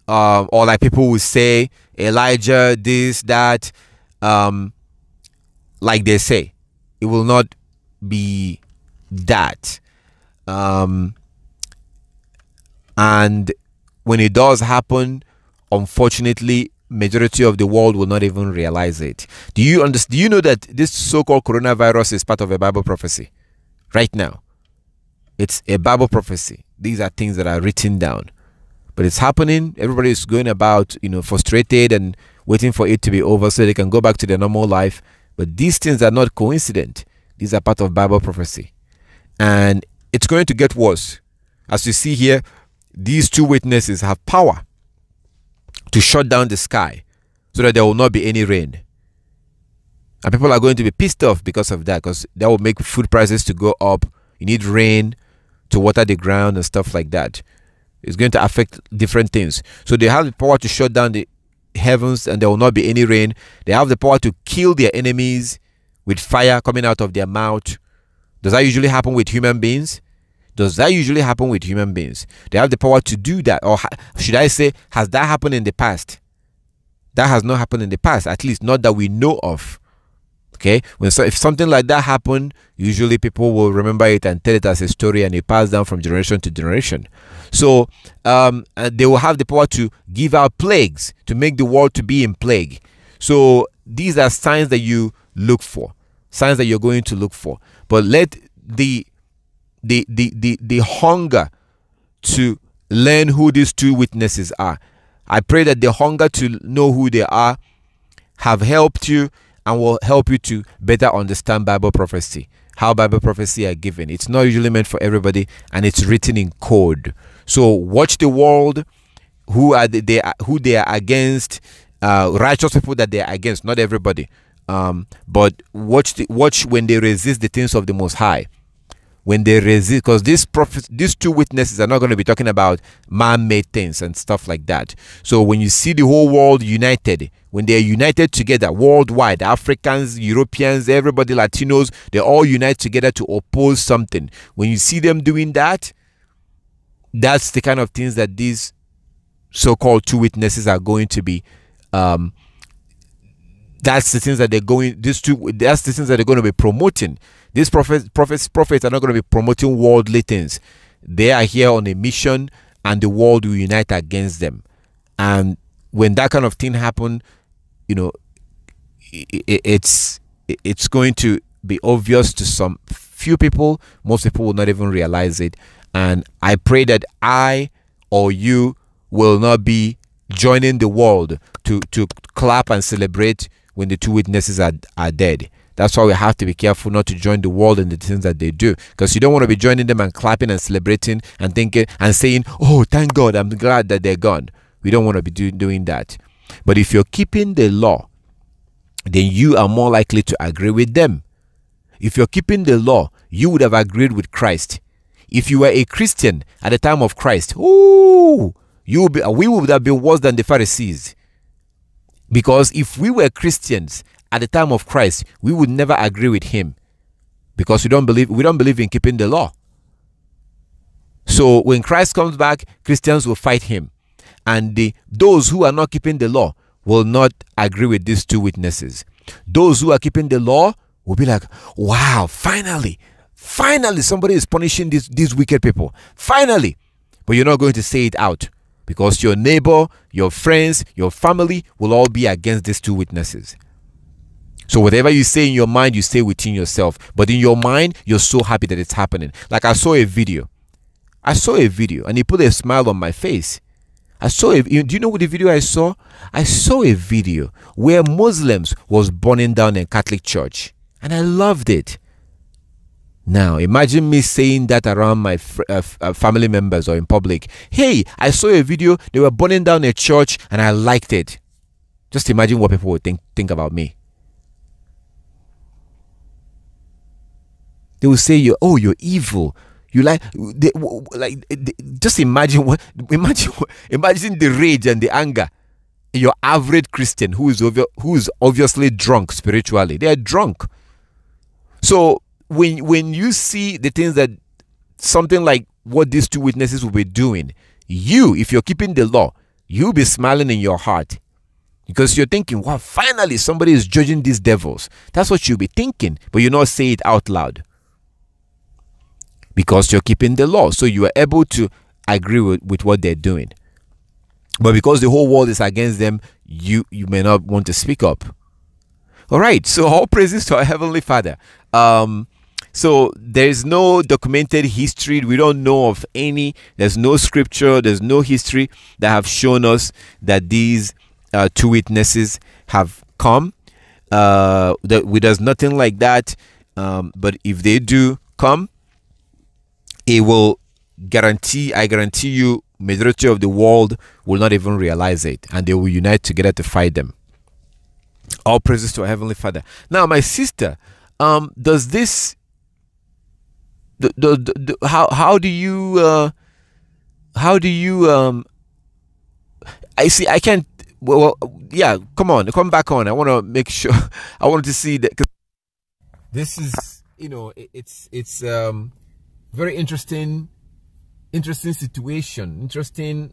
or like people will say Elijah this, that, like they say. It will not be that. And when it does happen, unfortunately, majority of the world will not even realize it. Do you know that this so-called coronavirus is part of a Bible prophecy? Right now, it's a Bible prophecy. These are things that are written down, but it's happening. Everybody is going about, frustrated and waiting for it to be over so they can go back to their normal life. But these things are not coincident. These are part of Bible prophecy, and it's going to get worse. As you see here, these two witnesses have power to shut down the sky so that there will not be any rain. And people are going to be pissed off because of that, because that will make food prices to go up. You need rain to water the ground and stuff like that. It's going to affect different things. So they have the power to shut down the heavens and there will not be any rain. They have the power to kill their enemies with fire coming out of their mouth. Does that usually happen with human beings? Does that usually happen with human beings? They have the power to do that. Or should I say, has that happened in the past? That has not happened in the past, at least not that we know of. Okay, if something like that happened, usually people will remember it and tell it as a story, and it passes down from generation to generation. So they will have the power to give out plagues, to make the world to be in plague. So these are signs that you look for, signs that you're going to look for. But let the hunger to learn who these two witnesses are. I pray that the hunger to know who they are have helped you and will help you to better understand Bible prophecy. how Bible prophecy are given. It's not usually meant for everybody, and it's written in code. So watch the world, who they are against, righteous people that they are against, not everybody. But watch when they resist the things of the Most High. When they resist, because these two witnesses are not going to be talking about man-made things and stuff like that. So when you see the whole world united, when they're united together worldwide, Africans, Europeans, everybody, Latinos, they all unite together to oppose something. When you see them doing that, that's the kind of things that these so-called two witnesses are going to be. That's the things that they're going. That's the things that they're going to be promoting. These prophets are not going to be promoting worldly things. They are here on a mission, and the world will unite against them. And when that kind of thing happens, you know, it's going to be obvious to some few people. Most people will not even realize it. And I pray that I or you will not be joining the world to clap and celebrate when the two witnesses are dead. That's why we have to be careful not to join the world in the things that they do, because you don't want to be joining them and clapping and celebrating and thinking and saying, oh, thank God, I'm glad that they're gone. We don't want to be doing that. But if you're keeping the law, then you are more likely to agree with them. If you're keeping the law, you would have agreed with Christ. If you were a Christian at the time of Christ, we would have been worse than the Pharisees. Because if we were Christians at the time of Christ, we would never agree with him, because we don't believe in keeping the law. So when Christ comes back, Christians will fight him, and those who are not keeping the law will not agree with these two witnesses. Those who are keeping the law will be like, wow, finally somebody is punishing these wicked people, finally. But you're not going to say it out, because your neighbor, your friends, your family will all be against these two witnesses. So whatever you say in your mind, you say within yourself. But in your mind, you're so happy that it's happening. Like I saw a video and it put a smile on my face. Do you know what the video I saw? I saw a video where Muslims was burning down a Catholic church, and I loved it. Now, imagine me saying that around my family members or in public. Hey, I saw a video, they were burning down a church and I liked it. Just imagine what people would think about me. They will say, you're evil. You just imagine the rage and the anger. Your average Christian who is obviously drunk spiritually. They are drunk. So when you see the things that something like what these two witnesses will be doing, if you're keeping the law, you'll be smiling in your heart, because you're thinking, wow, finally somebody is judging these devils. That's what you'll be thinking, but you not say it out loud, because you're keeping the law. So you are able to agree with what they're doing. But because the whole world is against them, you may not want to speak up. All right, so all praises to our Heavenly Father. So there's no documented history. We don't know of any. There's no scripture. There's no history that have shown us that these two witnesses have come. There's nothing like that. But if they do come, I guarantee you, majority of the world will not even realize it, and they will unite together to fight them. All praises to our Heavenly Father. Now, my sister, does this? How do you? I see. I can't. Well, yeah. Come back on. I want to make sure. I wanted to see that. This is, it's very interesting situation, interesting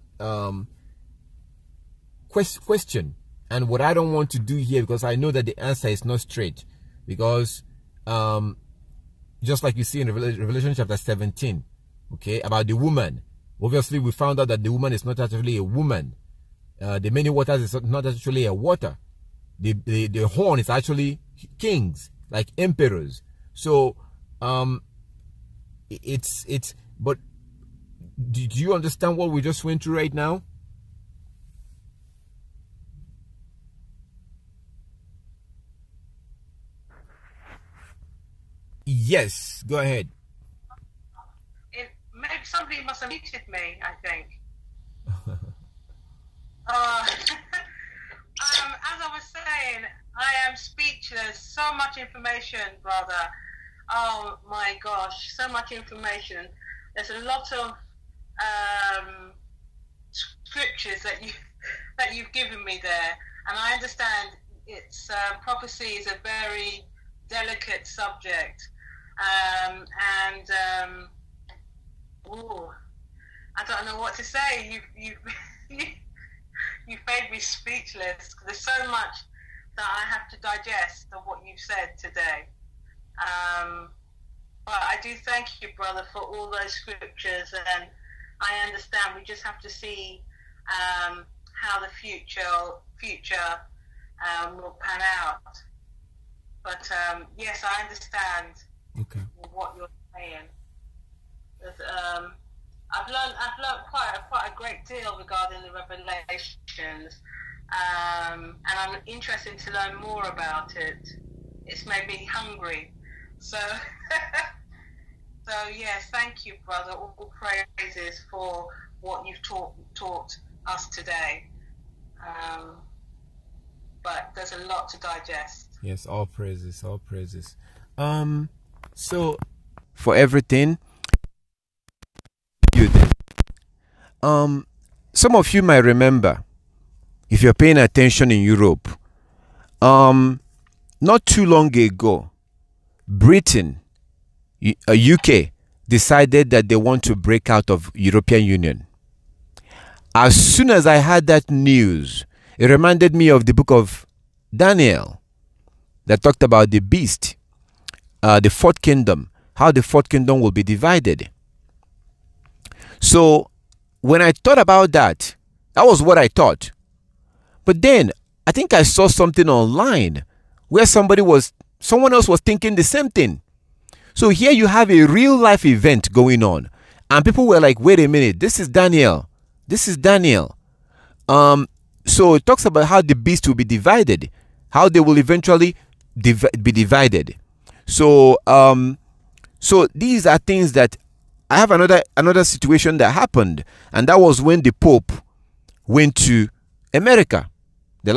question. And what I don't want to do here, because I know that the answer is not straight, because just like you see in Revelation chapter 17, okay, about the woman. Obviously, we found out that the woman is not actually a woman. The many waters is not actually a water. The horn is actually kings, like emperors. So, but do you understand what we just went through right now? Yes, go ahead. Maybe somebody must have muted me, I think. As I was saying, I am speechless. So much information, brother. Oh my gosh, so much information. There's a lot of scriptures that you've given me there, and I understand it's prophecy is a very delicate subject, I don't know what to say. You've made me speechless. There's so much that I have to digest of what you've said today. But I do thank you, brother, for all those scriptures, and I understand we just have to see how the future will pan out. But yes, I understand what you're saying. I've learned quite a great deal regarding the revelations, and I'm interested to learn more about it. It's made me hungry. So, yes, thank you, brother. All praises for what you've taught us today. But there's a lot to digest. Yes, all praises, all praises. So for everything you did. Some of you might remember, if you're paying attention in Europe, not too long ago, Britain, UK, decided that they want to break out of European Union. As soon as I heard that news, it reminded me of the book of Daniel that talked about the beast, the fourth kingdom, how the fourth kingdom will be divided. So when I thought about that, that was what I thought. But then I think I saw something online where someone else was thinking the same thing. So here you have a real life event going on, and people were like, wait a minute, this is Daniel. This is Daniel. So it talks about how the beast will be divided, how they will eventually be divided. So so these are things that I have another situation that happened, and that was when the Pope went to America.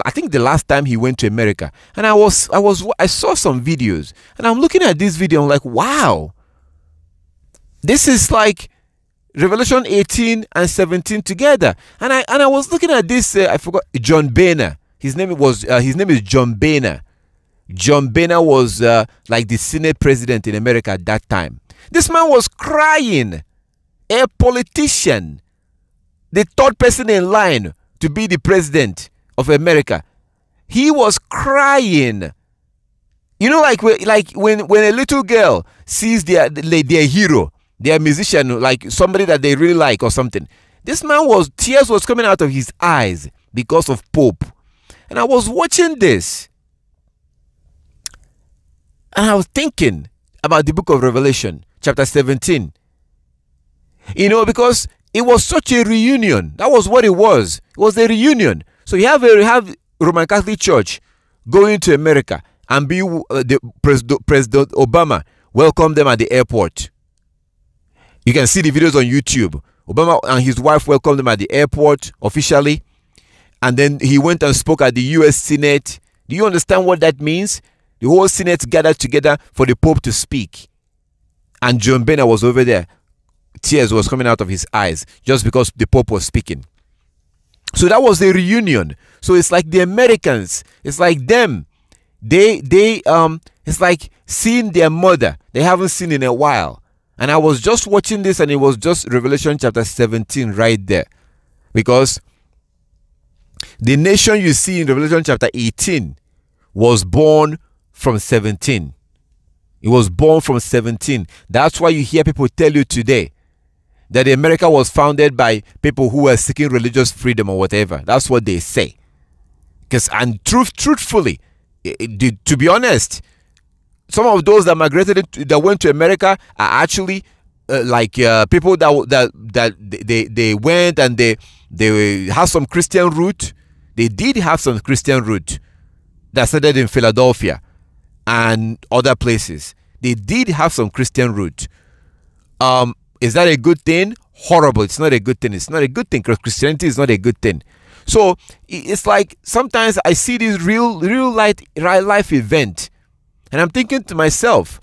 I think the last time he went to America, and I saw some videos, and I'm looking at this video, I'm like, wow, this is like Revelation 18 and 17 together. And I was looking at this, I forgot, John Boehner. His name is John Boehner. John Boehner was like the Senate president in America at that time. This man was crying, a politician, the third person in line to be the president of America. He was crying. You know, like when a little girl sees their hero, their musician, like somebody that they really like or something. This man tears was coming out of his eyes because of Pope. And I was watching this, and I was thinking about the book of Revelation, chapter 17. You know, because it was such a reunion. That was what it was. It was a reunion. So you have Roman Catholic Church going to America, and the President Obama welcomed them at the airport. You can see the videos on YouTube. Obama and his wife welcomed them at the airport officially. And then he went and spoke at the US Senate. Do you understand what that means? The whole Senate gathered together for the Pope to speak. And John Boehner was over there. Tears was coming out of his eyes just because the Pope was speaking. So that was a reunion. So it's like the Americans. It's like them. It's like seeing their mother they haven't seen in a while. And I was just watching this, and it was just Revelation chapter 17 right there. Because the nation you see in Revelation chapter 18 was born from 17. It was born from 17. That's why you hear people tell you today that America was founded by people who were seeking religious freedom or whatever. That's what they say. Truthfully, to be honest, some of those that migrated, that went to America, are actually people that they went and they have some Christian root. They did have some Christian root that started in Philadelphia and other places. they did have some Christian root. Is that a good thing? Horrible. It's not a good thing. It's not a good thing because Christianity is not a good thing. So it's like sometimes I see this real life event, and I'm thinking to myself,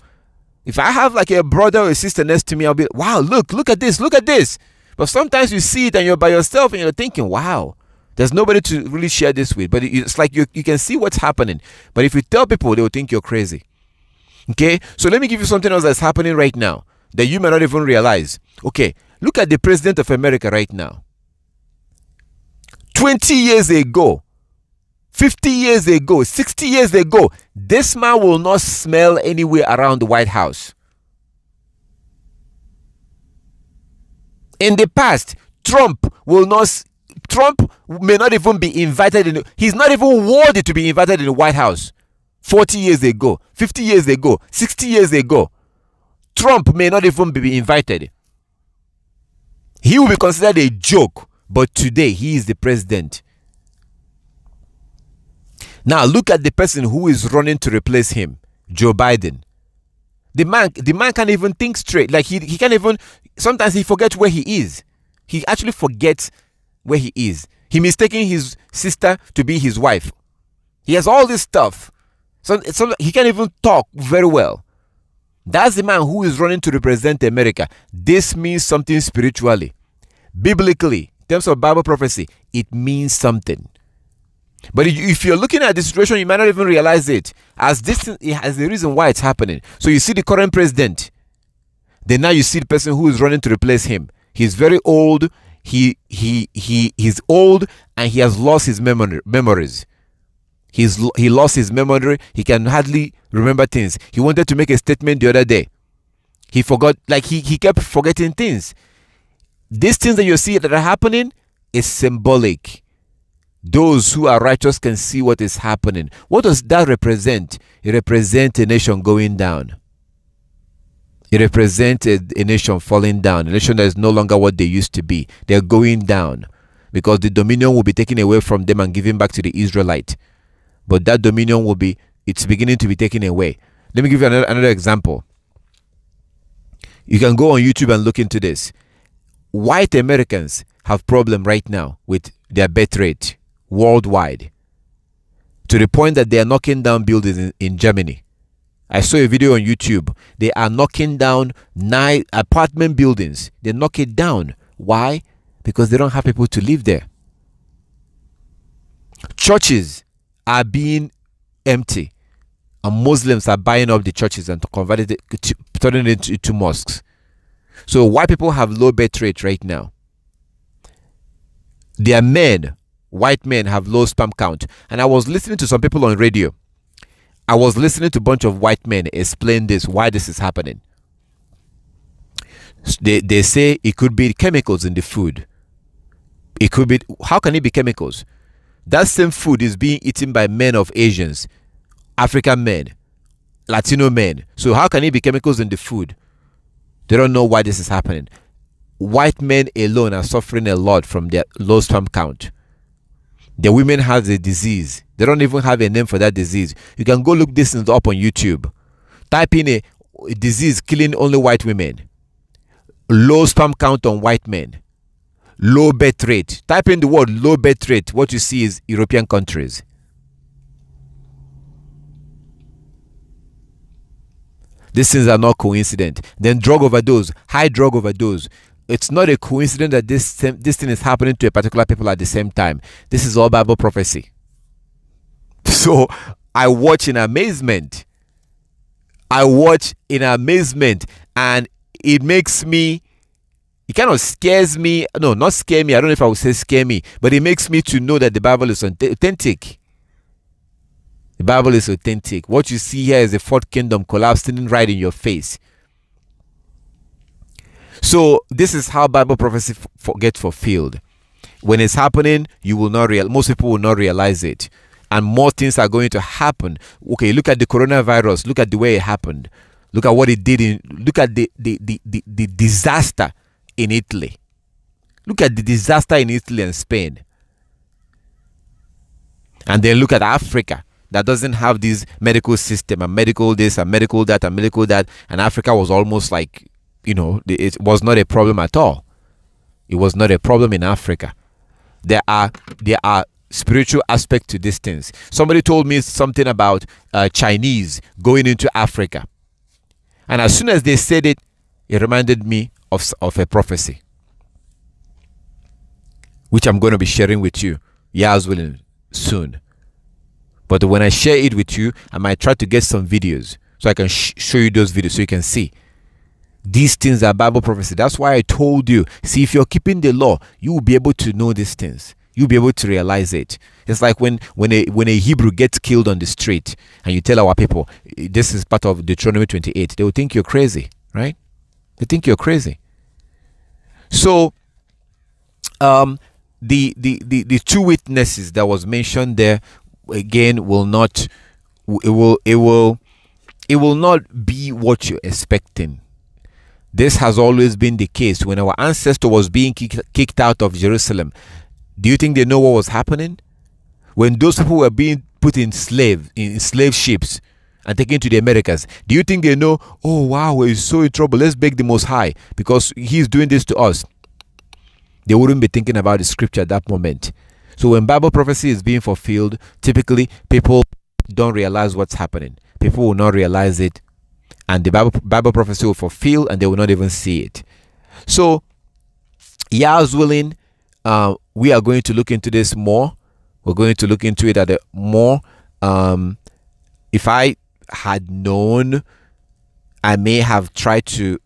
if I have like a brother or a sister next to me, I'll be, wow, look at this, look at this. But sometimes you see it and you're by yourself and you're thinking, wow, there's nobody to really share this with. But it's like you can see what's happening. But if you tell people, they will think you're crazy. Okay, so let me give you something else that's happening right now that you may not even realize. Okay, look at the president of America right now. 20 years ago, 50 years ago, 60 years ago, this man will not smell anywhere around the White House. In the past, Trump may not even be invited he's not even worthy to be invited in the White House. 40 years ago, 50 years ago, 60 years ago, Trump may not even be invited. He will be considered a joke, but today he is the president. Now look at the person who is running to replace him, Joe Biden. The man can't even think straight. Like he can't even, sometimes he forgets where he is. He actually forgets where he is. He mistaking his sister to be his wife. He has all this stuff. So he can't even talk very well. That's the man who is running to represent America. This means something spiritually. Biblically, in terms of Bible prophecy, it means something. But if you're looking at the situation, you might not even realize it as the reason why it's happening. So you see the current president. Then now you see the person who is running to replace him. He's very old. He's old and he has lost his memories. He lost his memory. He can hardly remember things. He wanted to make a statement the other day. He forgot, like he kept forgetting things. These things that you see that are happening is symbolic. Those who are righteous can see what is happening. What does that represent? It represents a nation going down. It represents a nation falling down. A nation that is no longer what they used to be. They're going down because the dominion will be taken away from them and given back to the Israelite. But that dominion it's beginning to be taken away. Let me give you another example. You can go on YouTube and look into this. White Americans have problem right now with their birth rate worldwide, to the point that they are knocking down buildings in Germany. I saw a video on YouTube. They are knocking down 9 apartment buildings. They knock it down. Why? Because they don't have people to live there. Churches are being empty, and Muslims are buying up the churches and turning it into mosques. So white people have low birth rate right now. Their men, white men, have low sperm count. And I was listening to some people on radio. I was listening to a bunch of white men explain this, why this is happening. They say it could be chemicals in the food. It could be, how can it be chemicals? That same food is being eaten by men of Asians, African men, Latino men. So how can it be chemicals in the food? They don't know why this is happening. White men alone are suffering a lot from their low sperm count. The women have a disease. They don't even have a name for that disease. You can go look this up on YouTube. Type in a disease killing only white women. Low sperm count on white men. Low birth rate. Type in the word low birth rate. What you see is European countries. These things are not coincident. Then drug overdose, high drug overdose. It's not a coincidence that this thing is happening to a particular people at the same time. This is all Bible prophecy. So I watch in amazement. And it makes me, it kind of scares me. No, not scare me. I don't know if I would say scare me, but it makes me to know that the Bible is authentic. The Bible is authentic. What you see here is the fourth kingdom collapsing right in your face. So this is how Bible prophecy gets fulfilled. When it's happening, you will not most people will not realize it, and more things are going to happen. Okay, look at the coronavirus. Look at the way it happened. Look at what it did. Look at the disaster in Italy. Look at the disaster in Italy and Spain. And then look at Africa. that doesn't have this medical system and medical this and medical that and medical that, and Africa was almost like, it was not a problem at all. It was not a problem in Africa. There are spiritual aspects to these things. Somebody told me something about Chinese going into Africa, and as soon as they said it, it reminded me of a prophecy, which I'm going to be sharing with you, Yah's willing, soon. But when I share it with you, I might try to get some videos so I can show you those videos so you can see. These things are Bible prophecy. That's why I told you, see, if you're keeping the law, you will be able to know these things. You'll be able to realize it. It's like when a Hebrew gets killed on the street and you tell our people, this is part of Deuteronomy 28, they will think you're crazy, right? They think you're crazy. So, the two witnesses that was mentioned there, again, will not be what you're expecting. This has always been the case. When our ancestor was being kicked out of Jerusalem, do you think they know what was happening? When those people were being put in slave ships and taken to the Americas, do you think they know, oh wow, we're so in trouble, let's beg the Most High because he's doing this to us? They wouldn't be thinking about the scripture at that moment. So when Bible prophecy is being fulfilled, typically people don't realize what's happening. People will not realize it, and the Bible prophecy will fulfill and they will not even see it. So, Yah's willing, we are going to look into this more. We're going to look into it more. If I had known, I may have tried to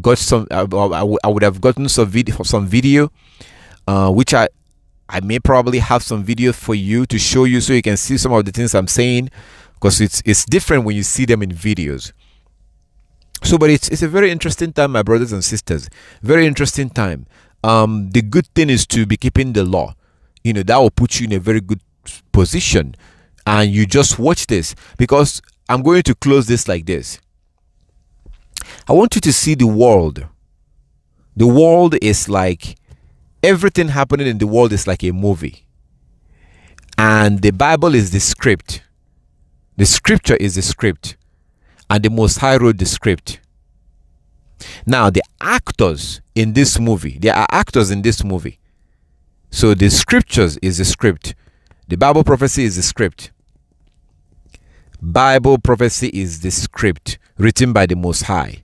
got some. I would have gotten some video, which I may probably have some video for you to show you so you can see some of the things I'm saying, because it's different when you see them in videos. So, but it's a very interesting time, my brothers and sisters. Very interesting time. The good thing is to be keeping the law. That will put you in a very good position. And you just watch this, because I'm going to close this like this. I want you to see the world. The world is like, everything happening in the world is like a movie. And the Bible is the script. The scripture is the script. And the Most High wrote the script. Now, the actors in this movie, there are actors in this movie. So the scriptures is the script. The Bible prophecy is the script. Bible prophecy is the script written by the Most High.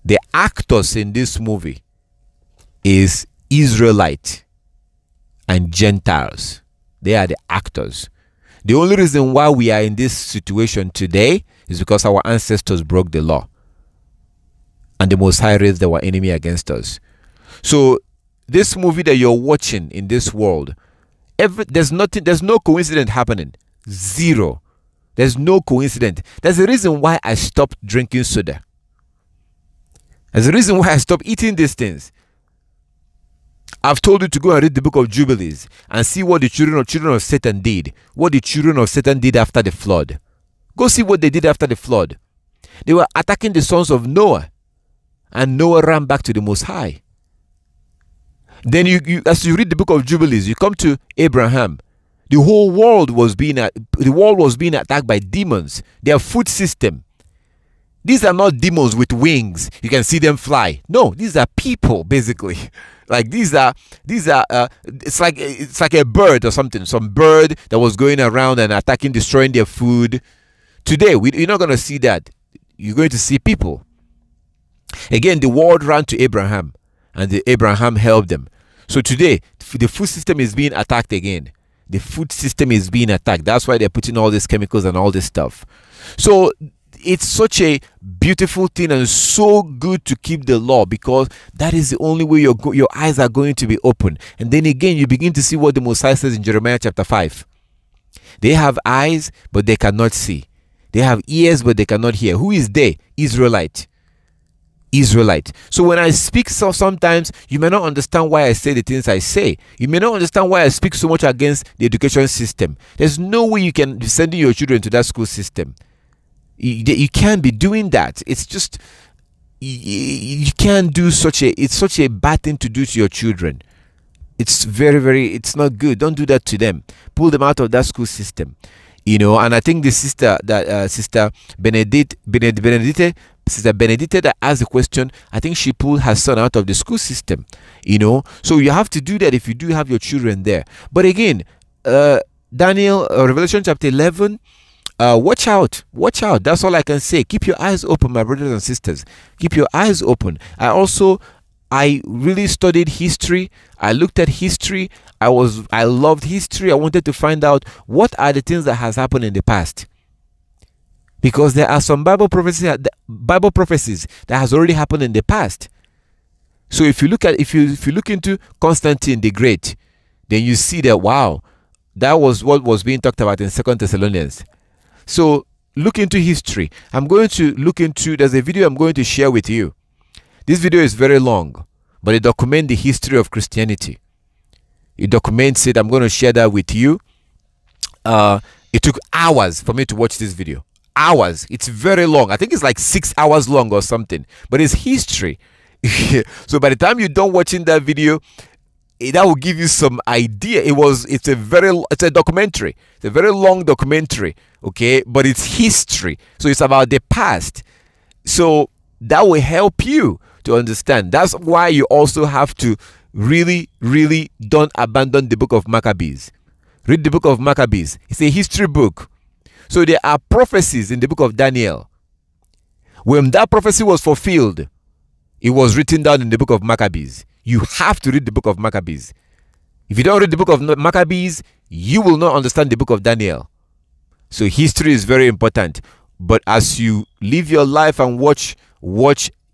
The actors in this movie is Israelite and Gentiles. They are the actors. The only reason why we are in this situation today is because our ancestors broke the law, and the Most High raised our enemy against us. So this movie that you're watching in this world, there's no coincidence happening. Zero. There's no coincidence. There's a reason why I stopped drinking soda. There's a reason why I stopped eating these things. I've told you to go and read the book of Jubilees and see what the children of Satan did. What the children of Satan did after the flood. Go see what they did after the flood. They were attacking the sons of Noah, and Noah ran back to the Most High. Then as you read the book of Jubilees, you come to Abraham. The whole world was being attacked by demons. Their food system. These are not demons with wings. You can see them fly. No, these are people basically. Like these are it's like a bird or something. Some bird that was going around and attacking, destroying their food. Today, you're not going to see that. You're going to see people. Again, the world ran to Abraham, and Abraham helped them. So today, the food system is being attacked again. The food system is being attacked. That's why they're putting all these chemicals and all this stuff. So it's such a beautiful thing and so good to keep the law, because that is the only way your eyes are going to be open. And then again, you begin to see what the Most High says in Jeremiah chapter 5. They have eyes, but they cannot see. They have ears, but they cannot hear. Who is they? Israelite. Israelite. So when I speak, sometimes you may not understand why I say the things I say. You may not understand why I speak so much against the education system. There's no way you can be sending your children to that school system. You can't be doing that. It's just, you can't do it's such a bad thing to do to your children. It's very, very, it's not good. Don't do that to them. Pull them out of that school system. And I think the sister that Sister Benedite, Sister Benedite that asked the question, I think she pulled her son out of the school system. So you have to do that if you do have your children there. But again, Daniel, Revelation chapter 11, watch out. That's all I can say. Keep your eyes open, my brothers and sisters. Keep your eyes open. I really studied history. I looked at history. I loved history. I wanted to find out what are the things that has happened in the past, because there are some Bible prophecies that has already happened in the past. So if you look into Constantine the Great, then you see that, wow, that was what was being talked about in 2 Thessalonians. So look into history. There's a video I'm going to share with you. This video is very long, but it documents the history of Christianity. It documents it. I'm going to share that with you. It took hours for me to watch this video. Hours. It's very long. I think it's like 6 hours long or something. But it's history. So by the time you're done watching that video, that will give you some idea. It's a documentary. It's a very long documentary. Okay, but it's history. So it's about the past. So that will help you to understand. That's why you also have to really, really don't abandon the book of Maccabees. Read the book of Maccabees. It's a history book. So there are prophecies in the book of Daniel. When that prophecy was fulfilled, it was written down in the book of Maccabees. You have to read the book of Maccabees. If you don't read the book of Maccabees, you will not understand the book of Daniel. So history is very important. But as you live your life and watch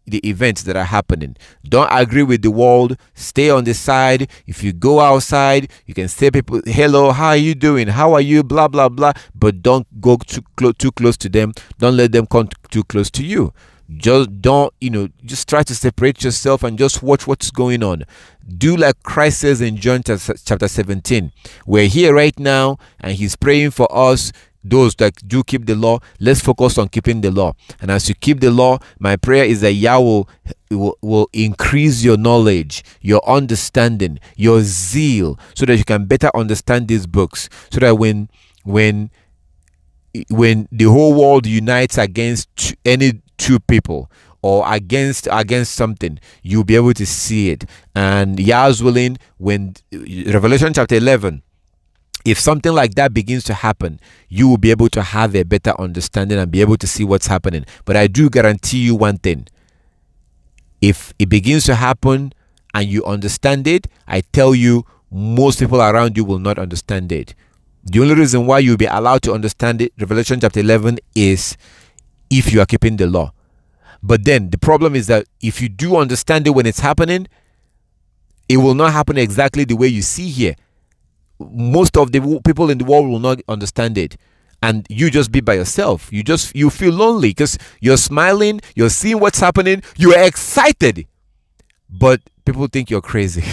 the events that are happening, don't agree with the world. Stay on the side. If you go outside, you can say people, hello, how are you doing, how are you, blah blah blah, but don't go too close to them. Don't let them come too close to you. Just just try to separate yourself and just watch what's going on. Do like Christ says in John chapter 17. We're here right now and he's praying for us, those that do keep the law. Let's focus on keeping the law. And as you keep the law, my prayer is that Yah will increase your knowledge, your understanding, your zeal, so that you can better understand these books, so that when the whole world unites against any two people or against something, you'll be able to see it. And Yah's willing, when Revelation chapter 11, if something like that begins to happen, you will be able to have a better understanding and be able to see what's happening. But I do guarantee you one thing: if it begins to happen and you understand it, I tell you, most people around you will not understand it. The only reason why you'll be allowed to understand it, Revelation chapter 11, is if you are keeping the law. But then the problem is that if you do understand it when it's happening, it will not happen exactly the way you see here. Most of the people in the world will not understand it, and you just be by yourself. You feel lonely because you're smiling, you're seeing what's happening, you're excited, but people think you're crazy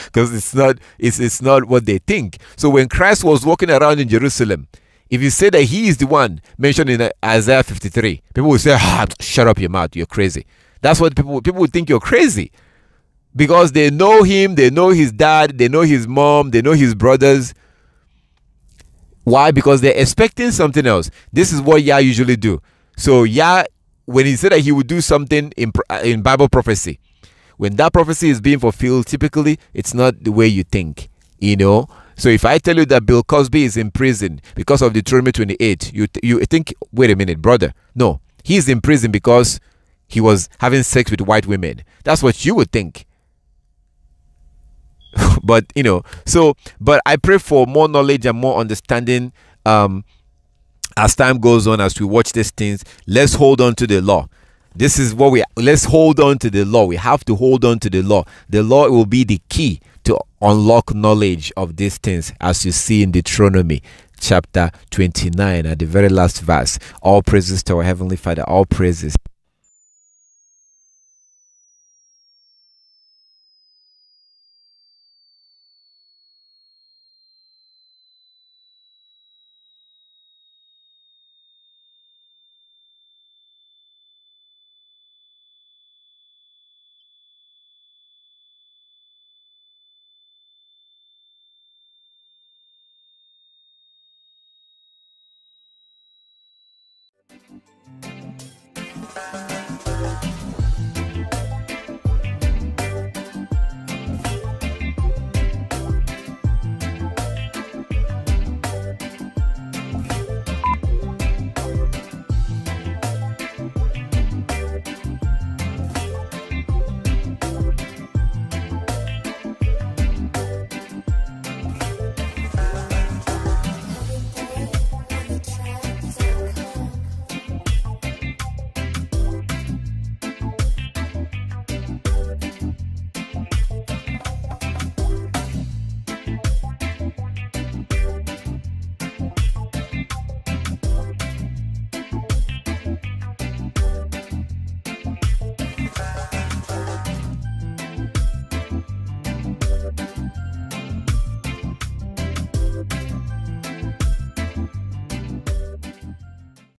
because it's not what they think. So when Christ was walking around in Jerusalem, if you say that he is the one mentioned in Isaiah 53, people will say, shut up your mouth, you're crazy. That's what people would think you're crazy, because they know him, they know his dad, they know his mom, they know his brothers. Why? Because they're expecting something else. This is what Yah usually do. So Yah, when he said that he would do something in Bible prophecy, when that prophecy is being fulfilled, typically it's not the way you think, So if I tell you that Bill Cosby is in prison because of Deuteronomy 28, you think, wait a minute, brother. No, he's in prison because he was having sex with white women. That's what you would think. But but I pray for more knowledge and more understanding as time goes on, as we watch these things. Let's hold on to the law. Let's hold on to the law. We have to hold on to the law. The law will be the key to unlock knowledge of these things, as you see in Deuteronomy chapter 29 at the very last verse. All praises to our Heavenly Father. All praises. Bye.